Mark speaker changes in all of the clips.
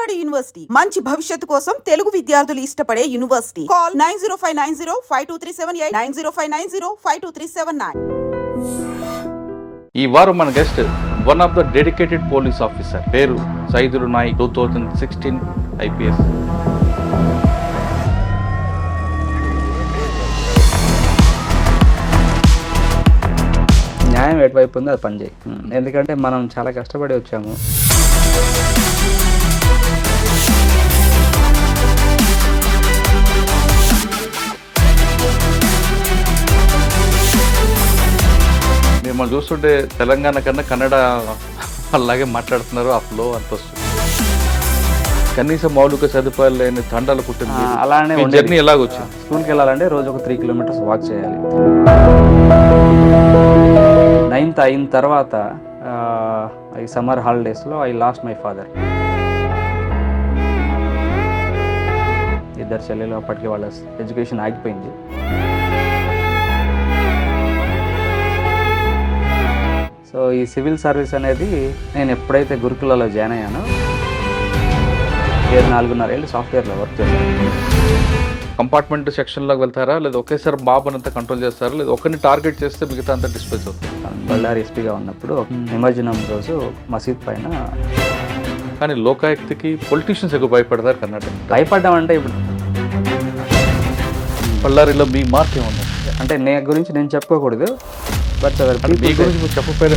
Speaker 1: Vijayawada university మంచి భవిష్యత్తు కోసం తెలుగు విద్యార్థులు ఇష్టపడే యూనివర్సిటీ. కాల్ 9059052378 9059052379.
Speaker 2: ఈ వారం మన guest one of the dedicated police officer, పేరు సైదులు నాయక్, 2016 IPS.
Speaker 3: న్యాయం ఎటువైపు ఉందో అది పని చేయి. ఎందుకంటే మనం చాలా కష్టపడి వచ్చాము.
Speaker 2: మిమ్మల్ని చూస్తుంటే తెలంగాణ కన్నా కన్నడ అలాగే మాట్లాడుతున్నారు. ఆ ఫ్లో అంత వస్తుంది. కనీసం మౌలిక సదుపాయాలు లేని తండాలు పుట్టింది.
Speaker 3: అలానే
Speaker 2: జర్నీ ఎలాగొచ్చింది?
Speaker 3: స్కూల్కి వెళ్ళాలంటే రోజు ఒక 3 కిలోమీటర్స్ వాక్ చేయాలి. 9th అయిన తర్వాత ఈ సమ్మర్ హాలిడేస్లో ఐ లాస్ట్ మై ఫాదర్. ఇద్దరు చెల్లెలు, అప్పటికి వాళ్ళ ఎడ్యుకేషన్ ఆగిపోయింది. సో ఈ సివిల్ సర్వీస్ అనేది నేను ఎప్పుడైతే గురుకులలో జాయిన్ అయ్యానో 4.5 ఏళ్ళు సాఫ్ట్వేర్లో వర్క్ చేశాను.
Speaker 2: కంపార్ట్మెంట్ సెక్షన్లోకి వెళ్తారా, లేదా ఒకేసారి బాబునంతా కంట్రోల్ చేస్తారా, లేదా ఒకరిని టార్గెట్ చేస్తే మిగతా అంతా డిస్ప్లేస్ అవుతుంది?
Speaker 3: బళ్ళారి ఎస్పీగా ఉన్నప్పుడు నిమజ్జనం రోజు మసీద్ పైన.
Speaker 2: కానీ లోకాయుక్తికి పొలిటీషియన్స్ ఎక్కువ భయపడతారు కర్ణాటక.
Speaker 3: భయపడ్డాం అంటే ఇప్పుడు
Speaker 2: బళ్ళారిలో మీ మార్క్ ఏమన్నా
Speaker 3: అంటే నే గురించి నేను చెప్పుకోకూడదు, బట్
Speaker 2: మీ గురించి మీరు చెప్పకపోయినా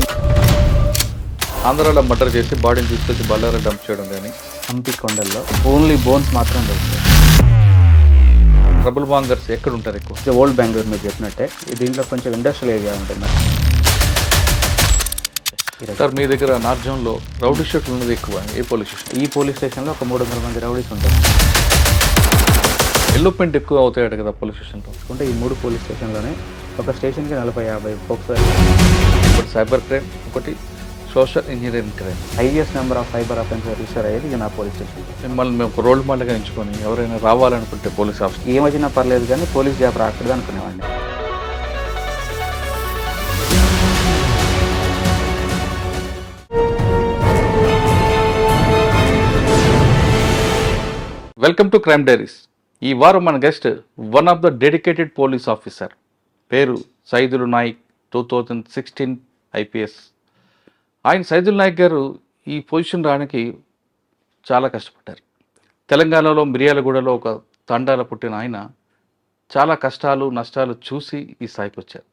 Speaker 2: ఆంధ్రాలో మర్డర్ చేసి బాడీని తీసుకొచ్చి బళ్ళారి డంప్ చేయడం కానీ,
Speaker 3: హంపి కొండల్లో ఓన్లీ బోన్స్ మాత్రం దొరుకుతాయి.
Speaker 2: ట్రబుల్ మాంగర్స్ ఎక్కడ ఉంటారు ఎక్కువ?
Speaker 3: ఓల్డ్ బెంగళూరు మీరు చెప్పినట్టే. దీంట్లో కొంచెం ఇండస్ట్రియల్ ఏరియా ఉంటుంది.
Speaker 2: సార్, మీ దగ్గర నార్త్ జోన్లో రౌడీ షీట్లు ఉన్నది ఎక్కువ. ఏ పోలీస్ స్టేషన్?
Speaker 3: ఈ పోలీస్ స్టేషన్లో ఒక 300 మంది రౌడీస్ ఉంటారు.
Speaker 2: డెవలప్మెంట్ ఎక్కువ అవుతాయట కదా పోలీస్ స్టేషన్లో?
Speaker 3: అంటే ఈ 3 పోలీస్ స్టేషన్లోనే ఒక స్టేషన్కి 40-50 ఫోక్స్.
Speaker 2: ఒకటి సైబర్ క్రైమ్, ఒకటి social engineering crime.
Speaker 3: Highest number of cyber offence register అయ్యేది నా పోలీస్ స్టేషన్.
Speaker 2: మిమ్మల్ని మేము ఒక రోల్ మోడల్గా ఎంచుకొని ఎవరైనా రావాలనుకుంటే పోలీస్ ఆఫీస్
Speaker 3: ఏమొచ్చినా పర్లేదు కానీ పోలీస్ జాబ్ రాకూడదు అనుకునేవాడిని.
Speaker 2: Welcome to crime diaries. ఈ వారం మన guest one of the dedicated police officer, పేరు సైదులు నాయక్, 2016 IPS. ఆయన సైదుల్ నాయక్ గారు ఈ పొజిషన్ రావడానికి చాలా కష్టపడ్డారు. తెలంగాణలో మిర్యాలగూడలో ఒక తండాల పుట్టిన ఆయన చాలా కష్టాలు నష్టాలు చూసి ఈ స్థాయికి వచ్చారు.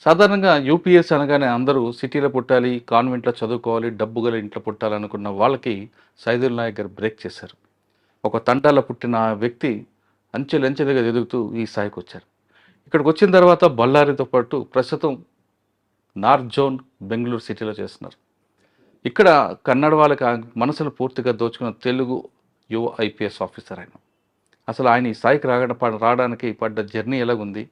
Speaker 2: సాధారణంగా UPS అనగానే అందరూ సిటీలో పుట్టాలి, కాన్వెంట్లో చదువుకోవాలి, డబ్బు గల ఇంట్లో పుట్టాలనుకున్న వాళ్ళకి సైదుల్ నాయక్ గారు బ్రేక్ చేశారు. ఒక తండాల పుట్టిన వ్యక్తి అంచెలంచెలుగా ఎదుగుతూ ఈ స్థాయికి వచ్చారు. ఇక్కడికి వచ్చిన తర్వాత బళ్ళారితో పాటు ప్రస్తుతం నార్త్ జోన్ బెంగళూరు సిటీలో చేస్తున్నారు. ఇక్కడ కన్నడ వాళ్ళకి మనసును పూర్తిగా దోచుకున్న తెలుగు యువ IPS ఆఫీసర్ ఆయన. అసలు ఆయన ఈ స్థాయికి రావడానికి పడ్డ జర్నీ ఎలాగుంది,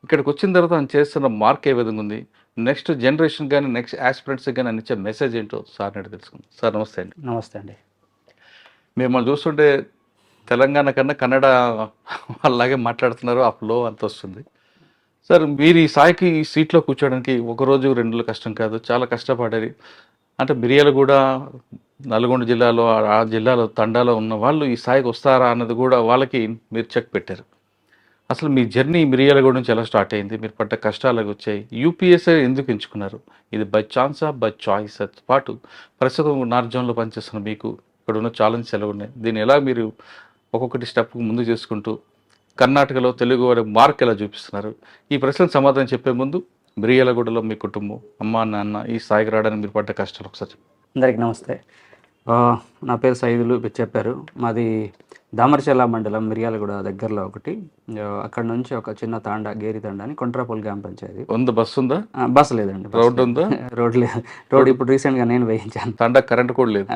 Speaker 2: ఇక్కడికి వచ్చిన తర్వాత ఆయన చేస్తున్న మార్క్ ఏ విధంగా ఉంది, నెక్స్ట్ జనరేషన్ కానీ నెక్స్ట్ ఆస్పిరెంట్స్కి కానీ ఆయన ఇచ్చే మెసేజ్ ఏంటో సార్ నాటి తెలుసుకుందాం. సార్ నమస్తే అండి.
Speaker 3: నమస్తే అండి.
Speaker 2: మిమ్మల్ని చూస్తుంటే తెలంగాణ కన్నా కన్నడ అలాగే మాట్లాడుతున్నారు. ఆ ఫ్లో అంత వస్తుంది. సార్, మీరు ఈ స్థాయికి ఈ సీట్లో కూర్చోడానికి ఒకరోజు 2 రోజులు కష్టం కాదు, చాలా కష్టపడారు. అంటే మిర్యాలగూడ, నల్గొండ జిల్లాలో ఆ జిల్లాలో తండాలో ఉన్న వాళ్ళు ఈ స్థాయికి వస్తారా అన్నది కూడా వాళ్ళకి మీరు చెక్ పెట్టారు. అసలు మీ జర్నీ మిర్యాలగూడ నుంచి ఎలా స్టార్ట్ అయింది, మీరు పడ్డ కష్టాలు వచ్చాయి, UPS ఎందుకు ఎంచుకున్నారు, ఇది బై ఛాన్సా బై చాయిస్ పాటు ప్రస్తుతం నార్త్ జోన్లో పనిచేస్తున్న మీకు ఇక్కడ ఉన్న ఛాలెంజ్ ఎలా ఉన్నాయి, దీన్ని ఎలా మీరు ఒక్కొక్కటి స్టెప్ ముందు చేసుకుంటూ కర్ణాటకలో తెలుగు వారి మార్క్ ఎలా చూపిస్తున్నారు, ఈ ప్రశ్నలకు సమాధానం చెప్పే ముందు మిర్యాలగూడలో మీ కుటుంబం, అమ్మ నాన్న ఈ స్థాయికి రావడానికి మీరు పడ్డ కష్టాలు ఒకసారి.
Speaker 3: అందరికి నమస్తే. నా పేరు సైదులు, మీరు చెప్పారు. మాది దామరచెల్ల మండలం, మిర్యాలగూడ దగ్గరలో ఒకటి. అక్కడ నుంచి ఒక చిన్న తాండా, గేరి తాండా అని, కొంట్రాపల్లి గ్రామ పంచాయతీ.
Speaker 2: బస్సు ఉందా?
Speaker 3: బస్సు లేదండి.
Speaker 2: రోడ్డు ఉందా?
Speaker 3: రోడ్ లేదు. రోడ్ ఇప్పుడు రీసెంట్గా నేను వేయించాను.
Speaker 2: తాండా కరెంట్ కూడా లేదు.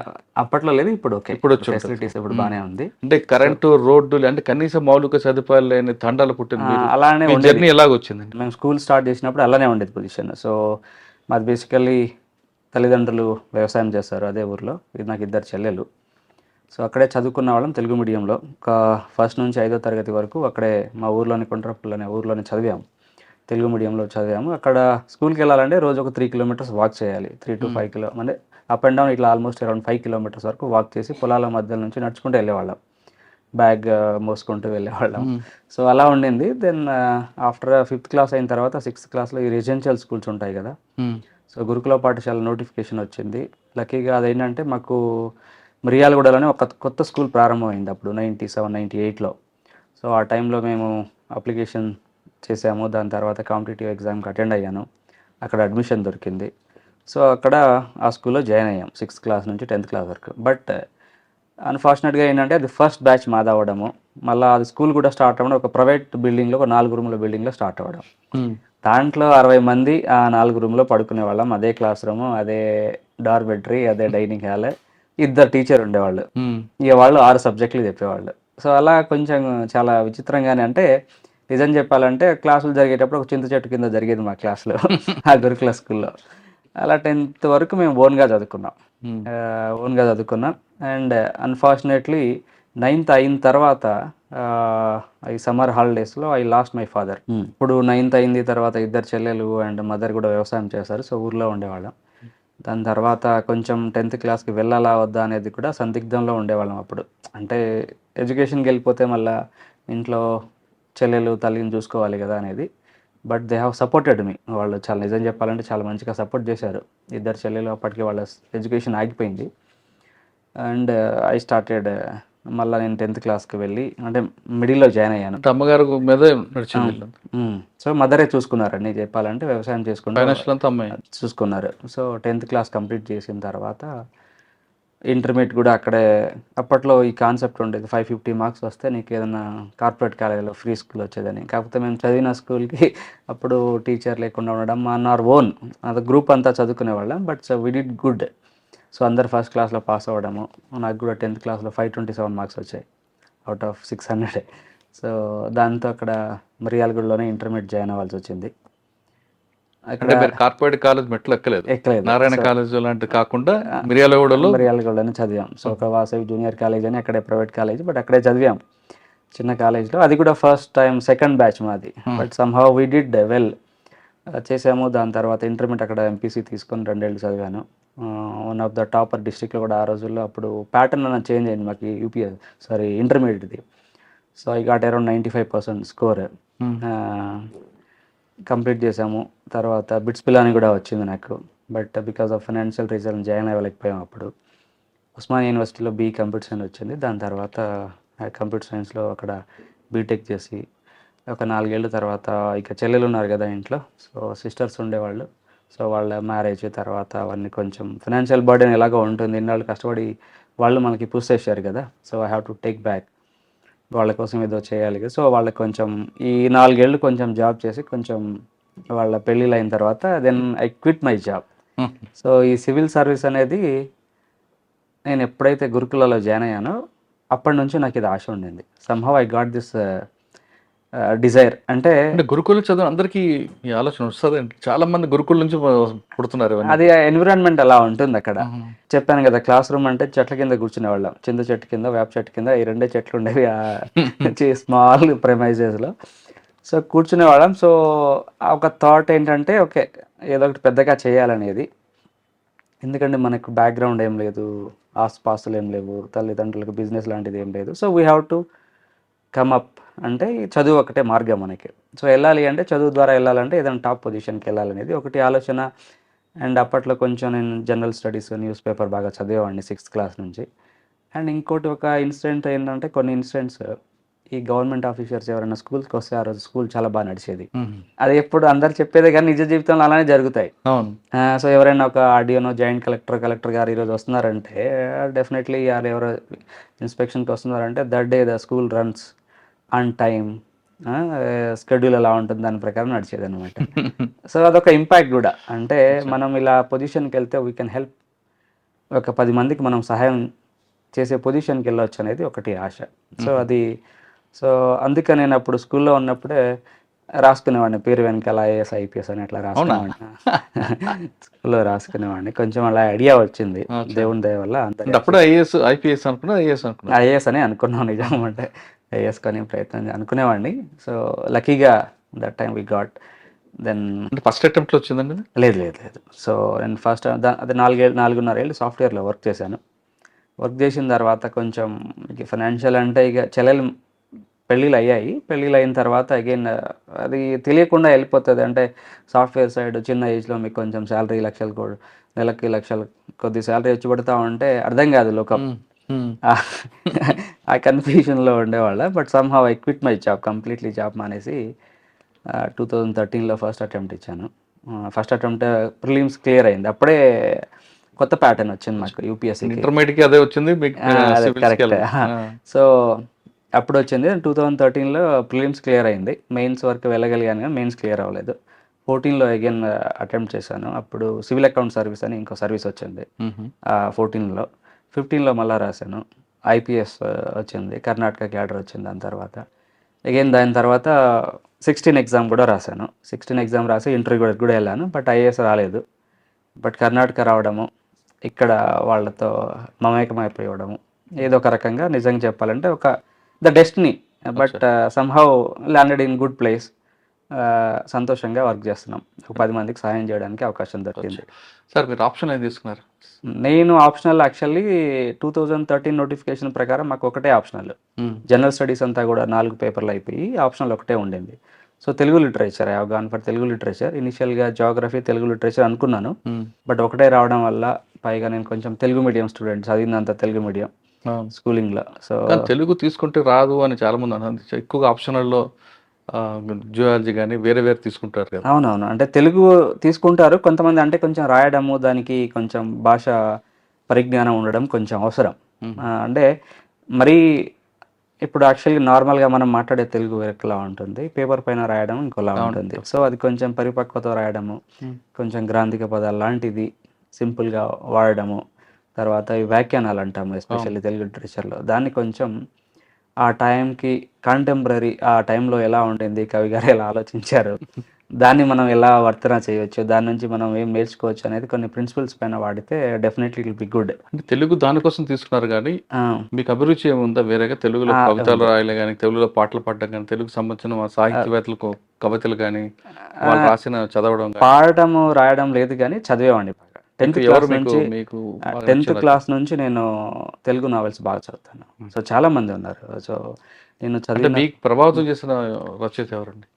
Speaker 3: అప్పట్లో లేదు, ఇప్పుడు ఓకే.
Speaker 2: ఇప్పుడు
Speaker 3: ఫెసిలిటీస్ ఇప్పుడు బాగానే ఉంది.
Speaker 2: అంటే కరెంటు, రోడ్డు అంటే కనీసం మౌలిక సదుపాయాలు లేని తండాలు పుట్టిన
Speaker 3: అలానే
Speaker 2: జర్నీ ఎలాగొచ్చింది?
Speaker 3: మేము స్కూల్ స్టార్ట్ చేసినప్పుడు అలానే ఉండేది పొజిషన్. సో మాది బేసికల్లీ తల్లిదండ్రులు వ్యవసాయం చేస్తారు అదే ఊర్లో. ఇది నాకు 2 చెల్లెలు. సో అక్కడే చదువుకున్న వాళ్ళం తెలుగు మీడియంలో. ఒక 1st నుంచి 5వ తరగతి వరకు అక్కడే మా ఊర్లోని కొంట్రాపల్లి అనే ఊర్లోనే చదివాము. తెలుగు మీడియంలో చదివాము. అక్కడ స్కూల్కి వెళ్ళాలంటే రోజు ఒక 3 కిలోమీటర్స్ వాక్ చేయాలి. 3 to 5 అంటే అప్ అండ్ డౌన్ ఇట్లా ఆల్మోస్ట్ అరౌండ్ 5 కిలోమీటర్స్ వరకు వాక్ చేసి పొలాల మధ్య నుంచి నడుచుకుంటూ వెళ్ళేవాళ్ళం, బ్యాగ్ మోసుకుంటూ వెళ్ళేవాళ్ళం. సో అలా ఉండింది. దెన్ ఆఫ్టర్ 5th క్లాస్ అయిన తర్వాత 6th క్లాస్లో ఈ రెసిడెన్షియల్ స్కూల్స్ ఉంటాయి కదా, సో గురుకుల పాఠశాల నోటిఫికేషన్ వచ్చింది. లక్కీగా అదేంటంటే మాకు మిర్యాలగూడలోనే ఒక కొత్త స్కూల్ ప్రారంభమైంది అప్పుడు 97-98లో. సో ఆ టైంలో మేము అప్లికేషన్ చేసాము. దాని తర్వాత కాంపిటేటివ్ ఎగ్జామ్కి అటెండ్ అయ్యాను, అక్కడ అడ్మిషన్ దొరికింది. సో అక్కడ ఆ స్కూల్లో జాయిన్ అయ్యాం 6th క్లాస్ నుంచి 10th క్లాస్ వరకు. బట్ అన్ఫార్చునేట్గా ఏంటంటే అది ఫస్ట్ బ్యాచ్ మాది అవ్వడము, మళ్ళీ అది స్కూల్ కూడా స్టార్ట్ అవ్వడం ఒక ప్రైవేట్ బిల్డింగ్లో, ఒక 4 రూముల బిల్డింగ్లో స్టార్ట్ అవ్వడం. దాంట్లో 60 మంది ఆ 4 రూమ్లో పడుకునే వాళ్ళం. అదే క్లాస్ రూము, అదే డార్మెటరీ, అదే డైనింగ్ హాల్, 2 టీచర్ ఉండేవాళ్ళు. ఇక వాళ్ళు 6 సబ్జెక్టులు చెప్పేవాళ్ళు. సో అలా కొంచెం చాలా విచిత్రంగానే, అంటే నిజం చెప్పాలంటే క్లాసులు జరిగేటప్పుడు ఒక చింత చెట్టు కింద జరిగేది మా క్లాస్లో ఆ గురుకుల స్కూల్లో. అలా 10th వరకు మేము ఓన్గా చదువుకున్నాం. అండ్ అన్ఫార్చునేట్లీ 9th అయిన తర్వాత ఈ సమ్మర్ హాలిడేస్లో ఐ లాస్ట్ మై ఫాదర్. ఇప్పుడు 9th అయింది, తర్వాత 2 చెల్లెలు అండ్ మదర్ కూడా వ్యవసాయం చేశారు. సో ఊర్లో ఉండేవాళ్ళం. దాని తర్వాత కొంచెం 10th క్లాస్కి వెళ్ళాలా వద్దా అనేది కూడా సందిగ్ధంలో ఉండేవాళ్ళం అప్పుడు. అంటే ఎడ్యుకేషన్కి వెళ్ళిపోతే మళ్ళీ ఇంట్లో చెల్లెలు తల్లిని చూసుకోవాలి కదా అనేది. But they have supported me. వాళ్ళు చాలా, నిజం చెప్పాలంటే చాలా మంచిగా సపోర్ట్ చేశారు. 2 చెల్లెలు అప్పటికి వాళ్ళ ఎడ్యుకేషన్ ఆగిపోయింది. అండ్ ఐ స్టార్టెడ్, మళ్ళీ నేను 10th క్లాస్కి వెళ్ళి అంటే మిడిల్లో జాయిన్ అయ్యాను.
Speaker 2: అమ్మగారు మీద నడిచింది.
Speaker 3: సో మదరే చూసుకున్నారు అన్నీ చెప్పాలంటే, వ్యవసాయం
Speaker 2: చేసుకుంటూ
Speaker 3: చూసుకున్నారు. సో 10th క్లాస్ కంప్లీట్ చేసిన తర్వాత ఇంటర్మీడియట్ కూడా అక్కడే. అప్పట్లో ఈ కాన్సెప్ట్ ఉండేది 550 మార్క్స్ వస్తే నీకు ఏదైనా కార్పొరేట్ కాలేజీలో ఫ్రీ స్కూల్ వచ్చేదని. కాకపోతే మేము చదివిన స్కూల్కి అప్పుడు టీచర్ లేకుండా ఉండడం, ఆన్ అవర్ ఓన్ అది గ్రూప్ అంతా చదువుకునే వాళ్ళం. But so we did good. So అందరు ఫస్ట్ క్లాస్లో పాస్ అవ్వడము. నాకు కూడా 10th క్లాస్లో 527 మార్క్స్ వచ్చాయి అవుట్ ఆఫ్ 600. సో దాంతో అక్కడ మిర్యాలగూడలోనే ఇంటర్మీడియట్ జాయిన్ అవ్వాల్సి వచ్చింది.
Speaker 2: అక్కడ కార్పొరేట్ కాలేజ్ మెట్లు ఎక్కలేదు, నారాయణ కాలేజ్ లాంటి కాకుండా
Speaker 3: మిర్యాలగూడలోనే చదివాం. సో ఒక వాసవి జూనియర్ కాలేజ్ అని అక్కడే ప్రైవేట్ కాలేజ్, బట్ అక్కడే చదివాం చిన్న కాలేజ్లో. అది కూడా ఫస్ట్ టైం సెకండ్ బ్యాచ్ మాది. But somehow we did well చేసాము. దాని తర్వాత ఇంటర్మీడియట్ అక్కడ ఎంపీసీ తీసుకొని 2 ఏళ్ళు చదివాను. వన్ ఆఫ్ ద టాపర్ డిస్ట్రిక్ట్లో కూడా ఆ రోజుల్లో. అప్పుడు ప్యాటర్న్ అన్న చేంజ్ అయింది మాకు ఇంటర్మీడియట్ది. So I got around 95% score. Complete చేసాము. తర్వాత బిట్స్ పిలాని కూడా వచ్చింది నాకు. But because of financial reason join అవ్వలేకపోయాం అప్పుడు. ఉస్మానియా యూనివర్సిటీలో బీ కంప్యూటర్ సైన్స్ వచ్చింది. దాని తర్వాత కంప్యూటర్ సైన్స్లో అక్కడ బీటెక్ చేసి ఒక 4 ఏళ్ళ తర్వాత ఇక చెల్లెలు ఉన్నారు కదా ఇంట్లో, సో సిస్టర్స్ ఉండేవాళ్ళు. సో వాళ్ళ మ్యారేజ్ తర్వాత అవన్నీ కొంచెం ఫైనాన్షియల్ బర్డెన్ ఎలాగో ఉంటుంది. ఇన్నాళ్ళు కష్టపడి వాళ్ళు మనకి పుష్ చేశారు కదా. So I have to take back, వాళ్ళ కోసం ఏదో చేయాలి కదా. సో వాళ్ళకి కొంచెం ఈ 4 ఏళ్ళు కొంచెం జాబ్ చేసి, కొంచెం వాళ్ళ పెళ్ళిళ్ళు అయిన తర్వాత then I quit my job. So ఈ సివిల్ సర్వీస్ అనేది నేను ఎప్పుడైతే గురుకులలో జాయిన్ అయ్యానో అప్పటి నుంచి నాకు ఇది ఆశ ఉండింది. Somehow I got this Dzire. అంటే
Speaker 2: గురుకుల చదువు అందరికీ ఈ ఆలోచన వస్తుంది. చాలా మంది గురుకుల నుంచి పుడుతున్నారు.
Speaker 3: అది ఎన్విరాన్మెంట్ అలా ఉంటుంది అక్కడ. చెప్పాను కదా, క్లాస్ రూమ్ అంటే చెట్ల కింద కూర్చునే వాళ్ళం. చింత చెట్టు కింద, వేప చెట్టు కింద, ఈ 2 చెట్లు ఉండేవి స్మాల్ ప్రెమైజెస్లో. సో కూర్చునే వాళ్ళం. సో ఒక థాట్ ఏంటంటే ఓకే ఏదో ఒకటి పెద్దగా చేయాలనేది. ఎందుకంటే మనకు బ్యాక్గ్రౌండ్ ఏం లేదు, ఆస్పాస్తులు ఏం లేవు, తల్లిదండ్రులకు బిజినెస్ లాంటిది ఏం లేదు. So we have to come up. అంటే చదువు ఒకటే మార్గం మనకి. సో వెళ్ళాలి అంటే చదువు ద్వారా వెళ్ళాలంటే ఏదైనా టాప్ పొజిషన్కి వెళ్ళాలనేది ఒకటి ఆలోచన. అండ్ అప్పట్లో కొంచెం నేను జనరల్ స్టడీస్, న్యూస్ పేపర్ బాగా చదివేవాడిని 6th క్లాస్ నుంచి. అండ్ ఇంకోటి ఒక ఇన్సిడెంట్ ఏంటంటే, కొన్ని ఇన్సిడెంట్స్ ఈ గవర్నమెంట్ ఆఫీసర్స్ ఎవరైనా స్కూల్కి వస్తే ఆ రోజు స్కూల్ చాలా బాగా నడిచేది. అది ఎప్పుడు అందరు చెప్పేదే కానీ నిజ జీవితంలో అలానే జరుగుతాయి. సో ఎవరైనా ఒక ఆర్డీఓనో, జాయింట్ కలెక్టర్ గారు ఈరోజు వస్తున్నారంటే డెఫినెట్లీ ఎవరో ఇన్స్పెక్షన్కి వస్తున్నారంటే that day the school runs on time, schedule ఎలా ఉంటుంది దాని ప్రకారం నడిచేది అనమాట. సో అదొక ఇంపాక్ట్ కూడా. అంటే మనం ఇలా పొజిషన్కి వెళ్తే వీ కెన్ హెల్ప్, ఒక 10 మందికి మనం సహాయం చేసే పొజిషన్కి వెళ్ళొచ్చు అనేది ఒకటి ఆశ. సో అది, సో అందుకే నేను అప్పుడు స్కూల్లో ఉన్నప్పుడే రాసుకునేవాడిని పేరు వెనకాల ఐఏఎస్, ఐపీఎస్ అని అట్లా రాసుకునేవాడిని. స్కూల్లో రాసుకునేవాడిని. కొంచెం అలా ఐడియా వచ్చింది దేవుని దయ వల్ల. ఐఏఎస్ అని అనుకున్నాను నిజం అంటే, ఐఏఎస్ కానీ ప్రయత్నం అనుకునేవాడిని. సో లక్కీగా that time we got. Then
Speaker 2: అంటే ఫస్ట్ అటెంప్ట్లో వచ్చిందండి ఇది?
Speaker 3: లేదు లేదు లేదు. సో నేను ఫస్ట్ అదే 4 ఏళ్ళు సాఫ్ట్వేర్లో వర్క్ చేశాను. వర్క్ చేసిన తర్వాత కొంచెం ఇక ఫైనాన్షియల్ అంటే ఇక చెల్లెలు పెళ్ళిళ్ళు అయ్యాయి. పెళ్ళిళ్ళు అయిన తర్వాత అగైన్ అది తెలియకుండా వెళ్ళిపోతుంది. అంటే సాఫ్ట్వేర్ సైడ్ చిన్న ఏజ్లో మీకు కొంచెం శాలరీ లక్షలు కూడా నెలకి లక్షలు కొద్ది శాలరీ వచ్చి పడుతూ ఉంటే అర్థం కాదు లోకం. ఆ కన్ఫ్యూజన్లో ఉండేవాళ్ళ. But somehow I quit my job, completely job మానేసి 2013లో ఫస్ట్ అటెంప్ట్ ఇచ్చాను. ఫస్ట్ అటెంప్ట్ ప్రిలిమ్స్ క్లియర్ అయింది. అప్పుడే కొత్త ప్యాటర్న్ వచ్చింది మాకు యూపీఎస్సీకి.
Speaker 2: ఇంటర్మీడియట్కి అదే వచ్చింది మీకు.
Speaker 3: కరెక్ట్. సో అప్పుడు వచ్చింది 2013లో ప్రిలిమ్స్ క్లియర్ అయింది. మెయిన్స్ వరకు వెళ్ళగలిగాను కానీ మెయిన్స్ క్లియర్ అవ్వలేదు. 14లో అగైన్ అటెంప్ట్ చేశాను. అప్పుడు సివిల్ అకౌంట్ సర్వీస్ అని ఇంకో సర్వీస్ వచ్చింది 14లో. 15లో మళ్ళీ రాశాను. ఐపీఎస్ వచ్చింది, కర్ణాటక క్యాడర్ వచ్చింది. దాని తర్వాత అగైన్ దాని తర్వాత 16 ఎగ్జామ్ కూడా రాశాను. 16 ఎగ్జామ్ రాసి ఇంటర్వ్యూ కూడా వెళ్ళాను. బట్ ఐఏఎస్ రాలేదు. బట్ కర్ణాటక రావడము, ఇక్కడ వాళ్ళతో మమేకమైపోవడము, ఏదో ఒక రకంగా నిజంగా చెప్పాలంటే ఒక the destiny. But somehow landed in good place. సంతోషంగా వర్క్ చేస్తున్నాం. ఒక 10 మందికి సహాయం చేయడానికి అవకాశం దొరికింది.
Speaker 2: సార్ మీరు ఆప్షన్ ఏం తీసుకున్నారు?
Speaker 3: నేను ఆప్షనల్ యాక్చువల్లీ 2013 నోటిఫికేషన్ ప్రకారం మాకు ఒకటే ఆప్షనల్. జనరల్ స్టడీస్ అంతా కూడా 4 పేపర్లు అయిపోయి ఆప్షనల్ ఒకటే ఉండింది. So Telugu literature, I have gone for Telugu literature. ఇనిషియల్గా జాగ్రఫీ తెలుగు లిటరేచర్ అనుకున్నాను. బట్ ఒకటే రావడం వల్ల, పైగా నేను కొంచెం తెలుగు మీడియం స్టూడెంట్, చదివినంత తెలుగు మీడియం స్కూలింగ్లో. సో
Speaker 2: తెలుగు తీసుకుంటే రాదు అని చాలా మంది అన్నారు. ఎక్కువగా ఆప్షనల్లో జియాలజీ కానీ వేరే వేరే తీసుకుంటారు కదా.
Speaker 3: అవునవును, అంటే తెలుగు తీసుకుంటారు కొంతమంది. అంటే కొంచెం రాయడము, దానికి కొంచెం భాష పరిజ్ఞానం ఉండడం కొంచెం అవసరం. అంటే మరీ ఇప్పుడు యాక్చువల్గా నార్మల్గా మనం మాట్లాడే తెలుగు వేరేలా ఉంటుంది, పేపర్ పైన రాయడం ఇంకోలా ఉంటుంది. సో అది కొంచెం పరిపక్వత రాయడము, కొంచెం గ్రాంధిక పదాలు లాంటిది సింపుల్గా వాడడము, తర్వాత ఈ వ్యాఖ్యానాలు అంటాము ఎస్పెషల్లీ తెలుగు లిటరేచర్లో, దాన్ని కొంచెం ఆ టైంకి కాంటెంపరీ ఆ టైంలో ఎలా ఉండింది, కవి గారు ఎలా ఆలోచించారు, దాన్ని మనం ఎలా వర్తన చేయవచ్చు, దాని నుంచి మనం ఏం నేర్చుకోవచ్చు అనేది కొన్ని ప్రిన్సిపల్స్ పైన వాడితే definitely it will be good.
Speaker 2: అంటే తెలుగు దానికోసం తీసుకున్నారు కానీ మీకు అభిరుచి ఏముందా వేరేగా? తెలుగులో కవితలు రాయలే కానీ, తెలుగులో పాటలు పాడడం కానీ, తెలుగు సంబంధించిన సాహిత్యవేత్తలకు కవితలు కానీ వాళ్ళు రాసిన చదవడం కానీ?
Speaker 3: పాడటము రాయడం లేదు కానీ చదివేవాడిని బాగా. 10th క్లాస్ నుంచి నేను తెలుగు నావెల్స్ బాగా చదువుతాను. సో చాలా మంది ఉన్నారు. సో నేను చదివిన
Speaker 2: మీకు ప్రభావితం చేసిన రచయిత ఎవరండి?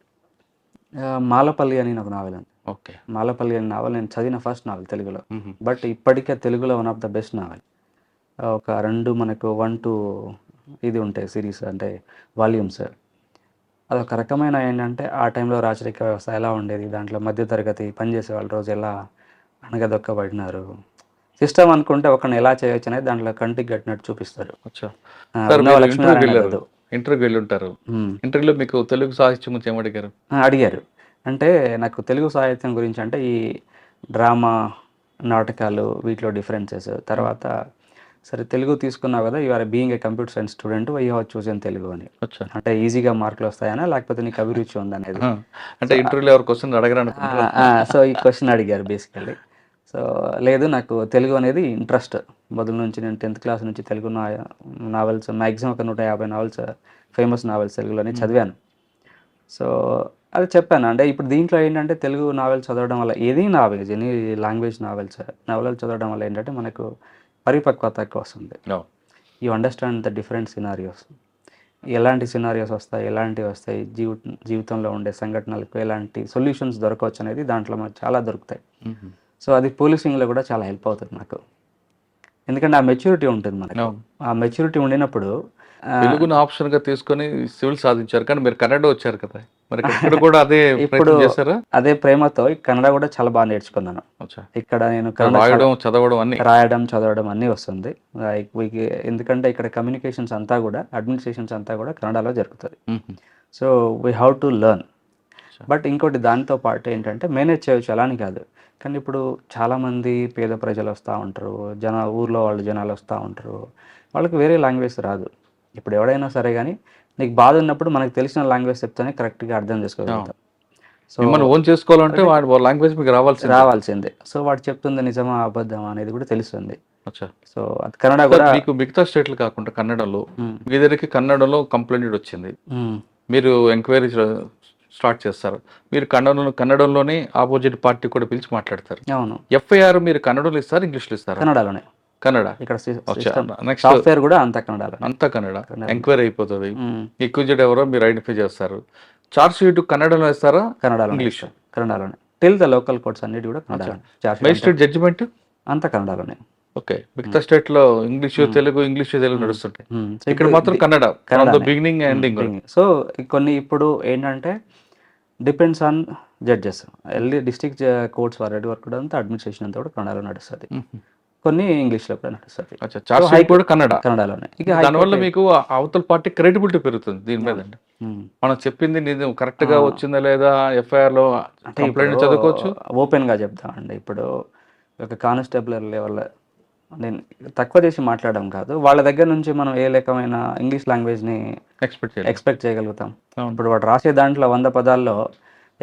Speaker 3: మాలపల్లి అని ఒక నావెల్ ఉంది.
Speaker 2: ఓకే.
Speaker 3: మాలపల్లి అనే నావెల్ నేను చదివిన ఫస్ట్ నావెల్ తెలుగులో. బట్ ఇప్పటికే తెలుగులో one of the best novel. ఒక 2 మనకు 1-2 ఇది ఉంటాయి సిరీస్, అంటే వాల్యూమ్స్. అదొక రకమైన ఏంటంటే ఆ టైంలో రాచరిక వ్యవస్థ ఎలా ఉండేది, దాంట్లో మధ్యతరగతి పనిచేసే వాళ్ళ రోజు ఎలా అనగదొక్కబడినారు, సిస్టమ్ అనుకుంటే ఒకరిని ఎలా చేయొచ్చు అనేది దాంట్లో కంటికి కట్టినట్టు చూపిస్తారు.
Speaker 2: ఇంటర్వ్యూకి వెళ్ళి ఉంటారు. ఇంటర్వ్యూలో మీకు తెలుగు సాహిత్యం గురించి ఏమడిగారు?
Speaker 3: అడిగారు. అంటే నాకు తెలుగు సాహిత్యం గురించి అంటే ఈ డ్రామా, నాటకాలు, వీటిలో డిఫరెన్సెస్, తర్వాత సరే తెలుగు తీసుకున్నావు కదా, you are being a computer science student, why have chosen Telugu అని. అంటే ఈజీగా మార్కులు వస్తాయనా లేకపోతే నీకు అభిరుచి ఉందనేది.
Speaker 2: అంటే ఇంటర్వ్యూలో ఎవరు క్వశ్చన్ అడగరా?
Speaker 3: సో ఈ క్వశ్చన్ అడిగారు బేసికల్లీ. సో లేదు, నాకు తెలుగు అనేది ఇంట్రెస్ట్ మొదలు నుంచి. నేను 10th క్లాస్ నుంచి తెలుగు నావెల్స్ మ్యాక్సిమం ఒక 150 నావెల్స్, ఫేమస్ నావెల్స్ తెలుగులోనే చదివాను. సో అది చెప్పాను. అంటే ఇప్పుడు దీంట్లో ఏంటంటే తెలుగు నావెల్స్ చదవడం వల్ల, ఏది నావెల్స్, ఎనీ లాంగ్వేజ్ నావెల్స్ చదవడం వల్ల ఏంటంటే మనకు పరిపక్వత ఎక్కువ వస్తుంది. You understand the different scenarios, ఎలాంటి సినారియోస్ వస్తాయి, ఎలాంటివి వస్తాయి, జీవితంలో ఉండే సంఘటనలకు ఎలాంటి సొల్యూషన్స్ దొరకవచ్చు అనేది దాంట్లో మనకు చాలా దొరుకుతాయి. సో అది పోలీసింగ్లో కూడా చాలా హెల్ప్ అవుతుంది నాకు, ఎందుకంటే ఆ మెచ్యూరిటీ ఉంటుంది మనకు. ఆ మెచ్యూరిటీ ఉండినప్పుడు
Speaker 2: తెలుగును ఆప్షన్ గా తీసుకొని సివిల్ సాధించారు, కానీ మీరు కన్నడ వచ్చారు కదా, మరి ఇక్కడ కూడా అదే
Speaker 3: ఇప్పుడు
Speaker 2: చేశారా?
Speaker 3: అదే ప్రేమతో కన్నడ కూడా చాలా బాగా నేర్చుకున్నాను. ఇక్కడ నేను రాయడం చదవడం అన్నీ వస్తుంది. ఎందుకంటే ఇక్కడ కమ్యూనికేషన్స్ అంతా కూడా, అడ్మినిస్ట్రేషన్స్ అంతా కూడా కన్నడలో జరుగుతుంది. So we have to learn. But ఇంకోటి దానితో పాటు ఏంటంటే మేనేజ్ చేయవచ్చు, అలా అని కాదు. కానీ ఇప్పుడు చాలామంది పేద ప్రజలు వస్తూ ఉంటారు, ఊర్లో వాళ్ళు జనాలు వస్తూ ఉంటారు, వాళ్ళకి వేరే లాంగ్వేజ్ రాదు. ఇప్పుడు ఎవడైనా సరే కానీ నీకు బాధ ఉన్నప్పుడు మనకు తెలిసిన లాంగ్వేజ్ చెప్తేనే కరెక్ట్గా అర్థం చేసుకోగలుగుతాం. సో
Speaker 2: మనం ఓన్ చేసుకోవాలంటే లాంగ్వేజ్ మీకు రావాల్సిందే.
Speaker 3: సో వాడు చెప్తుంది నిజమా అబద్ధమా అనేది కూడా తెలుస్తుంది. సో అది కన్నడ కూడా
Speaker 2: మీకు మిగతా స్టేట్లు కాకుండా కన్నడలో మీ దగ్గరికి కన్నడలో కంప్లైంట్ వచ్చింది, మీరు ఎంక్వైరీ స్టార్ట్ చేస్తారు. మీరు కన్నడంలోనే ఆపోజిట్ పార్టీ కూడా పిలిచి మాట్లాడతారు.
Speaker 3: అవును,
Speaker 2: ఎఫ్ఐఆర్ మీరు కన్నడలో ఇస్తారు, ఇంగ్లీష్లో ఇస్తారా?
Speaker 3: కన్నడలోనే.
Speaker 2: కన్నడ.
Speaker 3: ఇక్కడ
Speaker 2: వచ్చా నెక్స్ట్
Speaker 3: సాఫ్ట్వేర్ కూడా అంతా కన్నడలోనే.
Speaker 2: అంతా కన్నడ. ఎంక్వైరీ అయిపోతుంది. ఎక్యూజ్డ్ ఎవరో మీరు ఐడెంటిఫై చేస్తారు. చార్జ్ షీట్ కన్నడలో ఇస్తారా,
Speaker 3: కన్నడలోనే.
Speaker 2: ఇంగ్లీష్?
Speaker 3: కన్నడలోనే. టిల్ ద లోకల్ కోర్ట్స్ అన్నిటి కూడా కన్నడలోనే.
Speaker 2: మెజిస్ట్రేట్ జడ్జిమెంట్
Speaker 3: అంతా కన్నడలోనే.
Speaker 2: ఓకే. మిగతా స్టేట్ లో ఇంగ్లీష్ తెలుగు నడుస్తుంటాయి.
Speaker 3: సో
Speaker 2: ఇక్కడ మాత్రం కన్నడ, బిగినింగ్ ఎండింగ్.
Speaker 3: సో కొన్ని ఇప్పుడు ఏంటంటే డిపెండ్స్ ఆన్ జడ్జెస్. ఎల్లి డిస్ట్రిక్ట్ కోర్ట్స్ వారి వరకు కూడా అంతా అడ్మినిస్ట్రేషన్ అంతా కూడా కన్నడలో నడుస్తుంది, కొన్ని ఇంగ్లీష్లో కూడా నడుస్తుంది.
Speaker 2: చార్జ్ షీట్ కూడా
Speaker 3: కన్నడలోనే. ఇక
Speaker 2: దానివల్ల మీకు అవతల పార్టీ క్రెడిబిలిటీ పెరుగుతుంది దీని మీద. మనం చెప్పింది నిజం కరెక్ట్ గా వచ్చిందా లేదా, ఎఫ్ఐఆర్ లో కంప్లైంట్ చదువుకోవచ్చు.
Speaker 3: ఓపెన్ గా చెప్తామండి. ఇప్పుడు ఒక కానిస్టేబుల్ లెవెల్ నేను తక్కువ చేసి మాట్లాడడం కాదు, వాళ్ళ దగ్గర నుంచి మనం ఏ రకమైన ఇంగ్లీష్ లాంగ్వేజ్ని ఎక్స్పెక్ట్ చేయగలుగుతాం. ఇప్పుడు వాడు రాసే దాంట్లో 100 పదాల్లో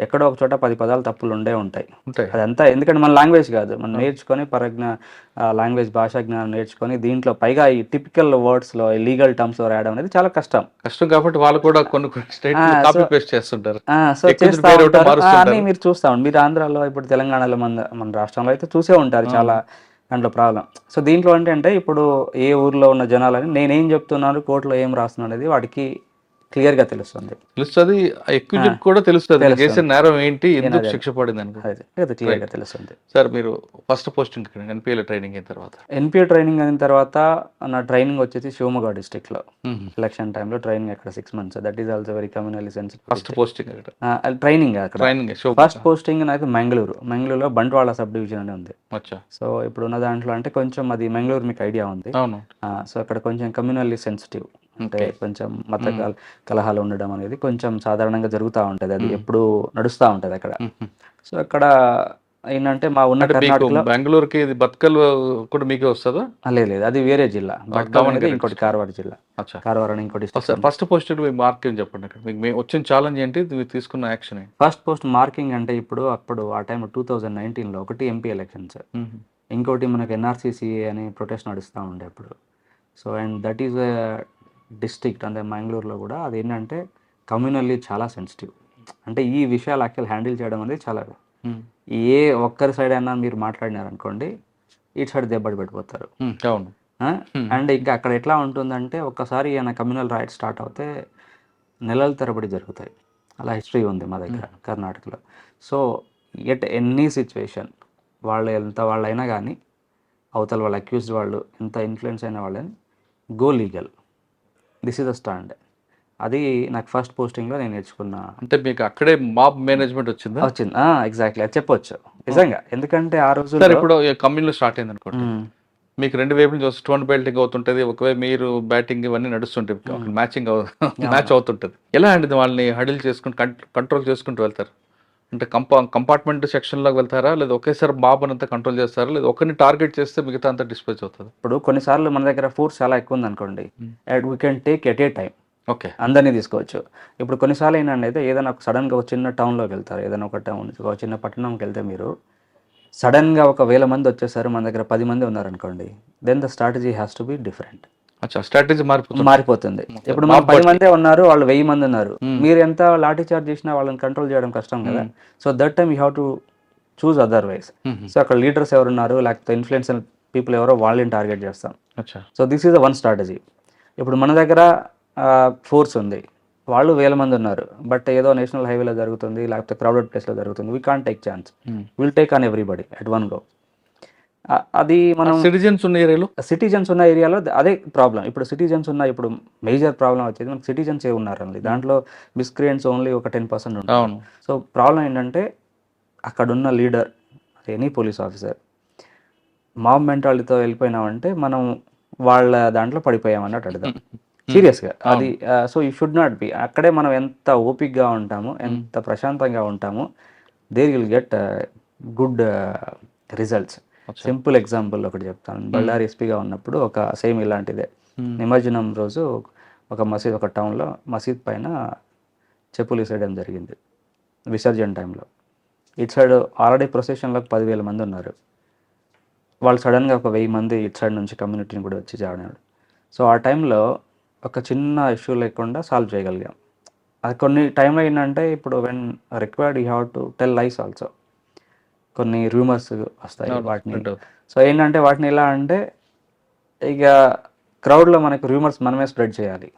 Speaker 3: ఎక్కడో ఒక చోట 10 పదాలు తప్పులు ఉంటాయి. అదంతా ఎందుకంటే మన లాంగ్వేజ్ కాదు, మనం నేర్చుకొని లాంగ్వేజ్ భాషా జ్ఞానం నేర్చుకొని దీంట్లో పైగా ఈ టిపికల్ వర్డ్స్లో లీగల్ టర్మ్స్లో రాయడం అనేది చాలా కష్టం
Speaker 2: కాబట్టి వాళ్ళు కూడా కొన్ని కాపీ పేస్ట్ చేస్తుంటారు.
Speaker 3: సో చేస్తా ఉంటారు. అని మీరు చూస్తా ఉంటారు. మీరు ఆంధ్రాలో, ఇప్పుడు తెలంగాణలో, మన రాష్ట్రంలో అయితే చూసే ఉంటారు చాలా దాంట్లో ప్రాబ్లం. సో దీంట్లో అంటే ఇప్పుడు ఏ ఊర్లో ఉన్న జనాలని నేనేం చెప్తున్నాను, కోర్టులో ఏం రాస్తున్నాను అనేది వాడికి క్లియర్ గా తెలుస్తుంది.
Speaker 2: ఎక్యూజ్డ్ కూడా తెలుస్తుంది చేసిన నేరం ఏంటి, ఎందుకు శిక్ష పడింది అని
Speaker 3: క్లియర్ గా తెలుస్తుంది.
Speaker 2: సార్ మీరు ఫస్ట్ పోస్టింగ్ ఎన్పిఏ ట్రైనింగ్ అయిన తర్వాత?
Speaker 3: ఎన్పిఏ ట్రైనింగ్ అయిన తర్వాత నా ట్రైనింగ్ వచ్చేసి శివమొగ్గ డిస్ట్రిక్ట్ లో ఎలక్షన్ టైంలో ట్రైనింగ్ అక్కడ 6 months. That is also very communally sensitive.
Speaker 2: First posting
Speaker 3: training అక్కడ. ఫస్ట్ పోస్టింగ్ నాకు మంగళూరులో బంట్వాళ సబ్ డివిజన్ అని ఉంది. సో ఇప్పుడు ఉన్న దాంట్లో అంటే కొంచెం అది మంగళూరు మీకు ఐడియా ఉంది. సో అక్కడ కొంచెం కమ్యూనల్లీ సెన్సిటివ్, అంటే కొంచెం మత కలహాలు ఉండడం అనేది కొంచెం సాధారణంగా జరుగుతూ ఉంటుంది. అది ఎప్పుడు నడుస్తూ ఉంటుంది అక్కడ. సో అక్కడ ఏంటంటే మా ఉన్న కర్ణాటకలో
Speaker 2: బెంగళూరుకి బతుకల్ కూడా మీకే వస్తుందా?
Speaker 3: లేదు, అది వేరే జిల్లా. బతుకల్ అనేది ఇంకోటి కారవాడ జిల్లా. కారవాడ అని ఇంకోటి.
Speaker 2: ఫస్ట్ పోస్ట్ మార్కింగ్ చెప్పండి, మీకు వచ్చిన ఛాలెంజ్ ఏంటి, మీరు తీసుకున్న యాక్షన్?
Speaker 3: ఫస్ట్ పోస్ట్ మార్కింగ్ అంటే అప్పుడు ఆ టైంలో 2019లో ఒకటి ఎంపీ ఎలక్షన్స్, ఇంకోటి మనకి ఎన్ఆర్సీసీఏ అని ప్రొటెస్ట్ నడుస్తూ ఉండే అప్పుడు. So and that is district అంటే మంగళూరులో కూడా అది ఏంటంటే కమ్యూనల్లీ చాలా సెన్సిటివ్. అంటే ఈ విషయాలు యాక్చువల్ హ్యాండిల్ చేయడం అనేది చాలా, ఏ ఒక్కరి సైడ్ అయినా మీరు మాట్లాడినారనుకోండి ఇటు సైడ్ దెబ్బడి పెట్టిపోతారు. అండ్ ఇంకా అక్కడ ఎట్లా ఉంటుందంటే ఒక్కసారి ఈయన కమ్యూనల్ రైట్స్ స్టార్ట్ అవుతే నెలల తరబడి జరుగుతాయి. అలా హిస్టరీ ఉంది మా దగ్గర కర్ణాటకలో. సో ఎనీ సిచ్యువేషన్ వాళ్ళైనా కానీ అవతల వాళ్ళు అక్యూజ్డ్ వాళ్ళు ఎంత ఇన్ఫ్లుయెన్స్ అయిన వాళ్ళని go legal, this is the stand. అది నాకు ఫస్ట్ పోస్టింగ్లో నేను నేర్చుకున్నా.
Speaker 2: అంటే మీకు అక్కడే మాబ్ మేనేజ్మెంట్ వచ్చింది?
Speaker 3: ఎగ్జాక్ట్లీ, అది చెప్పొచ్చు నిజంగా. ఎందుకంటే ఆ రోజు
Speaker 2: ఇప్పుడు కమ్యూన్లో స్టార్ట్ అయింది అనుకోండి, మీకు రెండు వైపుల నుంచి స్టోన్ బెల్టింగ్ అవుతుంటది, ఒకవైపు మీరు బ్యాటింగ్ ఇవన్నీ నడుస్తుంటాయి, మ్యాచ్ అవుతుంటది. ఎలా అండి వాళ్ళని హడిల్ చేసుకుని కంట్రోల్ చేసుకుంటూ వెళ్తారు? అంటే కంపార్ట్మెంట్ సెక్షన్లోకి వెళ్తారా, లేదా ఒకేసారి బాబు అంతా కంట్రోల్ చేస్తారా, లేదా ఒకరిని టార్గెట్ చేస్తే మిగతా అంతా డిస్పోజ్ అవుతుంది?
Speaker 3: ఇప్పుడు కొన్నిసార్లు మన దగ్గర ఫోర్స్ చాలా ఎక్కువ ఉంది అనుకోండి, we can take at a time.
Speaker 2: Okay,
Speaker 3: అందరినీ తీసుకోవచ్చు. ఇప్పుడు కొన్నిసార్లు ఏంటంటే అయితే ఏదైనా ఒక సడన్గా ఒక చిన్న టౌన్లోకి వెళ్తారు, ఏదైనా ఒక టౌన్ ఒక చిన్న పట్టణంకి వెళ్తే మీరు సడన్గా 1000 మంది వచ్చేసారు, మన దగ్గర 10 మంది ఉన్నారనుకోండి, then the strategy has to be different.
Speaker 2: Strategy
Speaker 3: మారిపోతుంది. ఇప్పుడు మనం 10 మందే ఉన్నారు, వాళ్ళు 1000 మంది ఉన్నారు, మీరు ఎంత లాఠీ చార్జ్ చేసినా వాళ్ళని కంట్రోల్ చేయడం కష్టం కదా. So that time you have to choose otherwise. So అక్కడ లీడర్స్ ఎవరున్నారు, లేకపోతే ఇన్ఫ్లుయెన్షియల్ పీపుల్ ఎవరో వాళ్ళని టార్గెట్ చేస్తాం. So this is the one strategy. ఇప్పుడు మన దగ్గర ఫోర్స్ ఉంది, వాళ్ళు 1000 మంది ఉన్నారు, బట్ ఏదో నేషనల్ హైవేలో జరుగుతుంది, లేకపోతే క్రౌడెడ్ ప్లేస్లో జరుగుతుంది, we can't take chance, will take on everybody at one go. అది మనం సిటిజన్స్ ఉన్న ఏరియాలో అదే ప్రాబ్లం. ఇప్పుడు సిటిజన్స్ ఇప్పుడు మేజర్ ప్రాబ్లం వచ్చేది మనకి సిటిజన్స్ ఉన్నారండి, దాంట్లో మిస్క్రియంట్స్ ఓన్లీ ఒక 10% ఉంటారు. సో ప్రాబ్లం ఏంటంటే అక్కడున్న leader, any police officer mob మెంటాలిటీతో వెళ్ళిపోయినామంటే మనం వాళ్ళ దాంట్లో పడిపోయామన్నట్టు అర్థం, సీరియస్గా. అది so you should not be. అక్కడే మనం ఎంత ఓపిక్గా ఉంటామో, ఎంత ప్రశాంతంగా ఉంటామో, there will get good results. Simple example ఒకటి చెప్తాను. బళ్ళారి ఎస్పీగా ఉన్నప్పుడు ఒక సేమ్ ఇలాంటిదే నిమజ్జనం రోజు ఒక మసీద్, ఒక టౌన్లో మసీద్ పైన చెప్పులు వేసేయడం జరిగింది విసర్జన టైంలో. ఇటు సైడ్ ఆల్రెడీ ప్రొసెషన్లోకి 10,000 మంది ఉన్నారు, వాళ్ళు సడన్గా ఒక 1000 మంది ఇటు సైడ్ నుంచి కమ్యూనిటీని కూడా వచ్చి జాయిన్. సో ఆ టైంలో ఒక చిన్న ఇష్యూ లేకుండా సాల్వ్ చేయగలిగాం. అది కొన్ని టైంలో ఏంటంటే ఇప్పుడు when required you have to tell lies also. కొన్ని రూమర్స్ వస్తాయి వాటిని. సో ఏంటంటే వాటిని ఎలా అంటే ఇక క్రౌడ్లో మనకు రూమర్స్ మనమే స్ప్రెడ్ చేయాలి.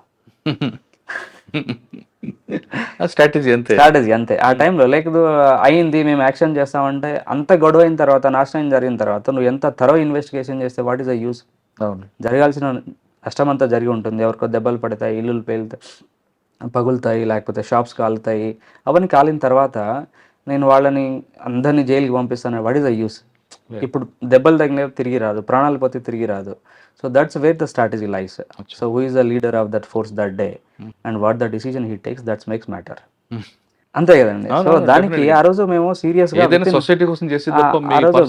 Speaker 2: స్ట్రాటజీ అంతే.
Speaker 3: స్ట్రాటజీ అంతే. ఆ టైంలో లేదు అయింది మేము యాక్షన్ చేస్తామంటే అంత గొడవ అయిన తర్వాత, నాశనం జరిగిన తర్వాత నువ్వు ఎంత థరో ఇన్వెస్టిగేషన్ చేస్తే వాట్ ఈస్ ద యూస్?
Speaker 2: అవును.
Speaker 3: జరగాల్సిన నష్టం అంతా జరిగి ఉంటుంది. ఎవరికో దెబ్బలు పడతాయి, ఇల్లులు పేలుతాయి, పగులుతాయి, లేకపోతే షాప్స్ కాలుతాయి. అవన్నీ కాలిన తర్వాత నేను వాళ్ళని అందరినీ జైలుకి పంపిస్తాను. What is the use? ఇప్పుడు దెబ్బలు తగిన తిరిగి రాదు, ప్రాణాలు పోతే తిరిగి రాదు. So that's where the strategy lies. So who is the leader of that force that day and what the decision he takes, that's makes matter. అంతే కదండి. సో దానికి ఆ రోజు మేము సీరియస్ గా
Speaker 2: సొసైటీ కోసం చేసి
Speaker 3: ఆ రోజు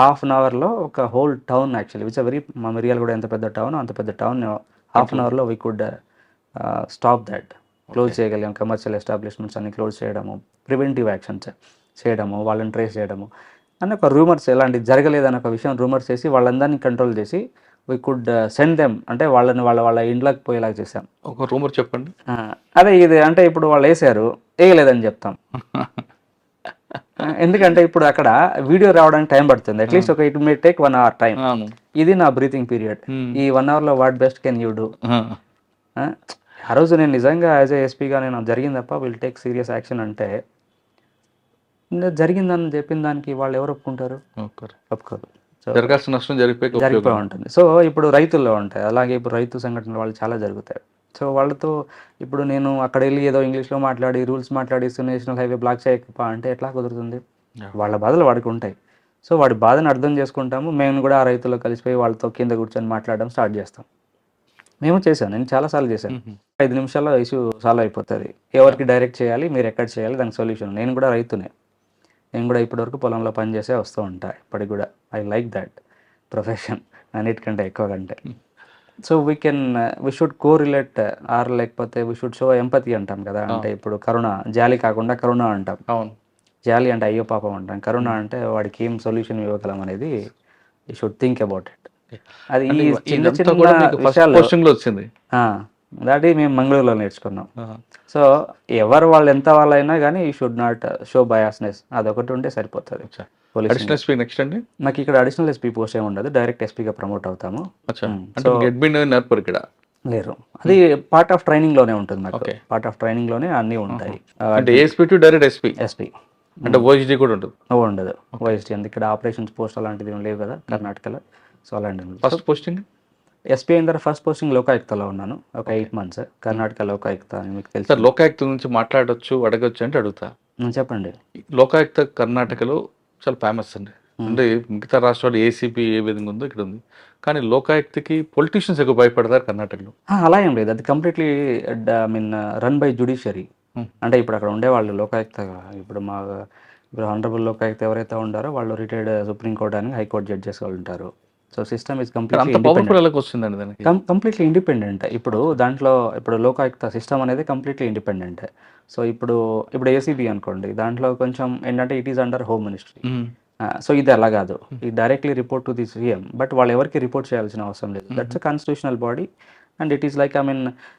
Speaker 3: హాఫ్ అన్ అవర్ లో ఒక whole town, actually which very, మా మిర్యాల కూడా ఎంత పెద్ద టౌన్, అంత పెద్ద టౌన్ హాఫ్ అన్ అవర్ లో we could stop that, close చేయగలిగాం. కమర్షియల్ ఎస్టాబ్లిష్మెంట్స్ అన్ని క్లోజ్ చేయడము, ప్రివెంటివ్ యాక్షన్స్ చేయడము, వాళ్ళని ట్రేస్ చేయడము అని ఒక రూమర్స్ ఎలాంటి జరగలేదని ఒక విషయం రూమర్స్ చేసి వాళ్ళందరినీ కంట్రోల్ చేసి వీ కుడ్ సెండ్ దెమ్, అంటే వాళ్ళని వాళ్ళ ఇంట్లోకి పోయేలాగా చేసాం.
Speaker 2: ఒక రూమర్ చెప్పండి.
Speaker 3: అదే ఇది అంటే ఇప్పుడు వాళ్ళు వేసారు, వేయలేదని చెప్తాం. ఎందుకంటే ఇప్పుడు అక్కడ వీడియో రావడానికి టైం పడుతుంది. అట్లీస్ట్ ఒక it may take 1 hour time. ఇది నా బ్రీతింగ్ పీరియడ్. ఈ 1 hour లో what best can you do? ఆ రోజు నేను నిజంగా యాజ్ ఏ ఎస్పీగా నేను జరిగింది తప్ప విల్ టేక్ సీరియస్ యాక్షన్ అంటే జరిగిందని చెప్పిన దానికి వాళ్ళు ఎవరు ఒప్పుకుంటారు? ఒప్పుకోరు.
Speaker 2: జరగాల్సిన నష్టం జరిగిపోయి
Speaker 3: ఉంటుంది. సో ఇప్పుడు రైతుల్లో ఉంటాయి, అలాగే ఇప్పుడు రైతు సంఘటనలు వాళ్ళు చాలా జరుగుతాయి. సో వాళ్ళతో ఇప్పుడు నేను అక్కడ వెళ్ళి ఏదో ఇంగ్లీష్లో మాట్లాడి రూల్స్ మాట్లాడి నేషనల్ హైవే బ్లాక్ చేయకపో అంటే ఎట్లా కుదురుతుంది? వాళ్ళ బాధలు వాడికి ఉంటాయి. సో వాడి బాధను అర్థం చేసుకుంటాము. మేము కూడా ఆ రైతుల్లో కలిసిపోయి వాళ్ళతో కింద కూర్చొని మాట్లాడడం స్టార్ట్ చేస్తాం. మేము చేశాను, నేను చాలాసార్లు చేశాను. 5 నిమిషాల్లో ఇష్యూ సాల్వ్ అయిపోతుంది. ఎవరికి డైరెక్ట్ చేయాలి, మీరు ఎక్కడ చేయాలి, దానికి సొల్యూషన్. నేను కూడా రైతునే, నేను కూడా ఇప్పటివరకు పొలంలో పనిచేసే వస్తూ ఉంటా ఇప్పటికి కూడా. ఐ లైక్ దట్ ప్రొఫెషన్ అన్నిటికంటే ఎక్కువ కంటే. So we should correlate or లేకపోతే వీ షుడ్ షో ఎంపతి అంటాం కదా. అంటే ఇప్పుడు కరుణ, జాలి కాకుండా కరుణ అంటాం.
Speaker 2: అవును.
Speaker 3: జాలి అంటే అయ్యో పాపం అంటాం, కరుణ అంటే వాడికి ఏం సొల్యూషన్ ఇవ్వగలం అనేది you should think about it. అది చిన్న చిన్న విషయాలు
Speaker 2: వచ్చింది.
Speaker 3: దాటి మేము మంగళూరులో నేర్చుకున్నాం. సో ఎవరు వాళ్ళు ఎంత వాళ్ళైనా కానీ you should not show biasness, అదొకటి ఉంటే సరిపోతుంది.
Speaker 2: నెక్స్ట్ అండి
Speaker 3: నాకు ఇక్కడ అడిషనల్ ఎస్పీ పోస్ట్ ఏమి ఉండదు, డైరెక్ట్ ఎస్పీగా ప్రమోట్ అవుతాము. లేరు, అది పార్ట్ ఆఫ్ ట్రైనింగ్ లోనే ఉంటుంది. నాకు పార్ట్ ఆఫ్ ట్రైనింగ్ లోనే అన్నీ ఉంటాయి. ఎస్పీ
Speaker 2: అంటే ఓఎస్డీ కూడా ఉంటుంది?
Speaker 3: ఉండదు ఓఎస్డీ, అందుకే ఇక్కడ ఆపరేషన్స్ పోస్ట్ అలాంటిది ఏం లేవు కదా కర్ణాటకలో. సో అలాంటి
Speaker 2: ఫస్ట్ పోస్టింగ్
Speaker 3: ఎస్పీ అయిన తర్వాత ఫస్ట్ పోస్టింగ్ లోకాయుక్తలో ఉన్నాను ఒక 8 months. కర్ణాటక లోకాయుక్త అని మీకు తెలుసు.
Speaker 2: సార్ లోకాయుక్త నుంచి మాట్లాడొచ్చు, అడగచ్చు అంటే అడుగుతా.
Speaker 3: చెప్పండి.
Speaker 2: లోకాయుక్త కర్ణాటకలో చాలా ఫేమస్ అండి. అంటే మిగతా రాష్ట్రాలు ఏసీపీ ఏ విధంగా ఉందో ఇక్కడ ఉంది, కానీ లోకాయుక్తకి పొలిటీషియన్స్ ఎక్కువ భయపడతారు కర్ణాటకలో.
Speaker 3: అలా ఏం లేదు, అది కంప్లీట్లీ రన్ బై జ్యుడిషియరీ. అంటే ఇప్పుడు అక్కడ ఉండేవాళ్ళు లోకాయుక్త, ఇప్పుడు హానరబుల్ లోకాయుక్త ఎవరైతే ఉండారో వాళ్ళు రిటైర్డ్ సుప్రీంకోర్టు అని హైకోర్టు జడ్జెస్ వాళ్ళు ఉంటారు. So system is completely independent. ఇప్పుడు దాంట్లో ఇప్పుడు లోకాయుక్త సిస్టమ్ అనేది కంప్లీట్లీ ఇండిపెండెంట్. సో ఇప్పుడు ఏసీబీ అనుకోండి, దాంట్లో కొంచెం ఏంటంటే it is under home ministry. So ఇది అలా కాదు, ఇది directly report to the CM. But వాళ్ళు ఎవరికి రిపోర్ట్ చేయాల్సిన అవసరం లేదు. That's a constitutional body and it is like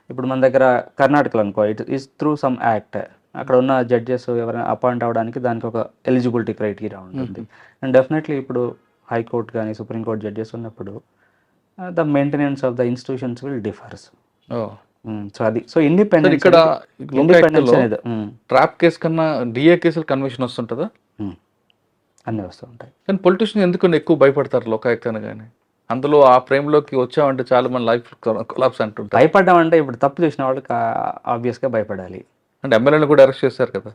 Speaker 3: ఇప్పుడు మన దగ్గర కర్ణాటకలో అనుకో, it is through some act. అక్కడ ఉన్న జడ్జెస్ ఎవరైనా అపాయింట్ అవ్వడానికి దానికి ఒక ఎలిజిబిలిటీ క్రైటీరియా ఉంటుంది. అండ్ డెఫినెట్లీ ఇప్పుడు హైకోర్టు కానీ సుప్రీంకోర్టు జడ్జెస్ ఉన్నప్పుడు the maintenance of the institutions will differs. So అది సో ఇండిపెండెన్స్.
Speaker 2: ఇక్కడ ట్రాప్ కేసు కన్నా డిఏ కేసులు కన్విక్షన్ వస్తుంటుందా?
Speaker 3: అన్నీ వస్తూ ఉంటాయి.
Speaker 2: కానీ పొలిటీషియన్ ఎందుకు ఎక్కువ భయపడతారు లోకాయుక్త అనగానే? అందులో ఆ ఫ్రేమ్లోకి వచ్చామంటే చాలా మంది లైఫ్ కొలాప్స్ అంటుంటారు.
Speaker 3: భయపడ్డం అంటే ఇప్పుడు తప్పు చేసిన వాళ్ళకి ఆబ్వియస్గా భయపడాలి.
Speaker 2: అంటే ఎమ్మెల్యేలు కూడా అరెస్ట్ చేశారు కదా,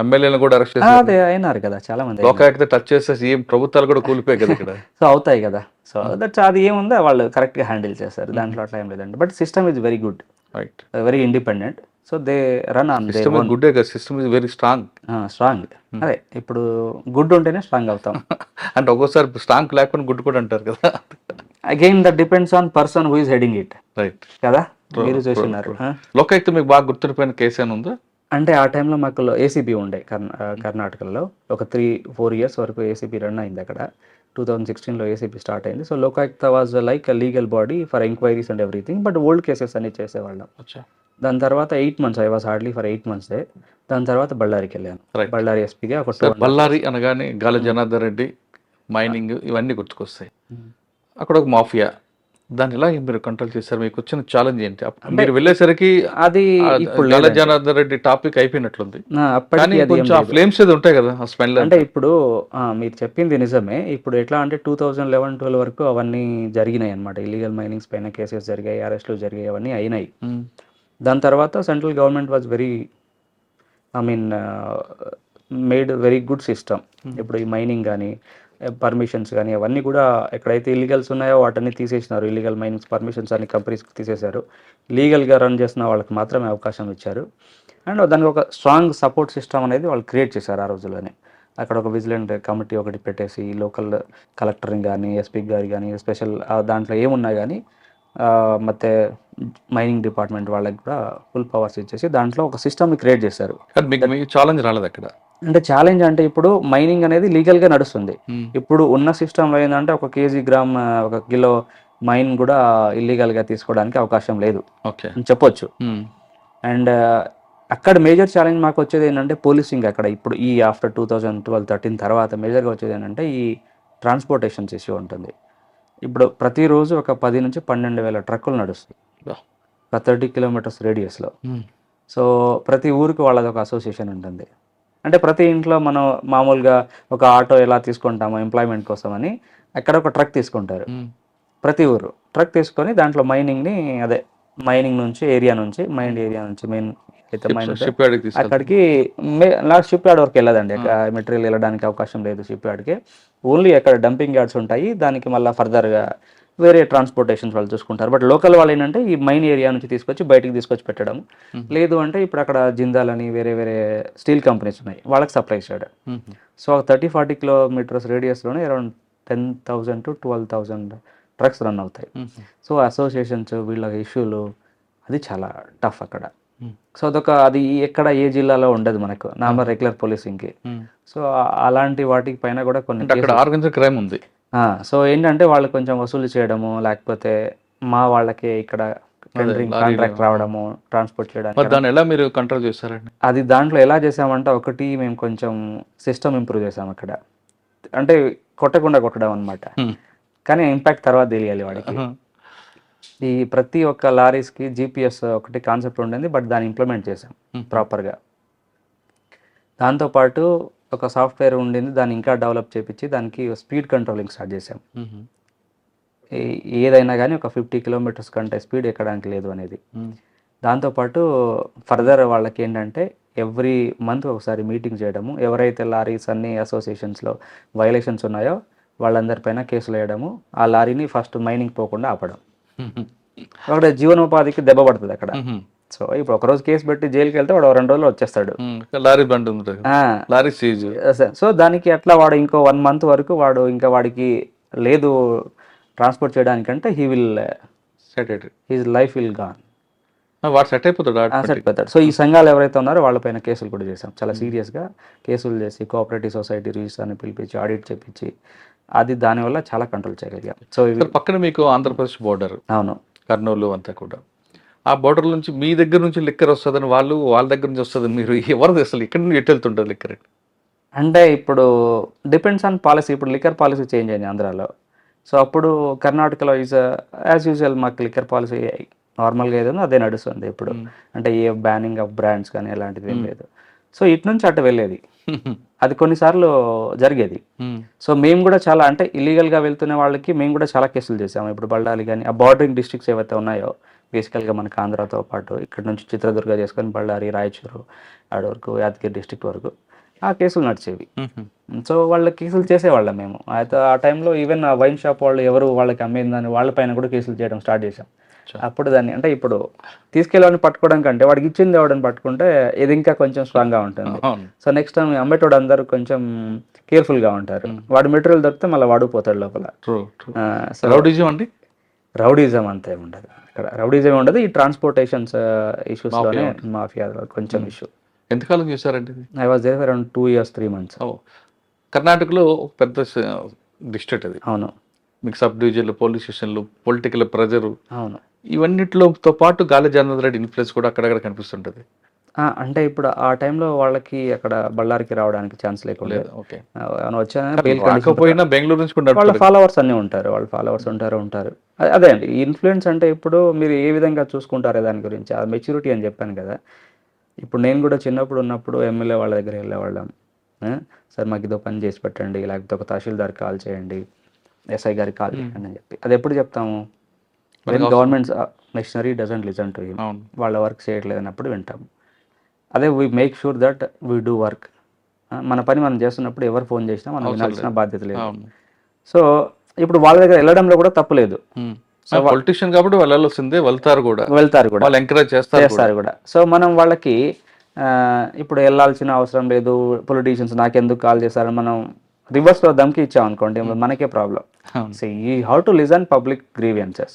Speaker 2: ఎమ్మెల్యేలను కూడా అరెస్ట్ చేశారు.
Speaker 3: అదే అయినారు కదా చాలా మంది.
Speaker 2: లోకాయుక్త టచ్ చేస్తే సీఎం ప్రభుత్వాలు కూడా కూలిపోయాయి కదా ఇక్కడ.
Speaker 3: సో అవుతాయి కదా. సో దట్స్ అది ఏముందో వాళ్ళు కరెక్ట్గా హ్యాండిల్ చేస్తారు, దాంట్లో అట్లా ఏం లేదండి. But system is very good,
Speaker 2: right,
Speaker 3: very independent. So they run on their own.
Speaker 2: Good కదా, సిస్టమ్ ఇస్ వెరీ స్ట్రాంగ్.
Speaker 3: అదే ఇప్పుడు గుడ్ ఉంటేనే స్ట్రాంగ్ అవుతాం.
Speaker 2: అంటే ఒక్కోసారి స్ట్రాంగ్ లేకుండా గుడ్ కూడా అంటారు కదా.
Speaker 3: Again that depends on person who is heading it,
Speaker 2: right
Speaker 3: కదా. మీరు చూస్తున్నారు.
Speaker 2: లోకాయుక్త మీకు బాగా గుర్తుండిపోయిన కేసు ఏమైనా ఉందా?
Speaker 3: అంటే ఆ టైంలో మాకు ఏసీబీ ఉండే కర్ణాటకలో ఒక 3-4 years వరకు ఏసీబీ రన్ అయింది అక్కడ. 2016లో ఏసీబీ స్టార్ట్ అయింది. So Lokayukta was like legal body for enquiries and everything. But old cases అన్ని చేసేవాళ్ళం. దాని తర్వాత 8 months I was hardly for 8 months దాని తర్వాత బళ్ళారికి వెళ్ళాను.
Speaker 2: Right.
Speaker 3: బళ్ళారి ఎస్పీగా ఒక
Speaker 2: సార్ బళ్ళారి అనగానే గాలి జనార్దన్ రెడ్డి మైనింగ్ ఇవన్నీ గుర్తుకొస్తాయి. అక్కడ ఒక మాఫియా, దాన్ని ఎలా మీరు కంట్రోల్ చేశారు? మీకు వచ్చిన ఛాలెంజ్ ఏంటి? మీరు వెళ్ళేసరికి
Speaker 3: అది ఇప్పుడు
Speaker 2: గాలి జనార్దన్ రెడ్డి టాపిక్ అయిపోయినట్లుంది,
Speaker 3: అప్పటికి
Speaker 2: కానీ
Speaker 3: అది ఏం
Speaker 2: కొంచెం ఆ
Speaker 3: లేదు.
Speaker 2: ఫ్లేమ్స్ ఏదో ఉంటాయి కదా, ఆ స్మెల్.
Speaker 3: అంటే ఇప్పుడు మీరు చెప్పింది నిజమే. ఇప్పుడు ఎట్లా అంటే 2011-12 వరకు అవన్నీ జరిగినాయి అనమాట. ఇల్లీగల్ మైనింగ్స్ పైన కేసెస్ జరిగాయి, అరెస్టులు జరిగాయి, అవన్నీ అయినాయి. దాని తర్వాత central government was very made very good system. ఇప్పుడు ఈ మైనింగ్ కానీ పర్మిషన్స్ కానీ అవన్నీ కూడా ఎక్కడైతే ఇల్లీగల్స్ ఉన్నాయో వాటన్ని తీసేసినారు. ఇల్లీగల్ మైనింగ్స్ పర్మిషన్స్ అన్ని కంపెనీస్కి తీసేశారు. లీగల్గా రన్ చేసిన వాళ్ళకి మాత్రమే అవకాశం ఇచ్చారు. అండ్ దానికి ఒక స్ట్రాంగ్ సపోర్ట్ సిస్టమ్ అనేది వాళ్ళు క్రియేట్ చేశారు ఆ రోజుల్లోనే. అక్కడ ఒక విజిలెంట్ కమిటీ ఒకటి పెట్టేసి లోకల్ కలెక్టర్ని కానీ ఎస్పీ గారి కానీ స్పెషల్ దాంట్లో ఏమున్నా కానీ ಮತ್ತು మైనింగ్ డిపార్ట్మెంట్ వాళ్ళకి కూడా ఫుల్ పవర్స్ ఇచ్చేసి దాంట్లో ఒక సిస్టమ్ని క్రియేట్ చేశారు.
Speaker 2: మీకు ఛాలెంజ్ రాలేదు అక్కడ?
Speaker 3: అంటే ఛాలెంజ్ అంటే ఇప్పుడు మైనింగ్ అనేది లీగల్గా నడుస్తుంది. ఇప్పుడు ఉన్న సిస్టంలో ఏంటంటే ఒక కేజీ గ్రామ్ ఒక కిలో మైన్ కూడా ఇల్లీగల్గా తీసుకోవడానికి అవకాశం లేదు
Speaker 2: ఓకే
Speaker 3: అని చెప్పొచ్చు. అండ్ అక్కడ మేజర్ ఛాలెంజ్ మాకు వచ్చేది ఏంటంటే పోలీసింగ్. అక్కడ ఇప్పుడు ఈ ఆఫ్టర్ 2012-13 తర్వాత మేజర్గా వచ్చేది ఏంటంటే ఈ ట్రాన్స్పోర్టేషన్స్ ఇష్యూ ఉంటుంది. ఇప్పుడు ప్రతిరోజు ఒక 10 నుంచి 12,000 ట్రక్కులు నడుస్తాయి ఒక 30 kilometers రేడియస్లో. సో ప్రతి ఊరికి వాళ్ళది ఒక అసోసియేషన్ ఉంటుంది. అంటే ప్రతి ఇంట్లో మనం మామూలుగా ఒక ఆటో ఎలా తీసుకుంటామో ఎంప్లాయ్మెంట్ కోసం అని అక్కడ ఒక ట్రక్ తీసుకుంటారు. ప్రతి ఊరు ట్రక్ తీసుకొని దాంట్లో మైనింగ్ని మైనింగ్ నుంచి మైండ్ ఏరియా నుంచి మెయిన్ అయితే మైన్ అక్కడికి లాస్ట్ షిప్ యార్డ్ వరకు వెళ్ళదండి. మెటీరియల్ వెళ్ళడానికి అవకాశం లేదు షిప్ యార్డ్కి. ఓన్లీ అక్కడ డంపింగ్ యార్డ్స్ ఉంటాయి. దానికి మళ్ళీ ఫర్దర్గా వేరే ట్రాన్స్పోర్టేషన్స్ వాళ్ళు చూసుకుంటారు. బట్ లోకల్ వాళ్ళు ఏంటంటే ఈ మైన్ ఏరియా నుంచి తీసుకొచ్చి బయటికి తీసుకొచ్చి పెట్టడం. లేదు అంటే ఇప్పుడు అక్కడ జిందాల్ అని వేరే వేరే స్టీల్ కంపెనీస్ ఉన్నాయి, వాళ్ళకి సప్లై చేయడం. సో 30-40 kilometers రేడియస్లోనే అరౌండ్ 10,000 to 12,000 ట్రక్స్ రన్ అవుతాయి. సో అసోసియేషన్స్ వీళ్ళ ఇష్యూలు అది చాలా టఫ్ అక్కడ. సో అది ఎక్కడ ఏ జిల్లాలో ఉండదు మనకు నార్మల్ రెగ్యులర్ పోలీసింగ్కి. సో అలాంటి వాటికి పైన కూడా కొన్ని
Speaker 2: ఆర్గనైజ్డ్ క్రైమ్ ఉంది.
Speaker 3: సో ఏంటంటే వాళ్ళు కొంచెం వసూలు చేయడము, లేకపోతే మా వాళ్ళకి ఇక్కడ కాంట్రాక్ట్ రావడము ట్రాన్స్పోర్ట్ చేయడానికి.
Speaker 2: దాన్ని ఎలా మీరు కంట్రోల్ చేస్తారండి?
Speaker 3: అది దాంట్లో ఎలా చేసామంటే ఒకటి మేము కొంచెం సిస్టమ్ ఇంప్రూవ్ చేసాం అక్కడ. అంటే కొట్టడం అనమాట, కానీ ఇంపాక్ట్ తర్వాత తెలియాలి వాడికి. ఈ ప్రతి ఒక్క లారీస్కి GPS ఒకటి కాన్సెప్ట్ ఉండింది, బట్ దాన్ని ఇంప్లిమెంట్ చేసాం ప్రాపర్గా. దాంతోపాటు ఒక సాఫ్ట్వేర్ ఉండింది, దాన్ని ఇంకా డెవలప్ చేయించి దానికి స్పీడ్ కంట్రోలింగ్ స్టార్ట్ చేసాం. ఏదైనా కానీ ఒక 50 kilometers కంటే స్పీడ్ ఎక్కడానికి లేదు అనేది. దాంతోపాటు ఫర్దర్ వాళ్ళకి ఏంటంటే ఎవ్రీ మంత్ ఒకసారి మీటింగ్ చేయడము, ఎవరైతే లారీస్ అన్ని అసోసియేషన్స్లో వైలేషన్స్ ఉన్నాయో వాళ్ళందరిపైన కేసులు వేయడము, ఆ లారీని ఫస్ట్ మైనింగ్ పోకుండా ఆపడం. అక్కడ జీవనోపాధికి దెబ్బ పడుతుంది అక్కడ. సో ఇప్పుడు ఒకరోజు కేసు పెట్టి జైలుకి వెళ్తే వాడు 2 రోజులు వచ్చేస్తాడు.
Speaker 2: లారీ బండి ఉంది, లారీ సీజ్.
Speaker 3: సో దానికి అట్లా వాడు ఇంకో 1 month వరకు వాడు ఇంకా వాడికి లేదు ట్రాన్స్పోర్ట్ చేయడానికంటే హిజ్ లైఫ్ విల్ గాన్.
Speaker 2: వాడు సెట్ అయిపోతాడు.
Speaker 3: సో ఈ సంఘాలు ఎవరైతే ఉన్నారో వాళ్ళపైన కేసులు కూడా చేసాం. చాలా సీరియస్గా కేసులు చేసి కోఆపరేటివ్ సొసైటీ రిజిస్టర్ని పిలిపించి ఆడిట్ చేపించి అది దానివల్ల చాలా కంట్రోల్ చేయగలిగాం. సో
Speaker 2: పక్కన మీకు ఆంధ్రప్రదేశ్ బోర్డర్,
Speaker 3: అవును,
Speaker 2: కర్నూలు అంతా కూడా. ఆ బోర్డర్ నుంచి మీ దగ్గర నుంచి లిక్కర్ వస్తుందని వాళ్ళ దగ్గర నుంచి వస్తుంది, మీరు ఎవరిది అసలు ఇక్కడ నుంచి ఎటు వెళ్తుంటుంది లిక్కర్?
Speaker 3: అంటే ఇప్పుడు డిపెండ్స్ ఆన్ పాలసీ. ఇప్పుడు లిక్కర్ పాలసీ చేంజ్ అయింది ఆంధ్రాలో. సో అప్పుడు కర్ణాటకలో ఈజ్ యాజ్ యూజువల్ మాకు లిక్కర్ పాలసీ నార్మల్గా ఏదో అదే నడుస్తుంది ఇప్పుడు. అంటే ఏ బ్యానింగ్ ఆఫ్ బ్రాండ్స్ కానీ అలాంటిది ఏం లేదు. సో ఇటు నుంచి అటు వెళ్ళేది, అది కొన్నిసార్లు జరిగేది. సో మేము కూడా చాలా అంటే ఇల్లీగల్గా వెళ్తున్న వాళ్ళకి మేము కూడా చాలా కేసులు చేసాము. ఇప్పుడు బళ్ళారి కానీ ఆ బార్డరింగ్ డిస్ట్రిక్ట్స్ ఏవైతే ఉన్నాయో బేసికల్గా మనకు ఆంధ్రాతో పాటు ఇక్కడ నుంచి చిత్రదుర్గ చేసుకొని బళ్ళారి, రాయచూరు ఆడ వరకు, యాదగిరి డిస్ట్రిక్ట్ వరకు ఆ కేసులు నడిచేవి. సో వాళ్ళ కేసులు చేసేవాళ్ళం మేము. అయితే ఆ టైంలో ఈవెన్ ఆ వైన్ షాప్ వాళ్ళు ఎవరు వాళ్ళకి అమ్మేందని వాళ్ళపైన కూడా కేసులు చేయడం స్టార్ట్ చేసాం. అప్పుడు దాన్ని అంటే ఇప్పుడు తీసుకెళ్ళాలని పట్టుకోవడం కంటే వాడికి ఇచ్చింది ఎవడని పట్టుకుంటే ఇది ఇంకా కొంచెం స్ట్రాంగ్గా ఉంటుంది. సో నెక్స్ట్ టైం అమ్మేటోడు అందరూ కొంచెం కేర్ఫుల్గా ఉంటారు. వాడు మెటీరియల్ దొరికితే మళ్ళీ వాడిపోతాడు లోపల. రౌడీజం అంతా ఉండదు అక్కడ, రౌడీజం ఉండదు. ఈ ట్రాన్స్పోర్టేషన్స్ ఇష్యూస్లోనే మాఫియా కొంచెం ఇష్యూ.
Speaker 2: ఎంతకాలం చేశారండి?
Speaker 3: I was there around 2 years 3 months.
Speaker 2: కర్ణాటకలో పెద్ద డిస్ట్రిక్ట్ అది.
Speaker 3: అవును,
Speaker 2: మీకు సబ్ డివిజన్లు, పోలీస్ స్టేషన్లు, పొలిటికల్ ప్రెజరు.
Speaker 3: అవును.
Speaker 2: ఇవన్నిటితో పాటు గాలి జనార్దన్ రెడ్డి ఇన్ఫ్లుయెన్స్ కూడా అక్కడక్కడ కనిపిస్తుంటది.
Speaker 3: అంటే ఇప్పుడు ఆ టైంలో వాళ్ళకి అక్కడ బళ్ళారికి రావడానికి ఛాన్స్ లేకుండా
Speaker 2: లేదు, ఓకే.
Speaker 3: ఏమైనా వచ్చానా బెయిల్
Speaker 2: రాకపోయినా బెంగళూరు నుంచి కూడా
Speaker 3: వాళ్ళ
Speaker 2: నడుపుతారు.
Speaker 3: ఫాలోవర్స్ అన్నీ ఉంటారు, వాళ్ళ ఫాలోవర్స్ ఉంటారు. అదే అండి ఇన్ఫ్లుయెన్స్ అంటే ఇప్పుడు మీరు ఏ విధంగా చూసుకుంటారే దాని గురించి, ఆ మెచ్యూరిటీ అని చెప్పాను కదా. ఇప్పుడు నేను కూడా చిన్నప్పుడు ఉన్నప్పుడు ఎమ్మెల్యే వాళ్ళ దగ్గర వెళ్ళేవాళ్ళం. సార్ మాకు ఇదో పని చేసి పెట్టండి, లేకపోతే ఒక తహసీల్దార్కి కాల్ చేయండి, ఎస్ఐ గారికి కాల్ చేయండి అని చెప్పి. అది ఎప్పుడు చెప్తాము? Government machinery doesn't listen to him.
Speaker 2: అవును.
Speaker 3: వాళ్ళ వర్క్ చేయట్లేదు అన్నప్పుడు వింటాము. అదే we make sure that we do work. మన పని మనం చేస్తున్నప్పుడు ఎవరు ఫోన్ చేసినా మనం వినాల్సిన బాధ్యత లేదు.
Speaker 2: అవును.
Speaker 3: సో ఇప్పుడు వాళ్ళ దగ్గర వెళ్ళడంలో కూడా తప్పు లేదు.
Speaker 2: పొలిటీషియన్ కాబట్టి వెళ్ళాల్సిందే, వెళ్తారు కూడా,
Speaker 3: వెళ్తారు
Speaker 2: వాళ్ళు ఎంకరేజ్ చేస్తారు
Speaker 3: కూడా. సో మనం వాళ్ళకి ఇప్పుడు వెళ్ళాల్సిన అవసరం లేదు, పొలిటీషియన్స్ నాకెందుకు కాల్ చేశారని మనం రివర్స్లో దమ్కి ఇచ్చాం అనుకోండి, మనకే ప్రాబ్లం. సో ఈ how to listen public grievances,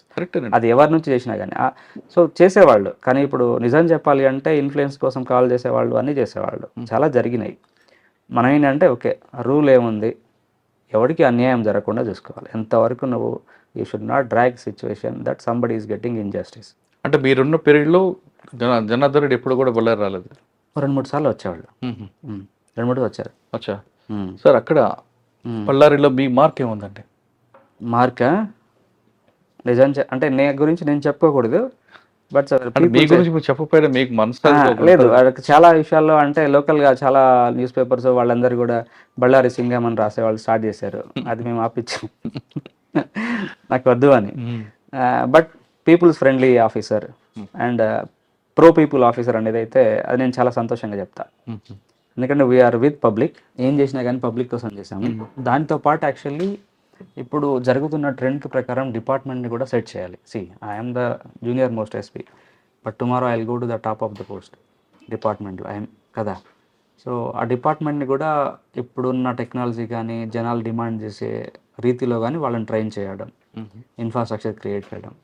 Speaker 3: అది ఎవరి నుంచి చేసినా కానీ. సో చేసేవాళ్ళు, కానీ ఇప్పుడు నిజం చెప్పాలి అంటే ఇన్ఫ్లుయెన్స్ కోసం కాల్ చేసేవాళ్ళు అన్నీ చేసేవాళ్ళు చాలా జరిగినాయి. మనం ఏంటంటే ఓకే రూల్ ఏముంది, ఎవరికి అన్యాయం జరగకుండా చూసుకోవాలి. ఎంతవరకు నువ్వు you should not drag situation that somebody is getting injustice.
Speaker 2: అంటే మీరున్న పీరియడ్లో జనార్దన్ రెడ్డి ఎప్పుడు కూడా బళ్ళారి రాలేదు?
Speaker 3: 2-3 సార్లు వచ్చేవాళ్ళు. 2-3 వచ్చారు.
Speaker 2: అచ్చా సార్, అక్కడ బళ్ళారిలో మీ మార్క్ ఏముందండి?
Speaker 3: మార్కా నిజం అంటే నే గురించి నేను చెప్పుకోకూడదు, బట్
Speaker 2: మీ గురించి మీరు చెప్పకపోయినా మీకు మనసు
Speaker 3: లేదు. చాలా విషయాల్లో అంటే లోకల్గా చాలా న్యూస్ పేపర్స్ వాళ్ళందరూ కూడా బళ్ళారి సింగం అని రాసేవాళ్ళు స్టార్ట్ చేశారు. అది మేము ఆపించాం నాకు వద్దు అని. But peoples friendly officer and pro people officer అనేది అయితే అది నేను చాలా సంతోషంగా చెప్తా. ఎందుకంటే వీఆర్ విత్ పబ్లిక్, ఏం చేసినా కానీ పబ్లిక్ కోసం చేసాము. దాంతో పాటు యాక్చువల్లీ ఇప్పుడు జరుగుతున్న ట్రెండ్ ప్రకారం డిపార్ట్మెంట్ని కూడా సెట్ చేయాలి. I'm the junior most SP, but tomorrow I will go to the top of the post డిపార్ట్మెంట్లో ఐఎమ్ కదా. సో ఆ డిపార్ట్మెంట్ని కూడా ఇప్పుడున్న టెక్నాలజీ కానీ జనాలు డిమాండ్ చేసే రీతిలో కానీ వాళ్ళని ట్రైన్ చేయడం, ఇన్ఫ్రాస్ట్రక్చర్ క్రియేట్ చేయడం,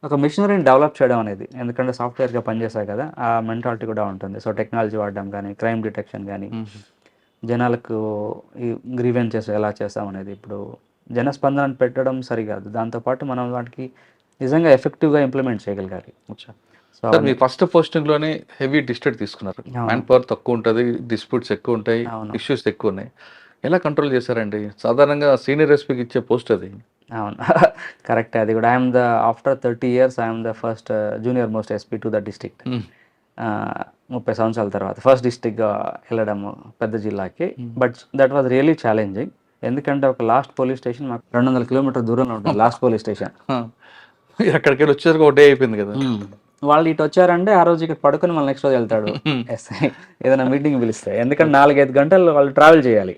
Speaker 3: ఒక మిషనరీని డెవలప్ చేయడం అనేది. ఎందుకంటే సాఫ్ట్వేర్గా పనిచేశారు కదా, ఆ మెంటాలిటీ కూడా ఉంటుంది. సో టెక్నాలజీ వాడడం కానీ, క్రైమ్ డిటెక్షన్ కానీ, జనాలకు ఈ గ్రీవెన్సెస్ ఎలా చేస్తాం అనేది. ఇప్పుడు జనస్పందన పెట్టడం సరికాదు, దాంతోపాటు మనం వాటికి నిజంగా ఎఫెక్టివ్గా ఇంప్లిమెంట్ చేయగలగాలి.
Speaker 2: సో మీ ఫస్ట్ పోస్టింగ్లోనే హెవీ డిస్ట్రిక్ట్ తీసుకున్నారు, మ్యాన్ పవర్ తక్కువ ఉంటుంది, డిస్ప్యూట్స్ ఎక్కువ ఉంటాయి, ఇష్యూస్ ఎక్కువ ఉన్నాయి. ఎలా కంట్రోల్ చేశారండి? సాధారణంగా సీనియర్ ఎస్పీకి ఇచ్చే పోస్ట్ అది.
Speaker 3: అవును కరెక్ట్. అది కూడా I'm the after 30 years I'm the first junior most SP to the district. 30 సంవత్సరాల తర్వాత ఫస్ట్ డిస్ట్రిక్ట్గా వెళ్ళడము పెద్ద జిల్లాకి. But that was really challenging. ఎందుకంటే ఒక లాస్ట్ పోలీస్ స్టేషన్ మాకు 200 kilometers దూరంలో ఉంటుంది లాస్ట్ పోలీస్ స్టేషన్.
Speaker 2: అక్కడికి వెళ్ళి వచ్చేసరికి ఒక డే అయిపోయింది కదా.
Speaker 3: వాళ్ళు ఇటు వచ్చారంటే ఆ రోజు ఇక్కడ పడుకొని మళ్ళీ నెక్స్ట్ రోజు వెళ్తాడు ఎస్ఐ ఏదైనా మీటింగ్ పిలిస్తే. ఎందుకంటే 4-5 గంటలు వాళ్ళు ట్రావెల్ చేయాలి,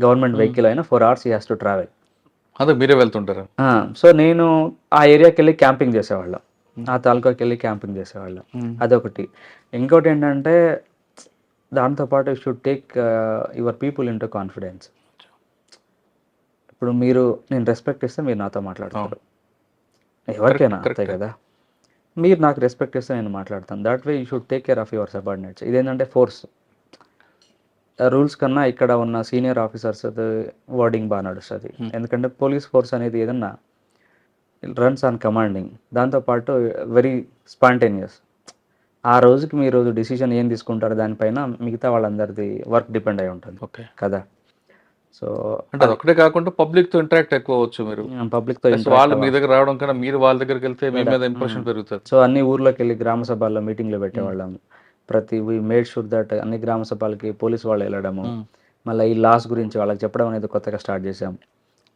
Speaker 3: గవర్నమెంట్ వెహికల్ అయినా 4 hours he has to travel.
Speaker 2: అదే మీరే వెళ్తుంటారు.
Speaker 3: సో నేను ఆ ఏరియాకి వెళ్ళి క్యాంపింగ్ చేసేవాళ్ళం, ఆ తాలూకాకి వెళ్ళి క్యాంపింగ్ చేసేవాళ్ళం. అదొకటి. ఇంకోటి ఏంటంటే దాంతోపాటు should take your people into confidence. ఇప్పుడు నేను రెస్పెక్ట్ ఇస్తే మీరు నాతో మాట్లాడతారు, ఎవరికైనా అంతే కదా. మీరు నాకు రెస్పెక్ట్ ఇస్తే నేను మాట్లాడతాను. That way you should take care of your subordinates. ఇదేంటంటే ఫోర్స్ రూల్స్ కన్నా ఇక్కడ ఉన్న సీనియర్ ఆఫీసర్స్ వర్డింగ్ బాగా నడుస్తుంది. ఎందుకంటే పోలీస్ ఫోర్స్ అనేది ఏదన్నా రన్స్ ఆన్ కమాండింగ్, దాంతోపాటు వెరీ స్పాంటేనియస్. ఆ రోజుకి మీరు డిసిషన్ ఏం తీసుకుంటారో దానిపైన మిగతా వాళ్ళందరిది వర్క్ డిపెండ్ అయి ఉంటుంది. ఓకే కదా. సో
Speaker 2: అంటే అది ఒకటే కాకుండా పబ్లిక్తో ఇంటరాక్ట్ ఎక్కువ అవ్వచ్చు మీరు.
Speaker 3: పబ్లిక్తో
Speaker 2: వాళ్ళు మీ దగ్గర రావడం కన్నా మీరు వాళ్ళ దగ్గరికి వెళ్తే మీ మీద ఇంప్రెషన్ పెరుగుతుంది.
Speaker 3: సో అన్ని ఊర్లోకి వెళ్ళి గ్రామ సభల్లో మీటింగ్లో పెట్టేవాళ్ళం. వి మేడ్ షూర్ దట్ అన్ని గ్రామ సభలకి పోలీసు వాళ్ళు వెళ్ళడము, మళ్ళీ ఈ లాస్ గురించి వాళ్ళకి చెప్పడం అనేది కొత్తగా స్టార్ట్ చేసాం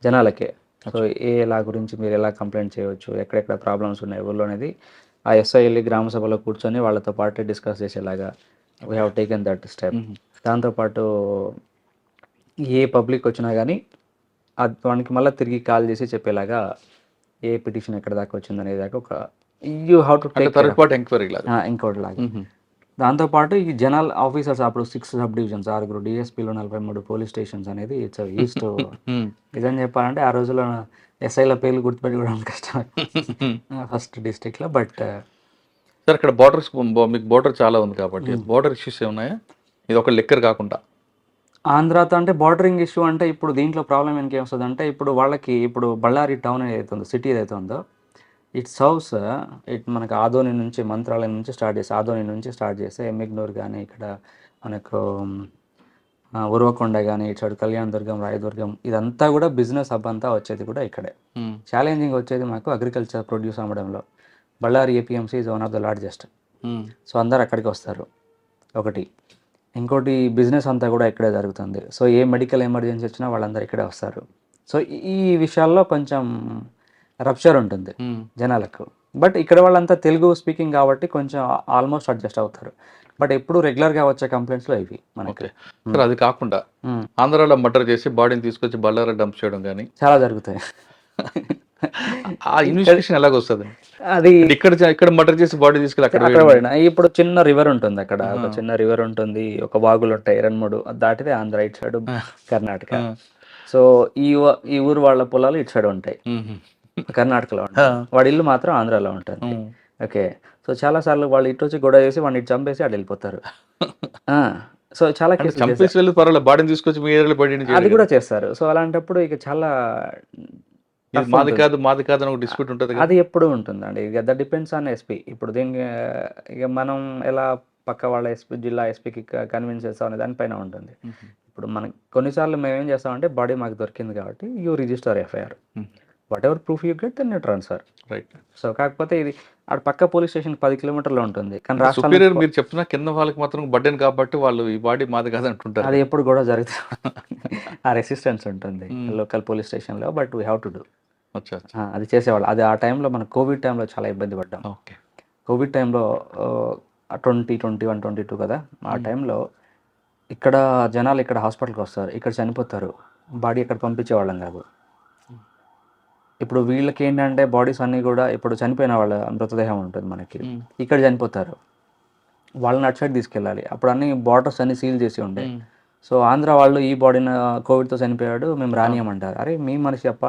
Speaker 3: జనాలకే. సో ఏ లా గురించి మీరు ఎలా కంప్లైంట్ చేయవచ్చు, ఎక్కడెక్కడ ప్రాబ్లమ్స్ ఉన్నాయి ఊళ్ళో అనేది ఆ ఎస్ఐ వెళ్ళి గ్రామ సభలో కూర్చొని వాళ్ళతో పాటు డిస్కస్ చేసేలాగా we have taken that step. దాంతోపాటు ఏ పబ్లిక్ వచ్చినా కానీ వానికి మళ్ళీ తిరిగి కాల్ చేసి చెప్పేలాగా ఏ పిటిషన్ ఎక్కడ దాకా వచ్చింది అనేది దాకా ఒక you have to take
Speaker 2: enquiry లాగా
Speaker 3: ఇంకోటి లాగా. దాంతోపాటు ఈ జనరల్ ఆఫీసర్స్ అప్పుడు 6 సబ్ డివిజన్స్, 6 డిఎస్పీలు, 43 పోలీస్ స్టేషన్స్ అనేది ఇట్స్ ఈస్ట్. నిజం చెప్పాలంటే ఆ రోజుల్లో ఎస్ఐల పేర్లు గుర్తుపెట్టుకోవడం కష్టం ఫస్ట్ డిస్ట్రిక్ట్లో. బట్
Speaker 2: సార్ ఇక్కడ బార్డర్స్ మీకు బార్డర్ చాలా ఉంది కాబట్టి బార్డర్ ఇష్యూస్ ఏమున్నాయా? ఇది ఒక లెక్కర్ కాకుండా
Speaker 3: ఆంధ్రాతో అంటే బార్డరింగ్ ఇష్యూ అంటే ఇప్పుడు దీంట్లో ప్రాబ్లం ఇంకేం వస్తుంది అంటే ఇప్పుడు వాళ్ళకి ఇప్పుడు బళ్ళారి టౌన్ ఏదైతే ఉందో, సిటీ ఏదైతే ఉందో, ఇట్ సర్వ్స్ ఇట్ మనకు ఆదోని నుంచి మంత్రాలయం నుంచి స్టార్ట్ చేస్తే ఆదోని నుంచి స్టార్ట్ చేస్తే ఎమ్మిగ్నూర్ కానీ ఇక్కడ మనకు ఉరవకొండ కానీ ఇటు కళ్యాణదుర్గం రాయదుర్గం ఇదంతా కూడా బిజినెస్ హబ్ అంతా వచ్చేది కూడా ఇక్కడే. ఛాలెంజింగ్ వచ్చేది మాకు అగ్రికల్చర్ ప్రొడ్యూస్ అమ్మడంలో. Ballari APMC is one of the largest. So అందరు అక్కడికి వస్తారు ఒకటి. ఇంకోటి బిజినెస్ అంతా కూడా ఇక్కడే జరుగుతుంది. సో ఏ మెడికల్ ఎమర్జెన్సీ వచ్చినా వాళ్ళందరూ ఇక్కడే వస్తారు. సో ఈ విషయాల్లో కొంచెం రప్చర్ ఉంటుంది జనాలకు. బట్ ఇక్కడ వాళ్ళంతా తెలుగు స్పీకింగ్ కాబట్టి కొంచెం ఆల్మోస్ట్ అడ్జస్ట్ అవుతారు. బట్ ఎప్పుడు రెగ్యులర్గా వచ్చే కంప్లైంట్స్లో ఇవి మనకి.
Speaker 2: సార్ అది కాకుండా ఆంధ్రాలో మర్డర్ చేసి బాడీని తీసుకొచ్చి బళ్ళారా డంప్ చేయడం కానీ
Speaker 3: చాలా జరుగుతాయి.
Speaker 2: ఆ ఇన్వెస్టిగేషన్ ఎలాగొస్తుంది?
Speaker 3: అది
Speaker 2: ఇక్కడ మర్డర్ చేసి బాడీ తీసుకెళ్ళి
Speaker 3: అక్కడ పడిన ఇప్పుడు చిన్న రివర్ ఉంటుంది, అక్కడ ఒక చిన్న రివర్ ఉంటుంది, ఒక వాగులు ఉంటాయి 2-3 దాటితే ఆంధ్ర ఇటు సైడ్ కర్ణాటక. సో ఈ ఊరు వాళ్ళ పొలాలు ఇటు సైడ్ ఉంటాయి, కర్ణాటకలో ఉంటాయి. వాడి ఇల్లు మాత్రం ఆంధ్రాలో ఉంటుంది. ఓకే, సో చాలా సార్లు వాళ్ళు ఇటు వచ్చి గొడవ చేసి వాడిని ఇటు చంపేసి అటు వెళ్ళిపోతారు. సో చాలా కేసులు
Speaker 2: బాడీని తీసుకొచ్చి మీ ఏరియాలో పడి
Speaker 3: అది కూడా చేస్తారు. సో అలాంటప్పుడు ఇక చాలా
Speaker 2: మాది కాదు అని ఒక డిస్ప్యూట్ ఉంటుంది.
Speaker 3: అది ఎప్పుడు ఉంటుందండి. ఇక దట్ డిపెండ్స్ ఆన్ ఎస్పీ. ఇప్పుడు దీన్ని ఇక మనం ఎలా పక్క వాళ్ళ ఎస్పీ జిల్లా ఎస్పీకి కన్విన్స్ చేస్తాం అనే దానిపైన ఉంటుంది. ఇప్పుడు మనకి కొన్నిసార్లు మేము ఏం చేస్తామంటే బాడీ మాకు దొరికింది కాబట్టి you register FIR, whatever proof you get then you transfer.
Speaker 2: Right.
Speaker 3: So కాకపోతే ఇది అక్కడ పక్క పోలీస్ స్టేషన్ 10 కిలోమీటర్లో ఉంటుంది. కానీ
Speaker 2: రాష్ట్రంలో మీరు చెప్తున్నా కింద వాళ్ళకి మాత్రం బడ్డెన్ కాబట్టి వాళ్ళు ఈ బాడీ మాది కాదు అంటుంటారు.
Speaker 3: అది ఎప్పుడు కూడా జరుగుతుంది. ఆ రెసిస్టెన్స్ ఉంటుంది లోకల్ పోలీస్ స్టేషన్లో. But we have to do. అది చేసేవాళ్ళు. అది ఆ టైంలో మన కోవిడ్ టైంలో చాలా ఇబ్బంది పడ్డాం.
Speaker 2: ఓకే,
Speaker 3: కోవిడ్ టైంలో 2021, 22 కదా, ఆ టైంలో ఇక్కడ జనాలు ఇక్కడ హాస్పిటల్కి వస్తారు, ఇక్కడ చనిపోతారు, బాడీ ఇక్కడ పంపించేవాళ్ళం కాదు. ఇప్పుడు వీళ్ళకి ఏంటంటే బాడీస్ అన్నీ కూడా ఇప్పుడు చనిపోయిన వాళ్ళ మృతదేహం ఉంటుంది మనకి, ఇక్కడ చనిపోతారు, వాళ్ళని అటు సైడ్ తీసుకెళ్ళాలి. అప్పుడు అన్ని బార్డర్స్ అన్ని సీల్ చేసి ఉండే. సో ఆంధ్ర వాళ్ళు ఈ బాడీని కోవిడ్తో చనిపోయాడు మేము రానియమంటారు. అరే మీ మనిషి అప్ప,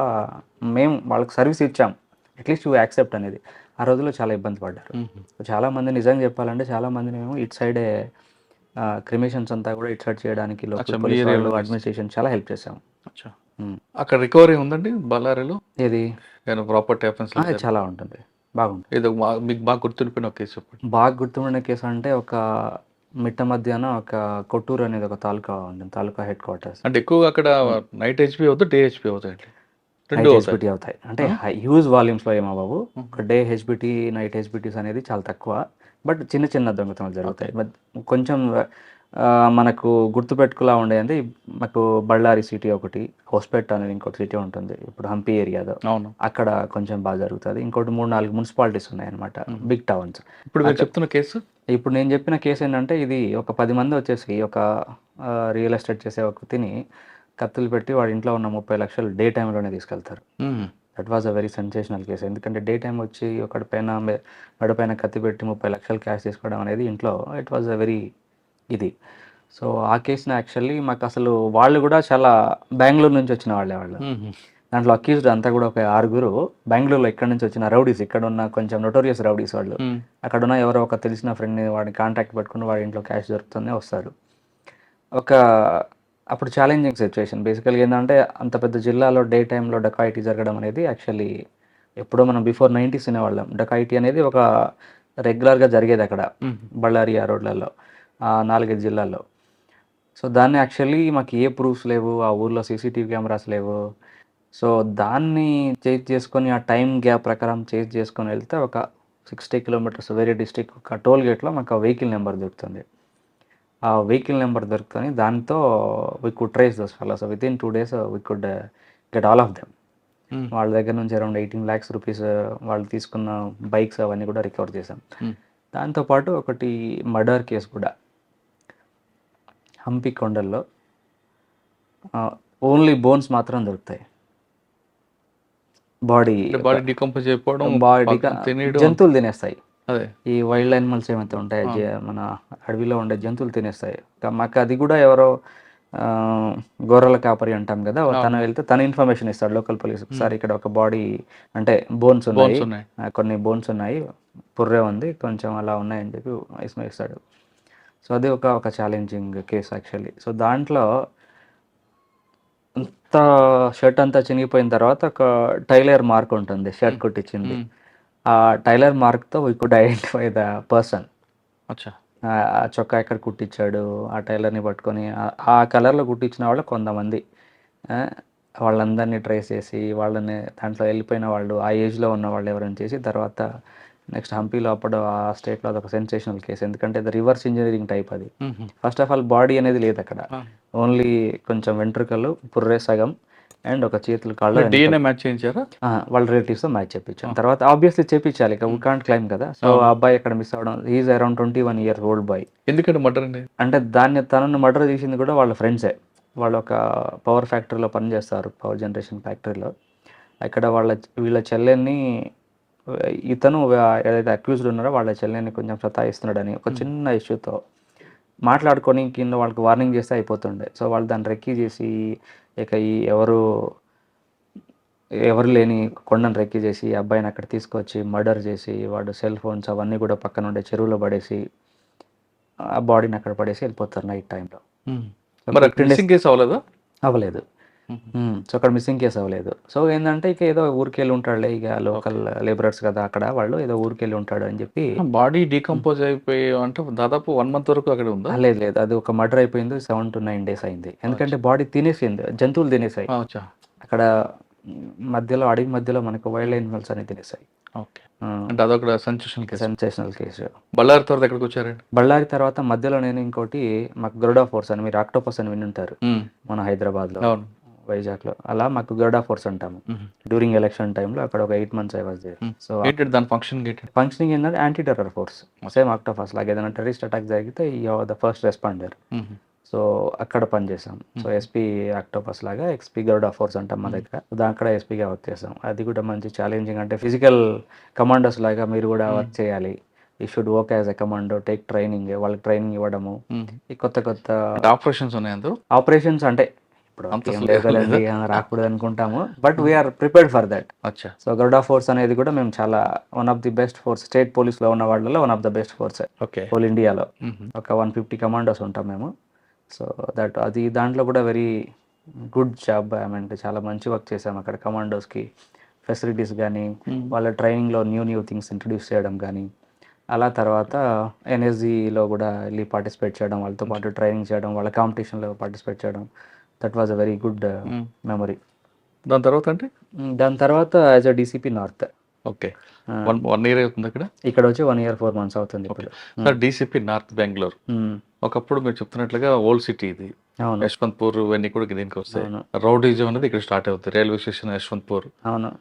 Speaker 3: మేము వాళ్ళకి సర్వీస్ ఇచ్చాం, అట్లీస్ట్ యూ యాక్సెప్ట్ అనేది. ఆ రోజుల్లో చాలా ఇబ్బంది పడ్డారు. చాలామంది నిజంగా చెప్పాలంటే చాలామంది మేము ఇటు సైడే క్రిమేషన్స్ అంతా కూడా ఇటు సైడ్ చేయడానికి లోకల్ పోలీస్ వాళ్ళు అడ్మినిస్ట్రేషన్ చాలా హెల్ప్ చేసాము.
Speaker 2: అక్కడ రికవరీ ఉందండి బళ్ళారిలో?
Speaker 3: ఏది
Speaker 2: ప్రాపర్టీ అఫెన్స్
Speaker 3: చాలా ఉంటుంది, బాగుంటుంది.
Speaker 2: ఇది మీకు బాగా గుర్తుండిపోయిన ఒక కేసు చెప్పండి.
Speaker 3: బాగా గుర్తుండిన కేసు అంటే ఒక మిట్ట మధ్యాహ్నం ఒక కొట్టూరు అనేది ఒక తాలూకా ఉంటుంది, తాలూకా హెడ్ క్వార్టర్స్.
Speaker 2: అంటే ఎక్కువగా అక్కడ నైట్ హెచ్పీ అవుతుంది, డే హెచ్పీ అవుతాయి,
Speaker 3: రెండు హెచ్బిటీ అవుతాయి. అంటే హ్యూజ్ వాల్యూమ్స్లో ఏమో బాబు, ఒక డే హెచ్బిటీ నైట్ హెచ్బిటీస్ అనేది చాలా తక్కువ. బట్ చిన్న చిన్న దొంగతనాలు జరుగుతాయి. బట్ కొంచెం మనకు గుర్తుపెట్టుకులా ఉండేది మాకు బళ్ళారి సిటీ ఒకటి, హోస్పేట్ అనేది ఇంకొక సిటీ ఉంటుంది ఇప్పుడు హంపి ఏరియాలో, అక్కడ కొంచెం బాగా జరుగుతుంది. ఇంకోటి 3-4 మున్సిపాలిటీస్ ఉన్నాయి అనమాట, బిగ్ టౌన్స్.
Speaker 2: ఇప్పుడు నేను చెప్తున్న కేసు,
Speaker 3: ఇప్పుడు నేను చెప్పిన కేసు ఏంటంటే ఇది ఒక 10 మంది వచ్చేసి ఒక రియల్ ఎస్టేట్ చేసే ఒక తిని కత్తులు పెట్టి వాడి ఇంట్లో ఉన్న 30 లక్షలు డే టైంలోనే తీసుకెళ్తారు. That was a very sensational case. ఎందుకంటే డే టైం వచ్చి ఒకటి పైన మెడపైన కత్తి పెట్టి 30 లక్షలు క్యాష్ తీసుకోవడం అనేది ఇంట్లో ఇట్ వాజ్ అ వెరీ ఇది. సో ఆ కేసుని యాక్చువల్లీ మాకు అసలు వాళ్ళు కూడా చాలా బెంగళూరు నుంచి వచ్చిన వాళ్ళు. దాంట్లో అక్యూజ్డ్ అంతా కూడా ఒక 6 బెంగళూరులో ఇక్కడ నుంచి వచ్చిన రౌడీస్, ఇక్కడ ఉన్న కొంచెం నోటోరియస్ రౌడీస్ వాళ్ళు. అక్కడ ఉన్న ఎవరో ఒక తెలిసిన ఫ్రెండ్ని వాడిని కాంటాక్ట్ పెట్టుకుని వాడి ఇంట్లో క్యాష్ దొరుకుతుంది వస్తారు. అప్పుడు ఛాలెంజింగ్ సిచ్యువేషన్. బేసికల్గా ఏంటంటే అంత పెద్ద జిల్లాలో డే టైంలో డకాయిటీ జరగడం అనేది యాక్చువల్లీ ఎప్పుడో మనం బిఫోర్ 90s వినేవాళ్ళం. డకాయిటీ అనేది ఒక రెగ్యులర్గా జరిగేది అక్కడ బళ్ళారి ఆ రోడ్లలో 4-5 జిల్లాల్లో. సో దాన్ని యాక్చువల్లీ మాకు ఏ ప్రూఫ్స్ లేవు, ఆ ఊర్లో సీసీటీవీ కెమెరాస్ లేవు. సో దాన్ని చేజ్ చేసుకొని ఆ టైం గ్యాప్ ప్రకారం చేజ్ చేసుకొని వెళ్తే ఒక 60 కిలోమీటర్స్ వేరే డిస్ట్రిక్ట్ ఒక టోల్ గేట్లో మాకు ఆ వెహికల్ నెంబర్ దొరుకుతుంది. ఆ వెహికల్ నెంబర్ దొరుకుతుంది, దాంతో we could trace those fellows. With in 2 days we could get all of them. వాళ్ళ దగ్గర నుంచి అరౌండ్ 18 lakhs rupees వాళ్ళు తీసుకున్న బైక్స్ అవన్నీ కూడా రికవర్ చేసాం. దాంతోపాటు ఒకటి మర్డర్ కేసు కూడా హంపి కొండల్లో ఓన్లీ బోన్స్ మాత్రం దొరుకుతాయి. బాడీ
Speaker 2: డికంపోజ్ అయిపోవడం,
Speaker 3: జంతువులు తినేస్తాయి. ఈ వైల్డ్ యానిమల్స్ ఏమైతే ఉంటాయి మన అడవిలో ఉండే జంతువులు తినేస్తాయి. మాకు అది కూడా ఎవరో గొర్రెల కాపరి అంటాం కదా, తను వెళ్తే తన ఇన్ఫర్మేషన్ ఇస్తాడు లోకల్ పోలీస్. సార్ ఇక్కడ ఒక బాడీ అంటే బోన్స్ ఉన్నాయి, కొన్ని బోన్స్ ఉన్నాయి, పుర్రే ఉంది, కొంచెం అలా ఉన్నాయని చెప్పి ఇస్తాడు. సో అది ఒక ఛాలెంజింగ్ కేసు యాక్చువల్లీ. సో దాంట్లో అంతా షర్ట్ అంతా చినిగిపోయిన తర్వాత ఒక టైలర్ మార్క్ ఉంటుంది షర్ట్ కుట్టించింది, ఆ టైలర్ మార్క్తో we could identify the person.
Speaker 2: అచ్చా.
Speaker 3: ఆ చొక్కా ఎక్కడ కుట్టించాడు, ఆ టైలర్ని పట్టుకొని ఆ కలర్లో కుట్టించిన వాళ్ళు కొంతమంది ఆ, వాళ్ళందరినీ ట్రేస్ చేసి వాళ్ళని దాంట్లో వెళ్ళిపోయిన వాళ్ళు ఆ ఏజ్లో ఉన్న వాళ్ళు ఎవరైనా చేసి తర్వాత నెక్స్ట్ హంపీలో అప్పుడు ఆ స్టేట్లో అదొక సెన్సేషనల్ కేసు, ఎందుకంటే అది రివర్స్ ఇంజనీరింగ్ టైప్ అది. ఫస్ట్ ఆఫ్ ఆల్ బాడీ అనేది లేదు అక్కడ, ఓన్లీ కొంచెం వెంట్రుకలు, పుర్రే సగం అండ్ ఒక చేతులు కాళ్ళు
Speaker 2: డిఎన్ఏ మ్యాచ్ చేయించారా?
Speaker 3: వాళ్ళ రిలేటివ్స్తో మ్యాచ్ చెప్పించాం. తర్వాత ఆబ్వియస్లీ చేపించాలి, ఇక వీ కాంట్ క్లైమ్ కదా. సో ఆ అబ్బాయి అక్కడ మిస్ అవ్వడం, is around 21 years old bye.
Speaker 2: ఎందుకంటే మర్డర్ అండి?
Speaker 3: అంటే తనను మర్డర్ చేసింది కూడా వాళ్ళ ఫ్రెండ్సే. వాళ్ళు ఒక పవర్ ఫ్యాక్టరీలో పనిచేస్తారు, పవర్ జనరేషన్ ఫ్యాక్టరీలో. ఇక్కడ వీళ్ళ చెల్లెల్ని ఇతను ఏదైతే అక్యూజ్డ్ ఉన్నారో వాళ్ళ చెల్లెల్ని కొంచెం సతాయిస్తున్నాడని ఒక చిన్న ఇష్యూతో మాట్లాడుకొని కింద వాళ్ళకి వార్నింగ్ చేస్తే అయిపోతుండే. సో వాళ్ళు దాన్ని రెక్కీ చేసి ఇక ఎవరు లేని కొండను రెక్కీ చేసి ఈ అబ్బాయిని అక్కడ తీసుకొచ్చి మర్డర్ చేసి వాడు సెల్ ఫోన్స్ అవన్నీ కూడా పక్కన ఉండే చెరువులో పడేసి ఆ బాడీని అక్కడ పడేసి వెళ్ళిపోతారు నైట్ టైంలో.
Speaker 2: మరి అక్కడ మిస్సింగ్ కేసు అవ్వలేదా?
Speaker 3: అవ్వలేదు. సో అక్కడ మిస్సింగ్ కేసు అవ్వలేదు. సో ఏంటంటే ఇక ఏదో ఊరికి వెళ్ళి ఉంటాడులే, ఇక లోకల్ లేబరర్స్ కదా అక్కడ వాళ్ళు, ఏదో ఊరికి వెళ్ళి ఉంటాడు అని చెప్పి.
Speaker 2: బాడీ డీకంపోజ్ అయిపోయి అంటే దాదాపు 1 month వరకు అక్కడ ఉందా?
Speaker 3: లేదు లేదు, అది ఒక మర్డర్ అయిపోయింది 7 to 9 days అయింది. ఎందుకంటే బాడీ తినేసింది, జంతువులు తినేసాయి
Speaker 2: అచ్చా.
Speaker 3: అక్కడ మధ్యలో, అడవి మధ్యలో మనకు వైల్డ్ యానిమల్స్ అని తినేసాయి.
Speaker 2: ఓకే. అంటే అదొక
Speaker 3: సెన్సేషనల్ కేసు.
Speaker 2: బళ్ళారి తర్వాత ఎక్కడికి వచ్చారండి?
Speaker 3: బళ్ళారి తర్వాత మధ్యలో నేను ఇంకోటి, మాకు గరుడా ఫోర్స్ అని, మీరు ఆక్టోపస్ అని వినుంటారు మన హైదరాబాద్లో,
Speaker 2: అవును.
Speaker 3: వైజాగ్లో. అలా మాకు గరుడా ఫోర్స్ అంటాము. డ్యూరింగ్ ఎలక్షన్ టైంలో అక్కడ ఒక 8 months I was there. So
Speaker 2: ఏంటంటే దాని
Speaker 3: ఫంక్షనింగ్ ఏంటంటే anti terror force, same Octopus లాగా. ఏదైనా టెర్రరిస్ట్ అటాక్ జరిగితే ద ఫస్ట్ రెస్పాండర్. సో అక్కడ పనిచేసాం. సో ఎస్పీ ఆక్టోపస్ లాగా ఎక్స్పీ గరుడా ఫోర్స్ అంటాం మా దగ్గర. అక్కడ ఎస్పీగా వర్క్ చేసాం. అది కూడా మంచి ఛాలెంజింగ్, అంటే ఫిజికల్ కమాండోస్ లాగా మీరు కూడా వర్క్ చేయాలి. ఈ should work as a commando, take training, వాళ్ళకి ట్రైనింగ్ ఇవ్వడము. ఈ కొత్త
Speaker 2: ఆపరేషన్స్ ఉన్నాయి.
Speaker 3: ఆపరేషన్స్ అంటే ఇప్పుడు రాకూడదు అనుకుంటాము, but we are prepared for that.
Speaker 2: అచ్చా.
Speaker 3: సో గరుడా ఫోర్స్ అనేది కూడా మేము చాలా one of the best force, state పోలీస్లో ఉన్న వాళ్ళలో one of the best force
Speaker 2: okay.
Speaker 3: Whole ఇండియాలో. ఒక 150 కమాండోస్ ఉంటాం మేము. సో దాంట్లో కూడా very good job. I mean చాలా మంచి వర్క్ చేసాం అక్కడ. కమాండోస్కి ఫెసిలిటీస్ కానీ, వాళ్ళ ట్రైనింగ్లో న్యూ థింగ్స్ ఇంట్రడ్యూస్ చేయడం కానీ, అలా తర్వాత ఎన్ఎస్జీలో కూడా వెళ్ళి పార్టిసిపేట్ చేయడం, వాళ్ళతో పాటు ట్రైనింగ్ చేయడం, వాళ్ళ కాంపిటీషన్లో పార్టిసిపేట్ చేయడం. That was a very good memory. దాని తర్వాత as a DCP north.
Speaker 2: Okay. 1 year అవుతుంది
Speaker 3: ఇక్కడ వచ్చి 1 year 4 months అవుతుంది ఇప్పుడు.
Speaker 2: సార్, డీసీపీ నార్త్ బెంగళూరు ఒకప్పుడు మీరు చెప్తున్నట్లుగా ఓల్డ్ సిటీ ఇది.
Speaker 3: అవును.
Speaker 2: యశ్వంత్పూర్ ఇవన్నీ కూడా దీనికి వస్తాయి. రౌడీజం అనేది ఇక్కడ స్టార్ట్ అవుతుంది. Railway station Yeshwantpur.
Speaker 3: అవును.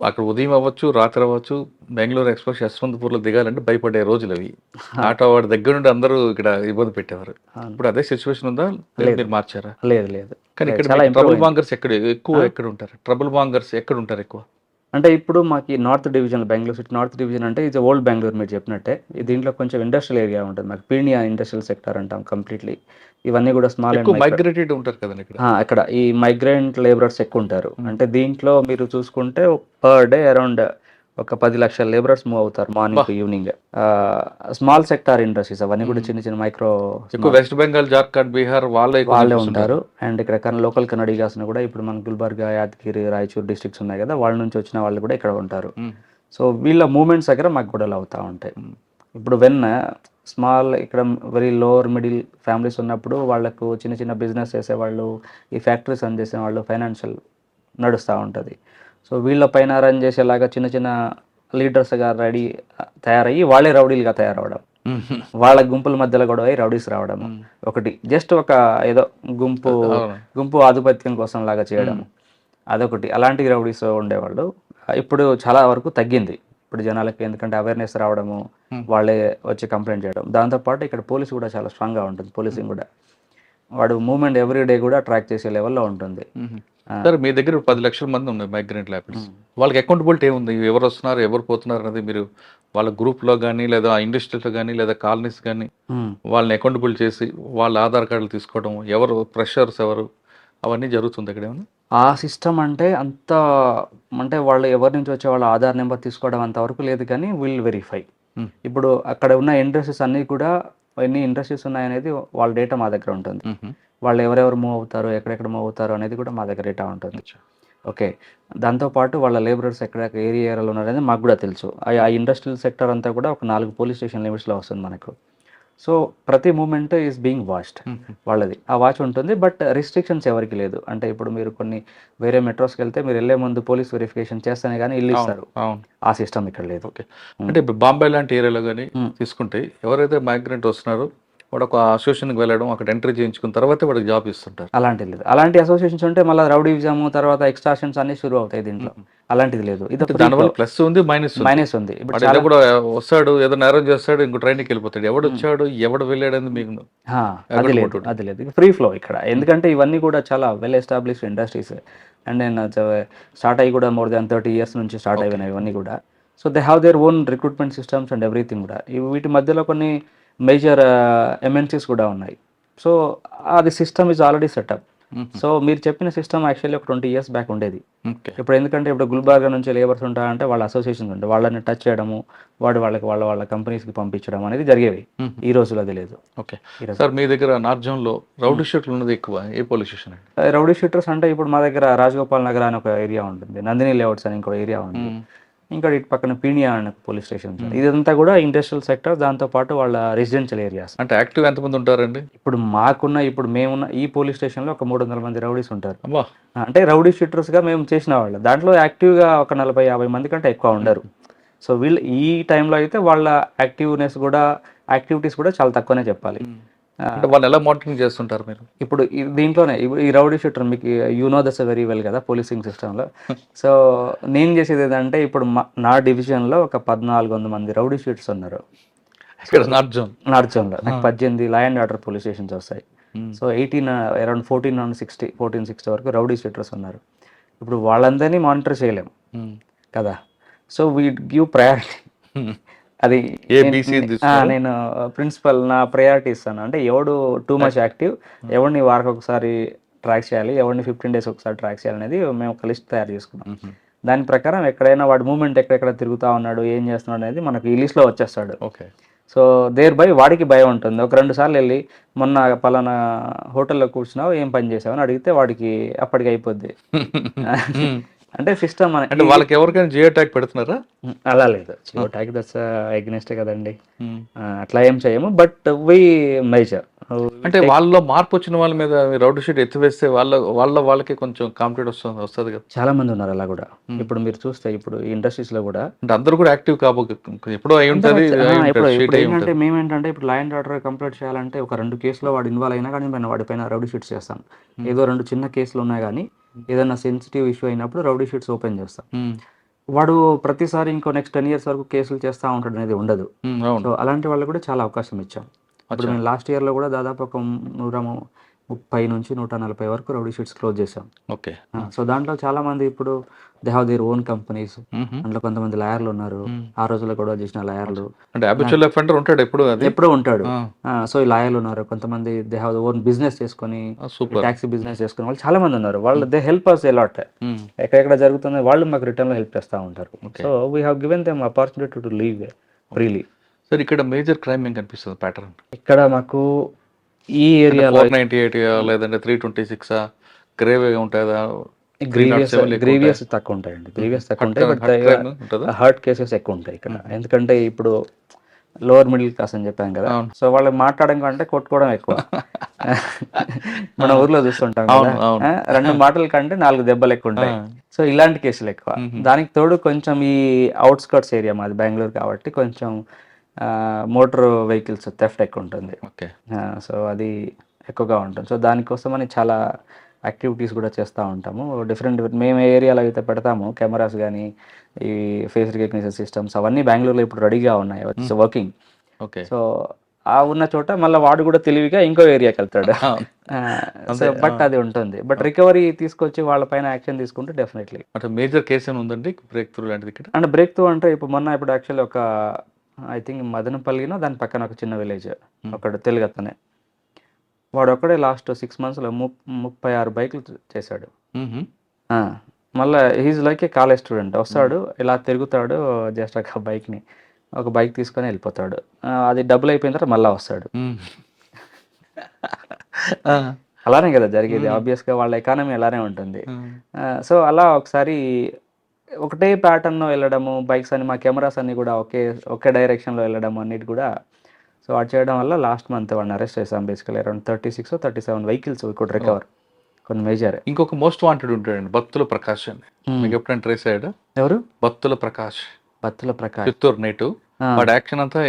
Speaker 2: అక్కడ ఉదయం అవ్వచ్చు, రాత్రి అవ్వచ్చు, బెంగళూరు ఎక్స్ప్రెస్ యశ్వంత్పూర్లో దిగాలంటే భయపడే రోజులు అవి. ఆటో వాడి దగ్గర నుండి అందరూ ఇక్కడ ఇబ్బంది పెట్టేవారు. ఇప్పుడు అదే సిచ్యువేషన్ ఉందా? మీరు మార్చారా?
Speaker 3: లేదు.
Speaker 2: కానీ ఇక్కడ ట్రబుల్ మాంగర్స్ ఎక్కడ ఉంటారు? ట్రబుల్ మాంగర్స్ ఎక్కడ ఉంటారు ఎక్కువ?
Speaker 3: అంటే ఇప్పుడు మాకు north division, Bengaluru city north division అంటే ఇది ఓల్డ్ బెంగళూరు మీరు చెప్పినట్టే. దీంట్లో కొంచెం ఇండస్ట్రియల్ ఏరియా ఉంటుంది. మాకు పీనియా ఇండస్ట్రియల్ సెక్టర్ అంటాం కంప్లీట్లీ. ఇవన్నీ కూడా స్మాల్
Speaker 2: మైగ్రేటెడ్ ఉంటారు కదండి
Speaker 3: ఇక్కడ. ఈ మైగ్రెంట్ లేబరర్స్ ఎక్కువ ఉంటారు. అంటే దీంట్లో మీరు చూసుకుంటే పర్ డే అరౌండ్ ఒక 10 లక్షల లేబరర్స్ మూవ్ అవుతారు morning to evening. Small sector industries అవన్నీ కూడా చిన్న మైక్రో.
Speaker 2: వెస్ట్ బెంగాల్, జార్ఖండ్, బీహార్ వాళ్ళే
Speaker 3: ఉంటారు. అండ్ ఇక్కడ లోకల్ కన్నడిగాస్ కూడా ఇప్పుడు మన గుల్బర్గా, యాదగిరి, రాయచూర్ డిస్ట్రిక్ట్స్ ఉన్నాయి కదా, వాళ్ళ నుంచి వచ్చిన వాళ్ళు కూడా ఇక్కడ ఉంటారు. సో వీళ్ళ మూమెంట్స్ దగ్గర మాకు గొడవలు అవుతూ ఉంటాయి. ఇప్పుడు స్మాల్ ఇక్కడ వెరీ లోవర్ మిడిల్ ఫ్యామిలీస్ ఉన్నప్పుడు వాళ్ళకు చిన్న బిజినెస్ చేసేవాళ్ళు, ఈ ఫ్యాక్టరీస్ రన్ చేసేవాళ్ళు, ఫైనాన్షియల్ నడుస్తూ ఉంటుంది. సో వీళ్ళ పైన రన్ చేసేలాగా చిన్న లీడర్స్గా తయారయ్యి వాళ్ళే రౌడీలుగా తయారవడం, వాళ్ళ గుంపుల మధ్యలో గొడవ అయ్యి రౌడీస్ రావడం, ఒకటి జస్ట్ ఒక ఏదో గుంపు ఆధిపత్యం కోసం లాగా చేయడం, అదొకటి. అలాంటి రౌడీస్ ఉండేవాళ్ళు. ఇప్పుడు చాలా వరకు తగ్గింది ఇప్పుడు జనాలకి, ఎందుకంటే అవేర్నెస్ రావడము, వాళ్ళే వచ్చి కంప్లైంట్ చేయడం. దాంతోపాటు ఇక్కడ పోలీసు కూడా చాలా స్ట్రాంగ్గా ఉంటుంది. పోలీసింగ్ కూడా వాడు మూవ్మెంట్ ఎవ్రీ డే కూడా ట్రాక్ చేసే లెవెల్లో ఉంటుంది.
Speaker 2: సార్, మీ దగ్గర 10 లక్షల మంది ఉన్నాయి మైగ్రెంట్ లేబర్స్. వాళ్ళకి అకౌంటబిలిటీ ఏముంది? ఎవరు వస్తున్నారు, ఎవరు పోతున్నారు అనేది మీరు వాళ్ళ గ్రూప్లో కానీ, లేదా ఇండస్ట్రీస్లో కానీ, లేదా కాలనీస్ కానీ వాళ్ళని అకౌంటబుల్ చేసి వాళ్ళ ఆధార్ కార్డులు తీసుకోవడం, ఎవరు ప్రెషర్స్ ఎవరు, అవన్నీ జరుగుతుంది ఇక్కడ ఏమన్నా?
Speaker 3: ఆ సిస్టమ్ అంటే వాళ్ళు ఎవరి నుంచి వచ్చే వాళ్ళ ఆధార్ నెంబర్ తీసుకోవడం అంతవరకు లేదు, కానీ విల్ వెరిఫై. ఇప్పుడు అక్కడ ఉన్న ఇండస్ట్రీస్ అన్నీ కూడా ఎన్ని ఇండస్ట్రీస్ ఉన్నాయనేది వాళ్ళ డేటా మా దగ్గర ఉంటుంది. వాళ్ళు ఎవరెవరు మూవ్ అవుతారు, ఎక్కడెక్కడ మూవ్ అవుతారు అనేది కూడా మా దగ్గర డేటా ఉంటుంది. ఓకే. దాంతోపాటు వాళ్ళ లేబరర్స్ ఎక్కడ ఏ ఏరియాలో ఉన్నారనేది మాకు కూడా తెలుసు. ఆ ఇండస్ట్రియల్ సెక్టర్ అంతా కూడా ఒక 4 పోలీస్ స్టేషన్ లిమిట్స్‌లో వస్తుంది మనకు. సో, ప్రతి మూవ్‌మెంట్ ఈస్ బీయింగ్ వాచ్డ్ వాళ్ళది. ఆ వాచ్ ఉంటుంది. బట్ రిస్ట్రిక్షన్స్ ఎవరికీ లేదు. అంటే ఇప్పుడు మీరు కొన్ని వేరే మెట్రోస్‌కెళ్తే మీరెళ్ళే ముందు పోలీస్ వెరిఫికేషన్ చేస్తేనే గానీ ఇల్లు ఇస్తారు.
Speaker 2: అవును.
Speaker 3: ఆ సిస్టమ్ ఇక్కడ లేదు.
Speaker 2: ఓకే. అంటే ఇప్పుడు బాంబే లాంటి ఏరియాలో గాని తీసుకుంటే ఎవరైతే మైగ్రెంట్ వస్తున్నారో వాడు ఒక అసోసియేషన్‌కి వెళ్ళడం, అక్కడ ఎంట్రీ చేయించుకున్న తర్వాతే వాడికి జాబ్ ఇస్తుంటారు.
Speaker 3: అలాంటిది లేదు. అలాంటి అసోసియేషన్స్ ఉంటే మళ్ళా రౌడీయిజం తర్వాత ఎక్స్‌టార్షన్స్ అన్నీ షురు అవుతాయి దీంట్లో. అలాంటిది లేదు. ఇది
Speaker 2: అంటే దానివల్ల ప్లస్ ఉంది, మైనస్ ఉంది.
Speaker 3: మైనస్ ఉంది. ఇప్పుడు
Speaker 2: వాడు ఏదో కూడా వస్తాడు, ఏదో నేరం చేస్తాడు, ఇంకో ట్రైన్‌కి వెళ్ళిపోతాడు. ఎవడొచ్చాడు, ఎవడు వెళ్ళాడని మీకు
Speaker 3: అది లేదు. అది లేదు. ఫ్రీ ఫ్లో ఇక్కడ. ఎందుకంటే ఇవన్నీ కూడా చాలా వెల్ ఎస్టాబ్లిష్డ్ ఇండస్ట్రీస్. అండ్ నేను స్టార్ట్ అయ్యి కూడా మోర్ దాన్ 30 ఇయర్స్ నుంచి స్టార్ట్ అయినాయి ఇవన్నీ కూడా. So they have their own recruitment systems and everything కూడా. వీటి మధ్యలో కొన్ని మేజర్ ఎంఎన్సీస్ కూడా ఉన్నాయి. సో అది system is already setup. So మీరు చెప్పిన సిస్టమ్ యాక్చువల్లీ ఒక 20 ఇయర్స్ బ్యాక్ ఉండేది.
Speaker 2: ఓకే.
Speaker 3: ఇప్పుడు ఎందుకంటే ఇప్పుడు గుల్బర్గా నుంచి లేబర్స్ ఉంటారంటే వాళ్ళ అసోసియేషన్స్ ఉంటాయి. వాళ్ళని టచ్ చేయడము, వాళ్ళకి వాళ్ళ కంపెనీస్కి పంపించడం అనేది జరిగేవి. ఈ రోజుల్లో అది లేదు.
Speaker 2: ఓకే. సార్ మీ దగ్గర నార్త్ జోన్‌లో రౌడీ షీట్లు ఉన్నది ఎక్కువ. ఏ పోలీస్ స్టేషన్ అండి?
Speaker 3: రౌడీ షీటర్స్ అంటే ఇప్పుడు మా దగ్గర రాజగోపాల్ నగర్ అని ఒక ఏరియా ఉంటుంది. నందిని లేఅవుట్స్ అని ఇంకో ఏరియా ఉంది. ఇంకా ఇటు పక్కన పీనియా అనే పోలీస్ స్టేషన్ ఉంది. ఇదంతా కూడా ఇండస్ట్రియల్ సెక్టర్, దాంతోపాటు వాళ్ళ రెసిడెన్షియల్ ఏరియాస్.
Speaker 2: అంటే యాక్టివ్ ఎంతమంది ఉంటారండి?
Speaker 3: ఇప్పుడు మేమున్న ఈ పోలీస్ స్టేషన్లో ఒక 300 మంది రౌడీస్ ఉంటారు.
Speaker 2: అబ్బా!
Speaker 3: అంటే రౌడీ షీటర్స్గా మేము చేసిన వాళ్ళు. దాంట్లో యాక్టివ్గా ఒక 40-50 మంది కంటే ఎక్కువ ఉండరు. సో వీళ్ళు ఈ టైంలో అయితే వాళ్ళ యాక్టివిటీస్ కూడా చాలా తక్కువనే చెప్పాలి.
Speaker 2: అంటే వాళ్ళు ఎలా మానిటరింగ్ చేస్తుంటారు మీరు?
Speaker 3: ఇప్పుడు దీంట్లోనే ఈ రౌడీ షీటర్ మీకు దట్స్ వెరీ వెల్ కదా పోలీసింగ్ సిస్టంలో. సో నేను చేసేది ఏంటంటే ఇప్పుడు నా డివిజన్లో ఒక 1400 మంది రౌడీ షీటర్స్ ఉన్నారు
Speaker 2: ఇక్కడ నార్త్ జోన్లో.
Speaker 3: నాకు 18 law and order police stations వస్తాయి. సో 18 అరౌండ్ 1460 వరకు రౌడీ షీటర్స్ ఉన్నారు. ఇప్పుడు వాళ్ళందరినీ మానిటర్ చేయలేము కదా. So we give priority. అది నేను ప్రిన్సిపల్ నా ప్రయారిటీ ఇస్తాను. అంటే ఎవడు టూ మచ్ యాక్టివ్, ఎవరిని వారికి ఒకసారి ట్రాక్ చేయాలి, ఎవరిని 15 days ఒకసారి ట్రాక్ చేయాలి అనేది మేము ఒక లిస్ట్ తయారు చేసుకున్నాం. దాని ప్రకారం ఎక్కడైనా వాడి మూవ్మెంట్ ఎక్కడెక్కడ తిరుగుతూ ఉన్నాడు, ఏం చేస్తున్నాడు అనేది మనకు ఈ లిస్ట్లో వచ్చేస్తాడు.
Speaker 2: ఓకే.
Speaker 3: సో దేర్ బై వాడికి భయం ఉంటుంది. ఒక 2 సార్లు వెళ్ళి మొన్న పలానా హోటల్లో కూర్చున్నావు, ఏం పని చేసావు అని అడిగితే వాడికి అప్పటికి అయిపోద్ది. అంటే సిస్టమ్
Speaker 2: అంటే వాళ్ళకి ఎవరికైనా జియో ట్యాగ్ పెడుతున్నారా?
Speaker 3: అలా లేదు. జియో ట్యాగ్ దట్స్ అగైనెస్ట్ కదండి. అట్లా ఏం చేయము. బట్ వి మేజర్
Speaker 2: అంటే వాళ్ళలో మార్పు వచ్చిన వాళ్ళ మీద రౌడీ షీట్ ఎత్తివేస్తే వాళ్ళకి కొంచెం కాంపిటేట్ వస్తుంది కదా.
Speaker 3: చాలా మంది ఉన్నారు అలా కూడా. ఇప్పుడు మీరు చూస్తే ఇప్పుడు ఇండస్ట్రీస్ లో కూడా
Speaker 2: అంటే అందరూ కూడా యాక్టివ్ ఎప్పుడో అయి ఉంటుంది.
Speaker 3: ఏంటంటే మేమేంటంటే ఇప్పుడు లా అండ్ ఆర్డర్ కంప్లీట్ చేయాలంటే ఒక 2 కేసులో వాడు ఇన్వాల్వ్ అయినా కానీ మేము వాడిపైన రౌడీ షీట్స్ చేస్తాం. ఏదో 2 చిన్న కేసులు ఉన్నాయి కానీ ఏదైనా సెన్సిటివ్ ఇష్యూ అయినప్పుడు రౌడీ షీట్స్ ఓపెన్ చేస్తాం. వాడు ప్రతిసారి ఇంకో నెక్స్ట్ 10 years వరకు కేసులు చేస్తూ ఉంటాడు అనేది ఉండదు. సో అలాంటి వాళ్ళకి కూడా చాలా అవకాశం ఇచ్చాం. ఇప్పుడు మేము లాస్ట్ ఇయర్లో కూడా దాదాపు ఒక 130 నుంచి 140 వరకు రౌడీ షీట్స్ క్లోజ్ చేసాం.
Speaker 2: ఓకే.
Speaker 3: సో దాంట్లో చాలా మంది ఇప్పుడు they have their own companies. అందులో కొంతమంది లాయర్లు ఉన్నారు. ఆ రోజుల్లో కూడా చేసిన లాయర్లు.
Speaker 2: అంటే హ్యాబిచువల్ అఫెండర్ ఉంటాడు ఎప్పుడు
Speaker 3: ఉంటాడు. సో ఈ లాయర్లు ఉన్నారు. కొంతమంది దే హ్యావ్ ఓన్ బిజినెస్ చేసుకొని, టాక్సీ బిజినెస్ చేసుకుని వాళ్ళు చాలా మంది ఉన్నారు. వాళ్ళు they help us a lot. ఎక్కడెక్కడ జరుగుతుంది వాళ్ళు మాకు రిటర్న్ లో హెల్ప్ చేస్తూ ఉంటారు. So we have given them opportunity to live freely.
Speaker 2: Sir ఇక్కడ మేజర్ క్రైమ్ ఏం కనిపిస్తుంది ప్యాటర్న్?
Speaker 3: ఇక్కడ మాకు ఈ ఏరియాలో
Speaker 2: 498 లేదంటే 326 గ్రేవ్ ఉంటుందా?
Speaker 3: గ్రీవియస్ తక్కువ ఉంటాయండి. గ్రీవియస్ తక్కువ ఉంటాయి. బట్ హర్ట్ కేసెస్ ఎక్కువ ఉంటాయి ఇక్కడ. ఎందుకంటే ఇప్పుడు లోవర్ మిడిల్ క్లాస్ అని చెప్పాం కదా. సో వాళ్ళకి మాట్లాడడం కంటే కొట్టుకోవడం ఎక్కువ. మన ఊర్లో చూస్తుంటాం కదా, 2 మాటల కంటే 4 దెబ్బలు ఎక్కువ ఉంటాయి. సో ఇలాంటి కేసులు ఎక్కువ. దానికి తోడు కొంచెం ఈ అవుట్స్కర్ట్స్ ఏరియా మాది బెంగళూరు కాబట్టి కొంచెం మోటార్ వెహికల్స్ థెఫ్ట్ ఎక్కువ ఉంటుంది. సో అది ఎక్కువగా ఉంటుంది. సో దానికోసమని చాలా యాక్టివిటీస్ కూడా చేస్తూ ఉంటాము. డిఫరెంట్ మేము ఏ ఏరియాలో అయితే పెడతాము కెమెరాస్ కానీ ఈ ఫేస్ రికగ్నిషన్ సిస్టమ్స్ అవన్నీ బెంగళూరులో ఇప్పుడు రెడీగా ఉన్నాయి, వర్కింగ్.
Speaker 2: ఓకే.
Speaker 3: సో ఆ ఉన్న చోట మళ్ళీ వాడు కూడా తెలివిగా ఇంకో ఏరియాకి వెళ్తాడు. బట్ అది ఉంటుంది. బట్ రికవరీ తీసుకొచ్చి వాళ్ళపైన యాక్షన్ తీసుకుంటే డెఫినెట్లీ.
Speaker 2: అంటే మేజర్ కేసు ఉందండి బ్రేక్ త్రూ లాంటిది ఇక్కడ?
Speaker 3: అంటే బ్రేక్ త్రూ అంటే ఇప్పుడు యాక్చువల్లీ ఒక ఐ థింక్ మదనపల్లినో దాని పక్కన ఒక చిన్న విలేజ్ ఒకడు తెలుగు అతనే. వాడు ఒక్కడే లాస్ట్ 6 months 36 బైకులు చేశాడు. మళ్ళీ he's like a college student. వస్తాడు ఇలా తిరుగుతాడు జస్ట్ ఒక బైక్ తీసుకొని వెళ్ళిపోతాడు. అది డబ్బులు అయిపోయిన తర్వాత మళ్ళీ వస్తాడు. అలానే కదా జరిగేది, ఆబ్వియస్గా వాళ్ళ ఎకానమీ అలానే ఉంటుంది. సో అలా ఒకసారి ఒకటే ప్యాటర్న్లో వెళ్ళడము, బైక్స్ అని మా కెమెరాస్ అన్ని కూడా ఒకే డైరెక్షన్లో వెళ్ళడము అన్నిటి కూడా. సో అది చేయడం వల్ల లాస్ట్ మంత్ వాడిని అరెస్ట్ చేసాం. Basically around 36-37 vehicles could recover, కొన్ని మేజర్.
Speaker 2: ఇంకొక మోస్ట్ వాంటెడ్ ఉంటాడండి బత్తుల ప్రకాష్ అని, మీకు ఎప్పుడైనా ట్రేస్ అయ్యాడు?
Speaker 3: ఎవరు?
Speaker 2: బత్తుల ప్రకాష్,
Speaker 3: బత్తుల ప్రకాష్.
Speaker 2: చిత్తూరు నేటివ్. వాడి యాక్షన్ అంతా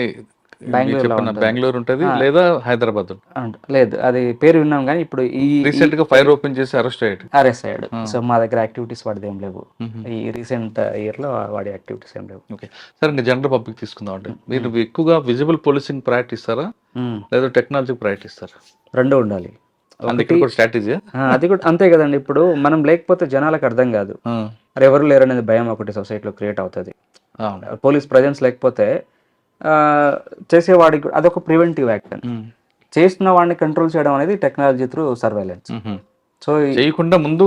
Speaker 2: బెంగళూరు ఉంటుంది లేదా హైదరాబాద్.
Speaker 3: లేదు, అది పేరు విన్నాం కానీ ఇప్పుడు
Speaker 2: రీసెంట్ గా ఫైర్ ఓపెన్ చేసి అరెస్ట్
Speaker 3: అయ్యాడు. సో మా దగ్గర యాక్టివిటీస్ వాడిది ఏం లేవు, ఈ రీసెంట్ ఇయర్ లో వాడి యాక్టివిటీస్ ఏం లేవు.
Speaker 2: ఓకే సార్, ఇంకా జనరల్ పబ్లిక్ తీసుకుందాం అంటే మీరు ఎక్కువగా విజిబుల్ పోలీసింగ్ ప్రయారిటీ ఇస్తారా లేదా టెక్నాలజీ ప్రయారిటీ ఇస్తారా?
Speaker 3: రెండు ఉండాలి.
Speaker 2: స్ట్రాటజీ
Speaker 3: అది కూడా అంతే కదండి. ఇప్పుడు మనం లేకపోతే జనాలకు అర్థం కాదు, మరి ఎవరు లేరు అనేది భయం ఒకటి సొసైటీలో క్రియేట్ అవుతుంది. పోలీస్ ప్రజెన్స్ లేకపోతే చేసేవాడికి అదొక ప్రివెంటివ్ యాక్షన్. చేస్తున్న వాడిని కంట్రోల్ చేయడం అనేది టెక్నాలజీ త్రూ సర్వేలెన్స్. సో
Speaker 2: చేయకుండా ముందు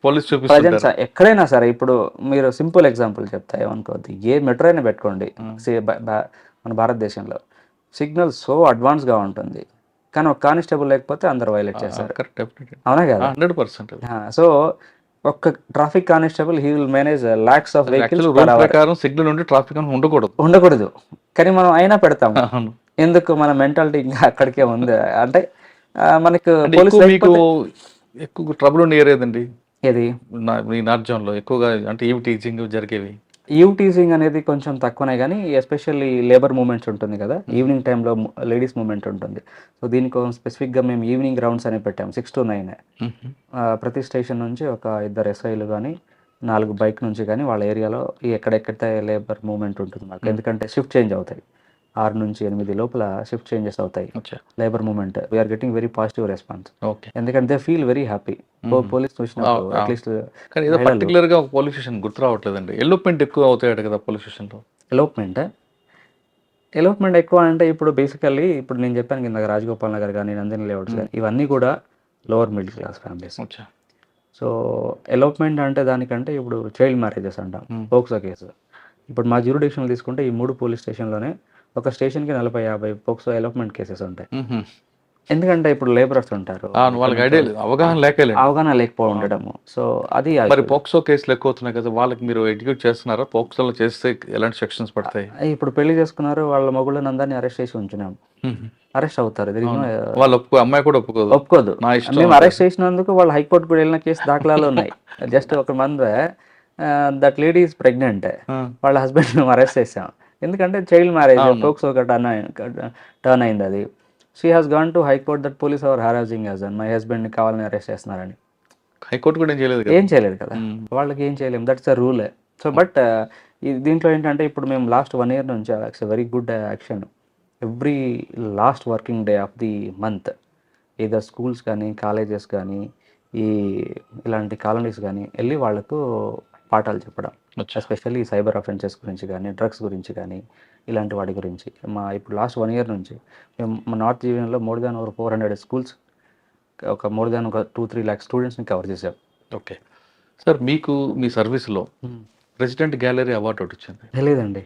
Speaker 2: పోలీస్
Speaker 3: ప్రజెన్స్ ఎక్కడైనా సరే, ఇప్పుడు మీరు సింపుల్ ఎగ్జాంపుల్ చెప్తా ఏమనుకోవద్దు, ఏ మెట్రో అయినా పెట్టుకోండి మన భారతదేశంలో, సిగ్నల్ సో అడ్వాన్స్గా ఉంటుంది కానీ ఒక కానిస్టేబుల్ లేకపోతే అందరు వైలేట్ చేస్తారు. అవునా కదా?
Speaker 2: 100%.
Speaker 3: సో ఒక్క traffic constable he will manage lakhs of vehicles.
Speaker 2: Signal ఉండి ట్రాఫిక్
Speaker 3: ఉండకూడదు కానీ మనం అయినా పెడతాం. ఎందుకు? మన మెంటాలిటీ ఇంకా అక్కడికే ఉంది. అంటే మనకు
Speaker 2: మీకు ఎక్కువ ట్రబుల్ ఉండి ఏరేదండి
Speaker 3: ఏది
Speaker 2: ఈ నార్జంలో ఎక్కువగా అంటే ఈవ్ టీచింగ్ జరిగేవి?
Speaker 3: ఈవ్ టీజింగ్ అనేది కొంచెం తక్కువనే కానీ ఎస్పెషల్లీ లేబర్ మూమెంట్స్ ఉంటుంది కదా, ఈవినింగ్ టైంలో లేడీస్ మూమెంట్ ఉంటుంది. సో దీనికోసం స్పెసిఫిక్గా మేము ఈవినింగ్ రౌండ్స్ అని పెట్టాము 6 to 9. ప్రతి స్టేషన్ నుంచి ఒక 2 SIలు కానీ 4 బైక్ నుంచి కానీ వాళ్ళ ఏరియాలో ఎక్కడెక్కడైతే లేబర్ మూమెంట్ ఉంటుంది మాకు, ఎందుకంటే షిఫ్ట్ చేంజ్ అవుతాయి, 6 నుంచి 8 లోపల షిఫ్ట్ చేంజెస్ అవుతాయి labour movement. We are getting very positive response, ఎందుకంటే they feel very happy. Police చూసినప్పుడు అట్లీస్ట్.
Speaker 2: కానీ ఏదో పర్టికులర్ గా ఒక పోలీస్ స్టేషన్ గుర్తు రావట్లేదండి, ఎలోప్మెంట్ ఎక్కువ అవుతాయి కదా పోలీస్ స్టేషన్లో?
Speaker 3: ఎలోప్మెంట్ ఎక్కువ అంటే ఇప్పుడు బేసికల్లీ ఇప్పుడు నేను చెప్పాను కింద రాజగోపాల్ నగర్ కానీ నందిని లేఅవుట్స్ కానీ ఇవన్నీ కూడా lower middle class families. So elopement అంటే దానికంటే ఇప్పుడు చైల్డ్ మ్యారేజెస్ అంటాం, పోక్సో కేసు. ఇప్పుడు మా జ్యూరిడిక్షన్ తీసుకుంటే ఈ 3 పోలీస్ స్టేషన్లోనే ఒక స్టేషన్కి 40-50 పోక్సో ఎలోప్మెంట్ కేసెస్ ఉంటాయి. ఎందుకంటే ఇప్పుడు లేబరర్స్ ఉంటారు,
Speaker 2: వాళ్ళకి
Speaker 3: అవగాహన లేకపోవడం ఉండడము. సో అది
Speaker 2: మరి పోక్సో కేసులు ఎక్కువ అవుతున్నాయి కదా, వాళ్ళకి మీరు ఎడ్యుకేట్ చేస్తున్నారా? పోక్సోలో చేస్తే ఎలాంటి సెక్షన్స్ పడతాయి?
Speaker 3: ఇప్పుడు పెళ్లి చేసుకున్నారు, వాళ్ళ మొగుళ్ళని అందరినీ అరెస్ట్ చేసి ఉంచున్నాం, అరెస్ట్ అవుతారు.
Speaker 2: వాళ్ళు అమ్మాయి కూడా
Speaker 3: ఒప్పుకోదు. మేము అరెస్ట్ చేసినందుకు వాళ్ళు హైకోర్టు కూడా వెళ్ళిన కేసు దాఖలాలు ఉన్నాయి. జస్ట్ ఒక month that lady is pregnant, వాళ్ళ హస్బెండ్ మేము అరెస్ట్ చేసాం, ఎందుకంటే చైల్డ్ మ్యారేజ్ పోక్సో టర్న్ అయింది అది. She has gone to high court that police are harassing as on my husband కావాలని అరెస్ట్ చేస్తున్నారని.
Speaker 2: హైకోర్టు కూడా ఏం చేయలేదు కదా,
Speaker 3: వాళ్ళకి ఏం చేయలేము, that's a rule. So but దీంట్లో ఏంటంటే ఇప్పుడు మేము లాస్ట్ 1 year నుంచి it's very good action. Every last working day of the month ఏదో స్కూల్స్ కానీ కాలేజెస్ కానీ ఇలాంటి కాలనీస్ కానీ వెళ్ళి వాళ్ళకు పాఠాలు చెప్పడం, ఎస్పెషల్లీ సైబర్ అఫెన్సెస్ గురించి కానీ డ్రగ్స్ గురించి కానీ ఇలాంటి వాటి గురించి. ఇప్పుడు లాస్ట్ 1 year నుంచి మేము మా నార్త్ రీజియన్లో మోర్ దాన్ 400 స్కూల్స్, ఒక మోర్ దాన్ 2-3 lakh స్టూడెంట్స్ని కవర్ చేసాం.
Speaker 2: ఓకే సార్, మీకు మీ సర్వీస్లో ప్రెసిడెంట్ గ్యాలరీ అవార్డు ఒకటి వచ్చింది?
Speaker 3: లేదండి,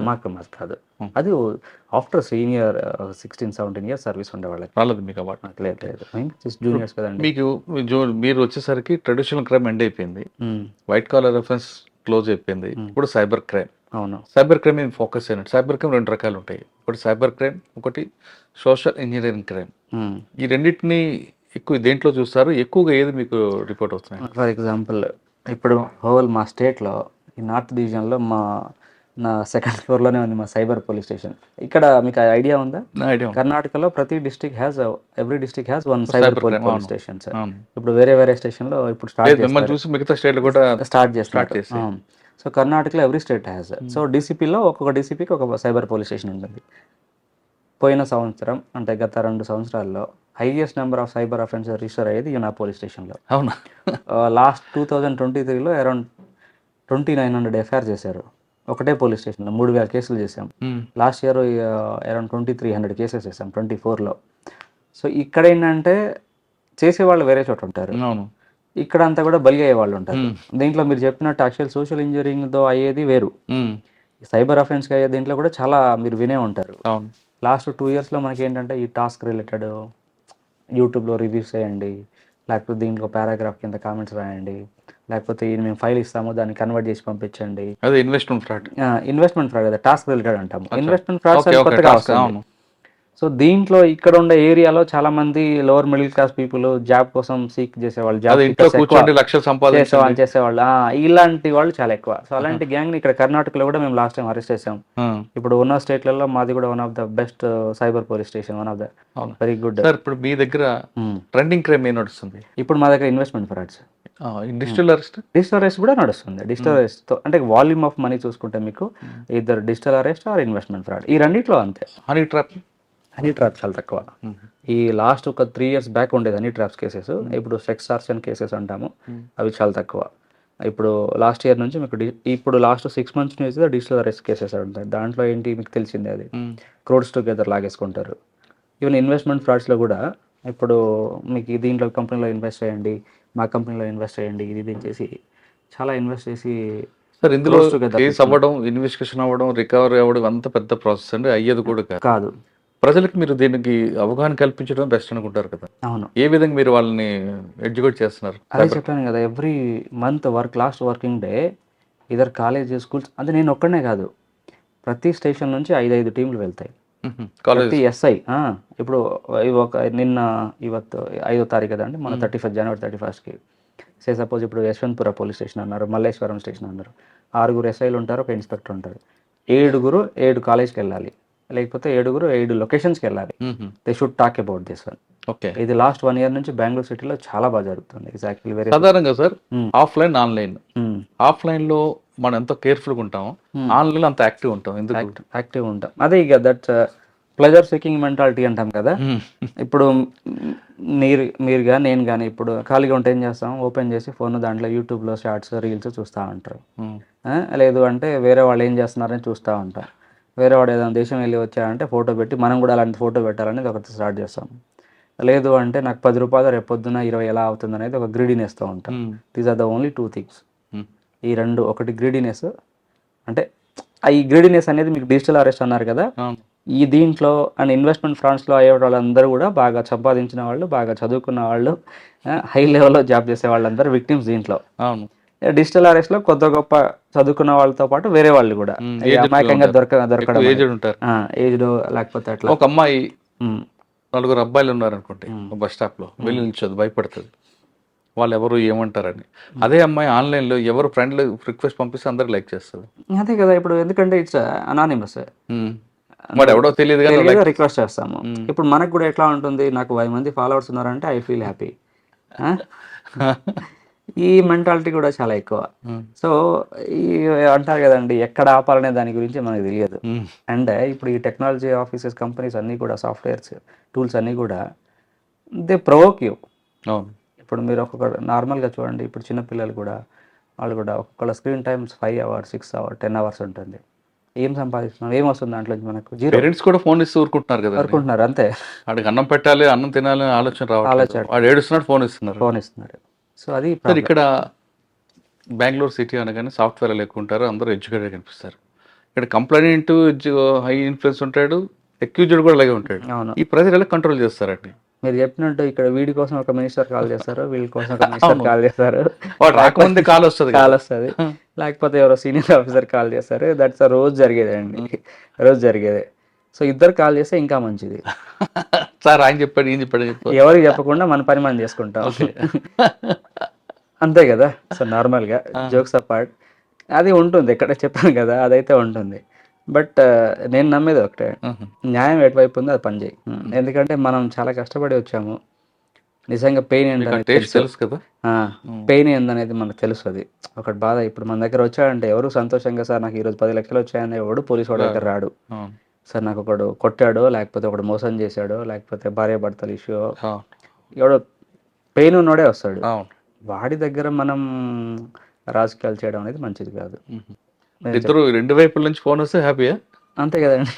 Speaker 2: మాకు
Speaker 3: కాదు. అది ఆఫ్టర్ సీనియర్ 16-17 years సర్వీస్ ఉండేవాళ్ళకి
Speaker 2: రాలేదు మీకు అవార్డు?
Speaker 3: లేదు, జూనియర్స్ కదండి.
Speaker 2: మీకు మీరు వచ్చేసరికి ట్రెడిషనల్ క్రైమ్ ఎండ్ అయిపోయింది, వైట్ కాలర్ అఫెన్స్ క్లోజ్ అయిపోయింది, ఇప్పుడు సైబర్ క్రైమ్.
Speaker 3: అవును,
Speaker 2: సైబర్ క్రైమ్ మీద ఫోకస్ అయినట్టు. సైబర్ క్రైమ్ 2 రకాలు ఉంటాయి, ఒకటి సైబర్ క్రైమ్, ఒకటి సోషల్ ఇంజనీరింగ్ క్రైమ్. ఈ రెండింటిని ఎక్కువ దేంట్లో చూస్తారు? ఎక్కువగా ఏది మీకు రిపోర్ట్ అవుతున్నాయి?
Speaker 3: ఫర్ ఎగ్జాంపుల్ ఇప్పుడు హోల్ మా స్టేట్లో ఈ నార్త్ డివిజన్లో నా 2nd floorలోనే ఉంది మా సైబర్ పోలీస్ స్టేషన్. ఇక్కడ మీకు ఐడియా ఉందా? కర్ణాటకలో ప్రతి district has every district has 1 cyber police station. ఇప్పుడు వేరే స్టేషన్లో ఇప్పుడు స్టార్ట్ చేస్తారు. సో కర్ణాటకలో ఎవ్రీ స్టేట్ హ్యాస్. సో డీసీపీలో ఒక్కొక్క డీసీపీకి ఒక సైబర్ పోలీస్ స్టేషన్ ఉంటుంది. పోయిన సంవత్సరం అంటే గత 2 సంవత్సరాల్లో highest number of cyber offences register అయ్యేది నా పోలీస్ స్టేషన్లో.
Speaker 2: అవునా?
Speaker 3: లాస్ట్ 2023లో అరౌండ్ 2900 ఎఫ్ఐఆర్ చేశారు ఒకటే పోలీస్ స్టేషన్లో. 3000 కేసులు చేసాం. లాస్ట్ ఇయర్ అరౌండ్ 2300 కేసెస్ చేసాం 24లో. సో ఇక్కడ ఏంటంటే చేసేవాళ్ళు వేరే చోట ఉంటారు, ఇక్కడ అంతా కూడా బలి అయ్యే వాళ్ళు ఉంటారు. దీంట్లో మీరు చెప్పినట్టు యాక్చువల్ సోషల్ ఇంజనీరింగ్తో అయ్యేది వేరు, సైబర్ అఫెన్స్కి అయ్యే దీంట్లో కూడా చాలా మీరు వినే ఉంటారు. లాస్ట్ 2 yearsలో మనకి ఏంటంటే ఈ టాస్క్ రిలేటెడ్ యూట్యూబ్లో రివ్యూస్ చేయండి, లేకపోతే దీంట్లో పారాగ్రాఫ్ కింద కామెంట్స్ రాయండి, లేకపోతే ఇది మేము ఫైల్ ఇస్తాము దాన్ని కన్వర్ట్ చేసి పంపించండి.
Speaker 2: అదే ఇన్వెస్ట్మెంట్ ఫ్రాడ్.
Speaker 3: ఇన్వెస్ట్మెంట్ ఫ్రాడ్ కదా, టాస్క్ రిలేటెడ్ అంటాము. ఇన్వెస్ట్మెంట్ ఫ్రాడ్స్
Speaker 2: ఓకే, ఓకే,
Speaker 3: కొత్తగా
Speaker 2: టాస్క్,
Speaker 3: వస్తుంది.
Speaker 2: అవును.
Speaker 3: సో దీంట్లో ఇక్కడ ఉండే ఏరియాలో చాలా మంది lower middle class people job కోసం సీక్ చేసేవాళ్ళు, జాబ్
Speaker 2: అదే ఇంట్లో కూర్చోండి లక్షలు సంపాదించేవాళ్ళు.
Speaker 3: చేసేవాళ్ళు ఇలాంటి వాళ్ళు చాలా ఎక్కువ. సో అలాంటి గ్యాంగ్ ని ఇక్కడ కర్ణాటకలో కూడా మేము లాస్ట్ టైం అరెస్ట్ చేసాం. ఇప్పుడు ఉన్న స్టేట్లలో మాది కూడా one of the best cyber police station, one of the very good.
Speaker 2: Sir ఇప్పుడు మీ దగ్గర ట్రెండింగ్ క్రైమ్ ఏం నడుస్తుంది?
Speaker 3: ఇప్పుడు మా దగ్గర investment frauds,
Speaker 2: digital arrest.
Speaker 3: Digital arrest కూడా నడుస్తుంది. డిజిటల్ అరెస్ట్ తో అంటే వాల్యూమ్ ఆఫ్ మనీ చూసుకుంటే మీకు ఇద్దరు digital arrest are investment fraud, ఈ రెండిట్లో అంతే.
Speaker 2: Honey trap.
Speaker 3: హనీ ట్రాప్ చాలా తక్కువ. ఈ లాస్ట్ ఒక 3 years బ్యాక్ ఉండేది హనీ ట్రాప్స్ కేసెస్, ఇప్పుడు సెక్సార్సన్ కేసెస్ అంటాము, అవి చాలా తక్కువ. ఇప్పుడు లాస్ట్ ఇయర్ నుంచి మీకు ఇప్పుడు లాస్ట్ 6 months నుంచి డిజిటల్ అరెస్ట్ కేసెస్ ఉంటాయి. దాంట్లో ఏంటి మీకు తెలిసిందే, అది క్రోడ్స్ టుగెదర్ లాగేసుకుంటారు. ఈవెన్ ఇన్వెస్ట్మెంట్ ఫ్రాడ్స్లో కూడా ఇప్పుడు మీకు దీంట్లో కంపెనీలో ఇన్వెస్ట్ చేయండి, మా కంపెనీలో ఇన్వెస్ట్ చేయండి, ఇది చేసి చాలా ఇన్వెస్ట్ చేసి.
Speaker 2: సార్ ఇందులో కేసు అవ్వడం, ఇన్వెస్టిగేషన్ అవ్వడం, రికవరీ అవ్వడం అంత పెద్ద ప్రాసెస్ అండి, అయ్యేది కూడా కాదు. ప్రజలకు మీరు దీనికి అవగాహన కల్పించడం బెస్ట్ అనుకుంటారు కదా.
Speaker 3: అవును.
Speaker 2: ఏ విధంగా మీరు వాళ్ళని ఎడ్యుకేట్ చేస్తున్నారు?
Speaker 3: అదే చెప్పాను కదా, every month last working day ఇద్దరు కాలేజ్ స్కూల్స్, అంటే నేను ఒక్కడనే కాదు, ప్రతి స్టేషన్ నుంచి 5 టీంలు వెళ్తాయి. ప్రతి ఎస్ఐ ఇప్పుడు ఇవత్తు 5వ తారీఖు కదండి, మన January 31st సపోజ్ ఇప్పుడు యశ్వంతపుర పోలీస్ స్టేషన్ అన్నారు, మల్లేశ్వరం స్టేషన్ అన్నారు, 6 ఎస్ఐలు ఉంటారు, ఒక ఇన్స్పెక్టర్ ఉంటారు. 7 కాలేజ్కి వెళ్ళాలి, లేకపోతే 7 లొకేషన్స్కి వెళ్ళాలి. They should talk about this one.
Speaker 2: Okay,
Speaker 3: ఇది లాస్ట్ 1 year నుంచి బెంగళూరు సిటీలో చాలా బాగా జరుగుతుంది. ఎగ్జాక్ట్లీ వెరీ
Speaker 2: సాధారణంగా సార్ ఆఫ్లైన్ ఆన్లైన్. ఆఫ్లైన్ లో మనం ఎంతో కేర్ఫుల్ గా ఉంటాం, ఆన్లైన్ లో అంత యాక్టివ్ ఉంటాం. ఎందుకు
Speaker 3: యాక్టివ్ ఉంటాం? అదే ఇక దట్ ప్లెజర్ సీకింగ్ మెంటాలిటీ అంటాం కదా. ఇప్పుడు మీరు కానీ నేను కానీ ఇప్పుడు ఖాళీగా ఉంటే ఏం చేస్తాం, ఓపెన్ చేసి ఫోన్ దాంట్లో యూట్యూబ్లో షార్ట్స్ రీల్స్ చూస్తూ ఉంటారు. లేదు అంటే వేరే వాళ్ళు ఏం చేస్తున్నారని చూస్తూ ఉంటాం. వేరే వాడు ఏదైనా దేశం వెళ్ళి వచ్చారంటే ఫోటో పెట్టి మనం కూడా అలాంటి ఫోటో పెట్టాలనేది ఒకటి స్టార్ట్ చేస్తాం. లేదు అంటే నాకు 10 రూపాయలు రేపు పొద్దున 20 ఎలా అవుతుంది అనేది ఒక గ్రీడీనెస్తో ఉంటాం. These are the only 2 things. ఈ రెండు, ఒకటి గ్రీడీనెస్, అంటే ఈ గ్రీడీనెస్ అనేది మీకు డిజిటల్ అరెస్ట్ అన్నారు కదా, ఈ దీంట్లో అండ్ ఇన్వెస్ట్మెంట్ ఫ్రాడ్స్లో అయ్యే వాళ్ళందరూ కూడా బాగా సంపాదించిన వాళ్ళు, బాగా చదువుకున్న వాళ్ళు, హై లెవెల్లో జాబ్ చేసే వాళ్ళందరూ విక్టిమ్స్ దీంట్లో. డిజిటల్ అరెస్ట్ లో కొత్త గొప్ప చదువుకున్న వాళ్ళతో పాటు వేరే వాళ్ళు కూడా అమాయకంగా దొరకడం, ఏజ్డ్ లేకపోతే అట్లా.
Speaker 2: ఒక అమ్మాయి 4 అబ్బాయిలు ఉన్నారు అనుకోండి బస్ స్టాప్ లో, వెళ్ళి నిల్చోదు, భయపడుతుంది వాళ్ళు ఎవరు ఏమంటారని. అదే అమ్మాయి ఆన్లైన్ లో ఎవరు ఫ్రెండ్ రిక్వెస్ట్ పంపిస్తే అందరు లైక్ చేస్తుంది.
Speaker 3: అదే కదా, ఇప్పుడు ఎందుకంటే ఇట్స్ అనానిమస్,
Speaker 2: మరి ఎవడో తెలియదు
Speaker 3: రిక్వెస్ట్ చేస్తాము. ఇప్పుడు మనకు కూడా ఎట్లా ఉంటుంది, నాకు 10 మంది ఫాలోవర్స్ ఉన్నారంటే ఐ ఫీల్ హ్యాపీ. ఈ మెంటాలిటీ కూడా చాలా ఎక్కువ. సో ఈ అంటారు కదండి, ఎక్కడ ఆపాలనే దాని గురించి మనకు తెలియదు. అండ్ ఇప్పుడు ఈ టెక్నాలజీ ఆఫీసెస్, కంపెనీస్ అన్నీ కూడా, సాఫ్ట్వేర్స్ టూల్స్ అన్నీ కూడా దే ప్రొవోక్ యూ. ఇప్పుడు మీరు ఒక్కొక్క నార్మల్గా చూడండి, ఇప్పుడు చిన్నపిల్లలు కూడా, వాళ్ళు కూడా ఒక్కొక్క screen times 5 hours 6 hours 10 hours ఉంటుంది. ఏం సంపాదిస్తున్నాం, ఏం వస్తుంది దాంట్లో మనకు? జీరో.
Speaker 2: పేరెంట్స్ కూడా ఫోన్ ఇస్తూ ఊరుకుంటున్నారు కదా,
Speaker 3: ఊరుకుంటున్నారు అంతే.
Speaker 2: వాడికి అన్నం పెట్టాలి, అన్నం తినాలి ఆలోచన రావాలి, వాడు ఏడుస్తున్నాడు, ఫోన్ ఇస్తున్నారు. సో అది సార్ ఇక్కడ బెంగళూరు సిటీ అనగానే సాఫ్ట్వేర్ ఎక్కువ ఉంటారు, అందరూ ఎడ్యుకేటెడ్ కనిపిస్తారు. ఇక్కడ కంప్లైంట్ హై ఇన్ఫ్లుయెన్స్ ఉంటాడు, అక్యూజ్డ్ కూడా అలాగే ఉంటాడు. ఈ ప్రజలు ఎలా కంట్రోల్ చేస్తారండి?
Speaker 3: మీరు చెప్పినట్టు ఇక్కడ వీడి కోసం ఒక మినిస్టర్ కాల్ చేస్తారు, వీళ్ళ కోసం ఒక మినిస్టర్ కాల్ చేస్తారు,
Speaker 2: రాకముందే కాల్ వస్తుంది,
Speaker 3: లేకపోతే ఎవరో సీనియర్ ఆఫీసర్ కాల్ చేస్తారు. దట్స్ రోజు జరిగేదే. సో ఇద్దరు కాల్ చేస్తే ఇంకా మంచిది.
Speaker 2: సార్ ఆయన చెప్పాడు, ఈయన చెప్పాడు,
Speaker 3: ఎవరికి చెప్పకుండా మన పని మనం చేసుకుంటాం, అంతే కదా. సో నార్మల్గా జోక్స్ అపార్ట్ అది ఉంటుంది, ఎక్కడ చెప్పాను కదా, అదైతే ఉంటుంది. బట్ నేను నమ్మేది ఒకటే, న్యాయం ఎటువైపు ఉందో అది పని చేయి. ఎందుకంటే మనం చాలా కష్టపడి వచ్చాము, నిజంగా పెయిన్ ఏంటనేది
Speaker 2: తెలుసు కదా,
Speaker 3: పెయిన్ ఏందనేది మనకు తెలుసు. అది ఒకటి బాధ. ఇప్పుడు మన దగ్గర వచ్చాడంటే ఎవరు సంతోషంగా సార్ నాకు ఈరోజు 10 లక్షలు వచ్చాయని ఎవడు పోలీసు వాడి దగ్గర రాడు. సార్ నాకు ఒకడు కొట్టాడో, లేకపోతే ఒకడు మోసం చేశాడో, లేకపోతే భార్యాభర్తల ఇష్యూ, ఎవడో పెయిన్ ఉన్నోడే వస్తాడు. వాడి దగ్గర మనం రాజకీయాలు చేయడం అనేది మంచిది కాదు.
Speaker 2: ఇద్దరు 2 వైపుల నుంచి ఫోన్ వస్తే హ్యాపీయా?
Speaker 3: అంతే కదండి.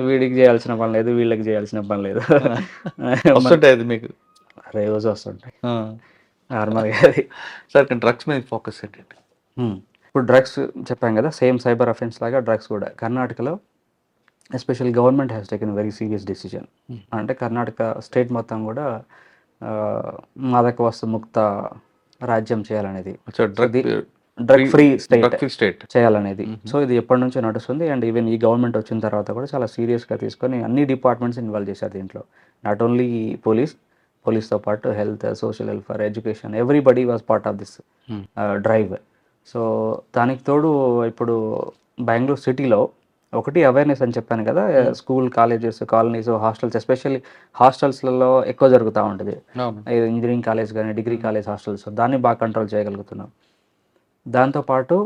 Speaker 3: వీడికి చేయాల్సిన పని లేదు, వీళ్ళకి చేయాల్సిన పని లేదు,
Speaker 2: వస్తుంటాయి మీకు
Speaker 3: రోజు వస్తుంటాయి నార్మల్గా. అది
Speaker 2: సార్ డ్రగ్స్ మీద ఫోకస్ ఏంటంటే,
Speaker 3: ఇప్పుడు డ్రగ్స్ చెప్పాం కదా, సేమ్ సైబర్ అఫెన్స్ లాగా డ్రగ్స్ కూడా కర్ణాటకలో special government has taken very serious decision. అంటే కర్ణాటక స్టేట్ మొత్తం కూడా మాదక వస్తు ముక్త రాజ్యం చేయాలనేది,
Speaker 2: drug
Speaker 3: drug free state
Speaker 2: free state.
Speaker 3: చేయాలనేది. సో ఇది ఎప్పటి నుంచో నడుస్తుంది. అండ్ ఈవెన్ ఈ గవర్నమెంట్ వచ్చిన తర్వాత కూడా చాలా సీరియస్గా తీసుకొని అన్ని డిపార్ట్మెంట్స్ ఇన్వాల్వ్ చేశారు దీంట్లో. నాట్ ఓన్లీ పోలీస్తో పాటు health, social welfare, education, everybody was part of this drive. So దానికి తోడు ఇప్పుడు బెంగళూరు సిటీలో ఒకటి అవేర్నెస్ అని చెప్పాను కదా, school, colleges, colonies, hostels, especially హాస్టల్స్లలో ఎక్కువ జరుగుతూ ఉంటుంది. ఇంజనీరింగ్ కాలేజ్ కానీ డిగ్రీ కాలేజ్ హాస్టల్స్, దాన్ని బాగా కంట్రోల్ చేయగలుగుతున్నాం. దాంతోపాటు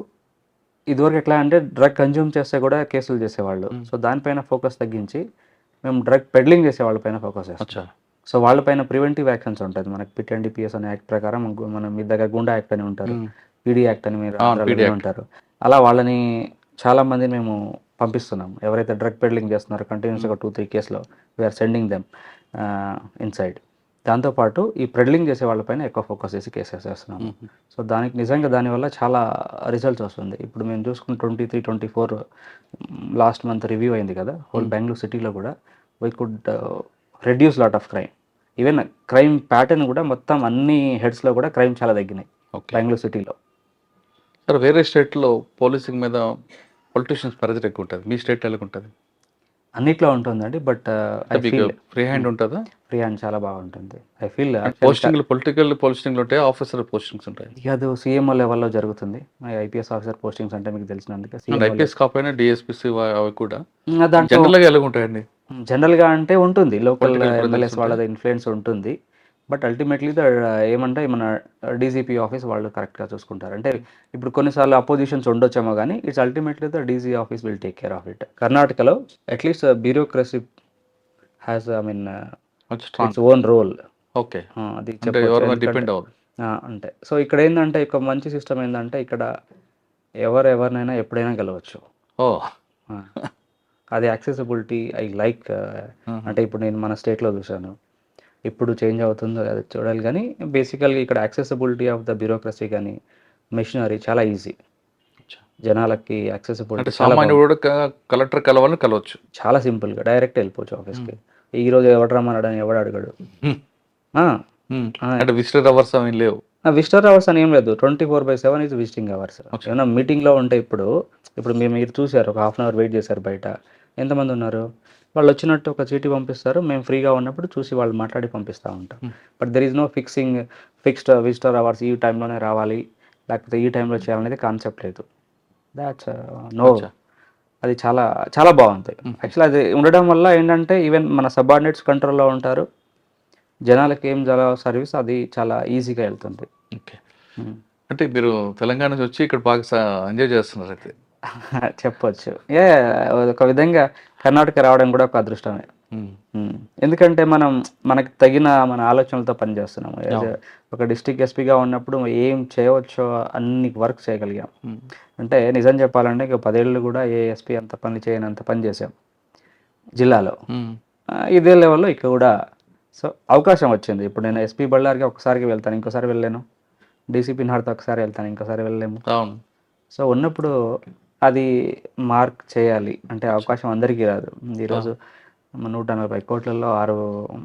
Speaker 3: ఇదివరకు ఎట్లా అంటే డ్రగ్ కన్జ్యూమ్ చేస్తే కూడా కేసులు చేసేవాళ్ళు. సో దానిపైన ఫోకస్ తగ్గించి మేము డ్రగ్ పెడ్లింగ్ చేసే వాళ్ళపైన ఫోకస్ చేస్తాం. సో వాళ్ళపైన ప్రివెంటివ్ యాక్షన్స్ ఉంటుంది. మనకి పిట్ అండ్ డిపిఎస్ అనే యాక్ట్ ప్రకారం మనం మీ దగ్గర గుండా యాక్ట్ అని ఉంటారు, పీడీ యాక్ట్ అని మీరు ఉంటారు. అలా వాళ్ళని చాలా మందిని మేము పంపిస్తున్నాం. ఎవరైతే డ్రగ్ పెడ్లింగ్ చేస్తున్నారో కంటిన్యూస్గా 2-3 కేసులో వీఆర్ సెండింగ్ దెమ్ ఇన్సైడ్. దాంతోపాటు ఈ పెడ్లింగ్ చేసే వాళ్ళపైన ఎక్కువ ఫోకస్ చేసి కేసెస్ చేస్తున్నాము. సో దానికి నిజంగా దానివల్ల చాలా రిజల్ట్స్ వస్తుంది. ఇప్పుడు మేము చూసుకున్న 23-24 లాస్ట్ మంత్ రివ్యూ అయింది కదా, హోల్ బెంగళూరు సిటీలో కూడా we could reduce lot of crime. Even crime pattern కూడా మొత్తం అన్ని హెడ్స్లో కూడా క్రైమ్ చాలా తగ్గినాయి బెంగళూరు సిటీలో.
Speaker 2: సార్ వేరే స్టేట్లో పోలీసింగ్ మీద పొలిటీషియన్స్ ప్రెజర్ ఎక్కువ ఉంటుంది, మీ స్టేట్ ఎలా ఉంటుంది?
Speaker 3: అన్నిట్లో ఉంటుందండి, బట్
Speaker 2: ఫ్రీ హ్యాండ్ ఉంటుందా?
Speaker 3: ఫ్రీ హ్యాండ్ చాలా బాగుంటుంది. ఐ ఫీల్
Speaker 2: పోస్టింగ్లు పొలిటికల్ పోస్టింగ్లు ఉంటాయి, ఆఫీసర్ పోస్టింగ్స్ ఉంటాయి.
Speaker 3: అది సీఎంఓ లెవెల్లో జరుగుతుంది. ఐపీఎస్ ఆఫీసర్ పోస్టింగ్స్ అంటే మీకు తెలిసినందుకే
Speaker 2: ఐపీఎస్ కాకపోయినా డిఎస్పీసీ అవి కూడా
Speaker 3: దాంట్లో
Speaker 2: జనరల్గా ఎలా ఉంటాయండి?
Speaker 3: జనరల్గా అంటే ఉంటుంది, లోకల్ ఎమ్మెల్యేస్ వాళ్ళది ఇన్ఫ్లుయెన్స్ ఉంటుంది. బట్ అల్టిమేట్లీ ఏమంటే మన డీజీపీ ఆఫీస్ వాళ్ళు కరెక్ట్గా చూసుకుంటారు. అంటే ఇప్పుడు కొన్నిసార్లు అపోజిషన్స్ ఉండొచ్చేమో కానీ it's ultimately the DG office will take care of it. కర్ణాటకలో at least bureaucracy has its own role.
Speaker 2: Okay,
Speaker 3: అది
Speaker 2: డిపెండ్ అవ్వదు
Speaker 3: అంటే. సో ఇక్కడ ఏంటంటే ఒక మంచి సిస్టమ్ ఏంటంటే ఇక్కడ ఎవరినైనా ఎప్పుడైనా గెలవచ్చు. అది యాక్సెసిబిలిటీ ఐ లైక్. అంటే ఇప్పుడు నేను మన స్టేట్లో చూశాను, ఇప్పుడు చేంజ్ అవుతుందో అది చూడాలి. కానీ బేసికల్గా ఇక్కడ యాక్సెసిబిలిటీ ఆఫ్ ద బ్యూరోక్రసీ కానీ మెషినరీ చాలా ఈజీ, జనాలకి యాక్సెసిబిలిటీ.
Speaker 2: కలెక్టర్ కలవచ్చు,
Speaker 3: చాలా సింపుల్గా డైరెక్ట్ వెళ్ళిపోవచ్చు ఆఫీస్కి. ఈ రోజు ఎవడు రమ్మన్నాడని ఎవడు అడగడు.
Speaker 2: విజిటర్ అవర్స్ ఏం లేవు,
Speaker 3: విజిటర్ అవర్స్ అని ఏం లేదు, 24/7 ఈజ్ విజిటింగ్ అవర్స్. ఏమన్నా మీటింగ్లో ఉంటే ఇప్పుడు మీరు చూసారు, ఒక 1/2 అవర్ వెయిట్ చేశారు బయట, ఎంతమంది ఉన్నారు? వాళ్ళు వచ్చినట్టు ఒక చీటీ పంపిస్తారు, మేము ఫ్రీగా ఉన్నప్పుడు చూసి వాళ్ళు మాట్లాడి పంపిస్తూ ఉంటాం. But there is no fixed visitor hours, ఈ టైంలోనే రావాలి లేకపోతే ఈ టైంలో చేయాలనేది కాన్సెప్ట్ లేదు. దాట్స్ నో, అది చాలా చాలా బాగుంది యాక్చువల్లీ. అది ఉండడం వల్ల ఏంటంటే ఈవెన్ మన సబార్డినేట్స్ కంట్రోల్లో ఉంటారు, జనాలకి ఏం చాలా సర్వీస్ అది చాలా ఈజీగా వెళ్తుంది.
Speaker 2: ఓకే, అంటే మీరు తెలంగాణ నుంచి వచ్చి ఇక్కడ బాగా ఎంజాయ్ చేస్తున్నారు అయితే
Speaker 3: చెప్పొచ్చు. ఒక విధంగా కర్ణాటక రావడం కూడా ఒక అదృష్టమే. ఎందుకంటే మనకి తగిన మన ఆలోచనలతో పనిచేస్తున్నాము. ఒక డిస్ట్రిక్ట్ ఎస్పీగా ఉన్నప్పుడు ఏం చేయవచ్చో అన్ని వర్క్ చేయగలిగాం. అంటే నిజం చెప్పాలంటే ఇక 10 ఏళ్ళు కూడా ఏ ఎస్పీ అంత పని చేయనంత పని చేసాం జిల్లాలో. ఇదే లెవెల్లో ఇక్కడ కూడా సో అవకాశం వచ్చింది. ఇప్పుడు నేను ఎస్పీ బళ్ళారికి ఒకసారికి వెళ్తాను, ఇంకోసారి వెళ్ళలేను. డీసీపీ నార్త్ ఒకసారి వెళ్తాను, ఇంకోసారి వెళ్ళలేము. సో ఉన్నప్పుడు అది మార్క్ చేయాలి అంటే అవకాశం అందరికీ రాదు. ఈరోజు 140 కోట్లలో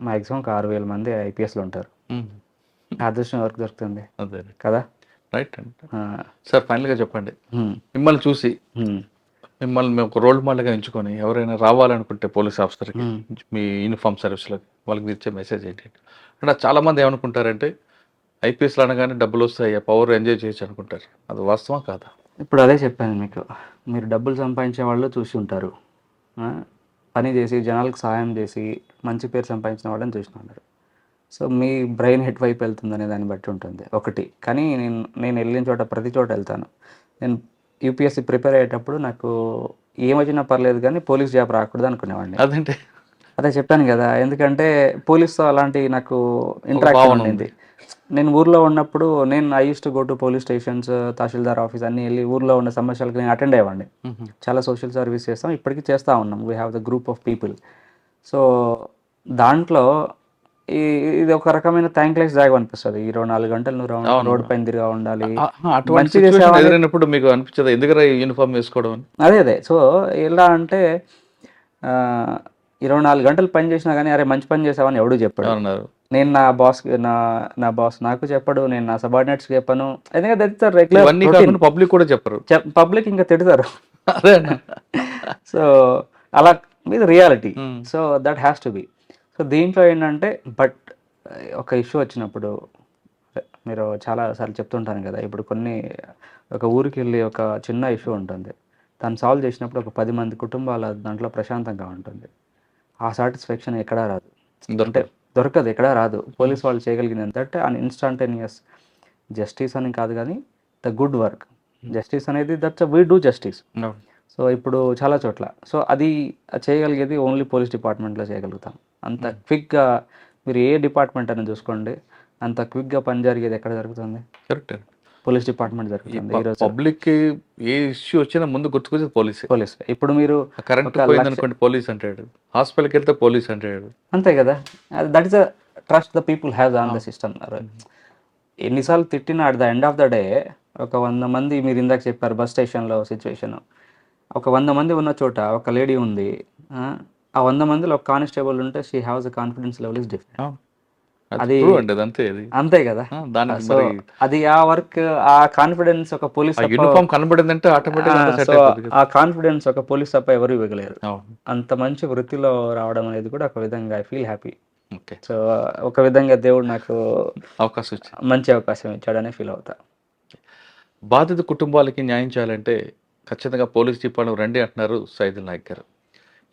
Speaker 3: మ్యాక్సిమం 6,000 మంది ఐపీఎస్లో ఉంటారు. అదృష్టం ఎవరికి దొరుకుతుంది కదా?
Speaker 2: రైట్ అండి. సార్ ఫైనల్గా చెప్పండి, మిమ్మల్ని చూసి మిమ్మల్ని ఒక రోల్ మోడల్గా ఎంచుకొని ఎవరైనా రావాలనుకుంటే పోలీస్ ఆఫీసర్కి మీ యూనిఫామ్ సర్వీస్లోకి వాళ్ళకి ఇచ్చే మెసేజ్ ఏంటి? అంటే చాలామంది ఏమనుకుంటారంటే ఐపీఎస్లో అనగానే డబ్బులు వస్తాయి, పవర్ ఎంజాయ్ చేయొచ్చు అనుకుంటారు. అది వాస్తవం కాదా?
Speaker 3: ఇప్పుడు అదే చెప్పాను మీకు, మీరు డబ్బులు సంపాదించే వాళ్ళు చూసి ఉంటారు, పని చేసి జనాలకు సహాయం చేసి మంచి పేరు సంపాదించిన వాళ్ళని చూసి ఉంటారు. సో మీ బ్రెయిన్ హెడ్ వైపు వెళ్తుందనే దాన్ని బట్టి ఉంటుంది ఒకటి. కానీ నేను వెళ్ళిన చోట ప్రతి చోట వెళ్తాను. నేను యూపీఎస్సీ ప్రిపేర్ అయ్యేటప్పుడు నాకు ఏమొచ్చినా పర్లేదు కానీ పోలీస్ జాబ్ రాకూడదు అనుకునేవాడిని.
Speaker 2: అదేంటి?
Speaker 3: అదే చెప్పాను కదా, ఎందుకంటే పోలీస్తో అలాంటి నాకు ఇంటరాక్షన్ ఉండింది. నేను ఊర్లో ఉన్నప్పుడు I use to go to police stations, tahsildar office అన్నీ వెళ్ళి ఊర్లో ఉన్న సమస్యలకు నేను అటెండ్ అయ్యేవాడిని. చాలా సోషల్ సర్వీస్ చేస్తాం, ఇప్పటికీ చేస్తూ ఉన్నాం. We have the group of people. So దాంట్లో ఇది ఒక రకమైన థ్యాంక్లెస్ జాగ్ అనిపిస్తుంది. 24 గంటలు నువ్వు రోడ్ పైన తిరిగా ఉండాలి.
Speaker 2: ఎదురైనప్పుడు మీకు అనిపించదు ఎందుకు యూనిఫామ్ వేసుకోవడం?
Speaker 3: అదే సో ఎలా అంటే 24 గంటలు పని చేసినా కానీ అరే మంచి పని చేసావని ఎవడు చెప్పాడు.
Speaker 2: అన్నారు
Speaker 3: నేను నా బాస్ నాకు చెప్పడు, నేను నా సబార్డినేట్స్కి చెప్పను. ఎందుకంటే రెగ్యులర్
Speaker 2: ఇవన్నీ కాకుండా పబ్లిక్ కూడా చెప్పరు.
Speaker 3: పబ్లిక్ ఇంకా తిడతారు.
Speaker 2: అదే అన్న.
Speaker 3: సో అలా మీద reality.
Speaker 2: Hmm.
Speaker 3: So that has to B. So దీంట్లో ఏంటంటే బట్ ఒక ఇష్యూ వచ్చినప్పుడు మీరు చాలాసార్లు చెప్తుంటాను కదా, ఇప్పుడు ఒక ఊరికి వెళ్ళి ఒక చిన్న ఇష్యూ ఉంటుంది, దాన్ని సాల్వ్ చేసినప్పుడు ఒక 10 మంది కుటుంబాల దాంట్లో ప్రశాంతంగా ఉంటుంది. ఆ సాటిస్ఫాక్షన్ ఎక్కడా రాదు, అంటే దొరకదు, ఎక్కడా రాదు. పోలీస్ వాళ్ళు చేయగలిగింది ఏంటంటే అన్ ఇన్స్టంటేనియస్ జస్టిస్ అని కాదు కానీ ద గుడ్ వర్క్. జస్టిస్ అనేది that's we do justice. So ఇప్పుడు చాలా చోట్ల సో అది చేయగలిగేది ఓన్లీ పోలీస్ డిపార్ట్మెంట్లో చేయగలుగుతాం. అంత క్విక్గా మీరు ఏ డిపార్ట్మెంట్ అని చూసుకోండి, అంత క్విక్గా పని జరిగేది ఎక్కడ జరుగుతుంది?
Speaker 2: కరెక్ట్.
Speaker 3: పోలీస్ డిపార్ట్మెంట్ జరుగుతుంది. ఈరోజు
Speaker 2: పబ్లిక్ ఏ ఇష్యూ వచ్చినా ముందు గుర్తుకొచ్చేది పోలీసే.
Speaker 3: పోలీస్. ఇప్పుడు మీరు
Speaker 2: కరెంట్ పోయింది అనుకోండి పోలీస్ అంటాడు, హాస్పిటల్కి వెళ్తే పోలీస్ అంటాడు.
Speaker 3: అంతే కదా, that is the trust the people have on the system. ఎన్నిసార్లు తిట్టినా at the end of the day ఒక 100 మంది, మీరు ఇందాక చెప్పారు బస్ స్టేషన్లో సిచ్యువేషన్, ఒక 100 మంది ఉన్న చోట ఒక లేడీ ఉంది, ఆ 100 మందిలో ఒక కానిస్టేబుల్ ఉంటే she haves the confidence level is different. అది అంతే కదా. సో అది ఆ వర్క్, ఆ కాన్ఫిడెన్స్ ఒక పోలీస్
Speaker 2: యూనిఫామ్ కనబడిందంటే ఆటోమేటిక్
Speaker 3: ఆ కాన్ఫిడెన్స్ ఒక పోలీస్ తప్ప ఎవరు ఇవ్వగలేరు. అంత మంచి వృత్తిలో రావడం అనేది కూడా ఒక విధంగా I feel happy.
Speaker 2: Okay.
Speaker 3: So ఒక విధంగా దేవుడు నాకు
Speaker 2: అవకాశం ఇచ్చాడు,
Speaker 3: మంచి అవకాశం ఇచ్చాడనే ఫీల్ అవుతా.
Speaker 2: బాధిత కుటుంబాలకి న్యాయం చేయాలంటే ఖచ్చితంగా పోలీస్ డిపార్ట్మెంట్ రండి అంటున్నారు సైదుల్ నాయక్ గారు.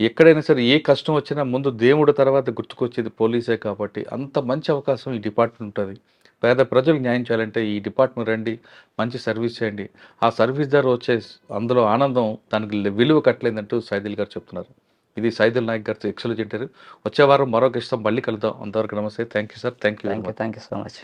Speaker 2: ఎక్కడైనా సరే ఏ కష్టం వచ్చినా ముందు దేవుడు తర్వాత గుర్తుకొచ్చేది పోలీసే, కాబట్టి అంత మంచి అవకాశం ఈ డిపార్ట్మెంట్ ఉంటుంది. పేద ప్రజలకు న్యాయం చేయాలంటే ఈ డిపార్ట్మెంట్ రండి, మంచి సర్వీస్ చేయండి. ఆ సర్వీస్ ద్వారా వచ్చే అందులో ఆనందం దానికి విలువ కట్టలేదంటూ సైదుల్ గారు చెప్తున్నారు. ఇది సైదుల్ నాయక్ గారితో ఎక్సలెంట్ ఇంటర్వ్యూ. వచ్చే వారం మరో గెస్ట్తో మళ్ళీ కలుద్దాం. అంతవరకు నమస్తే. Thank you sir. Thank you
Speaker 3: so much.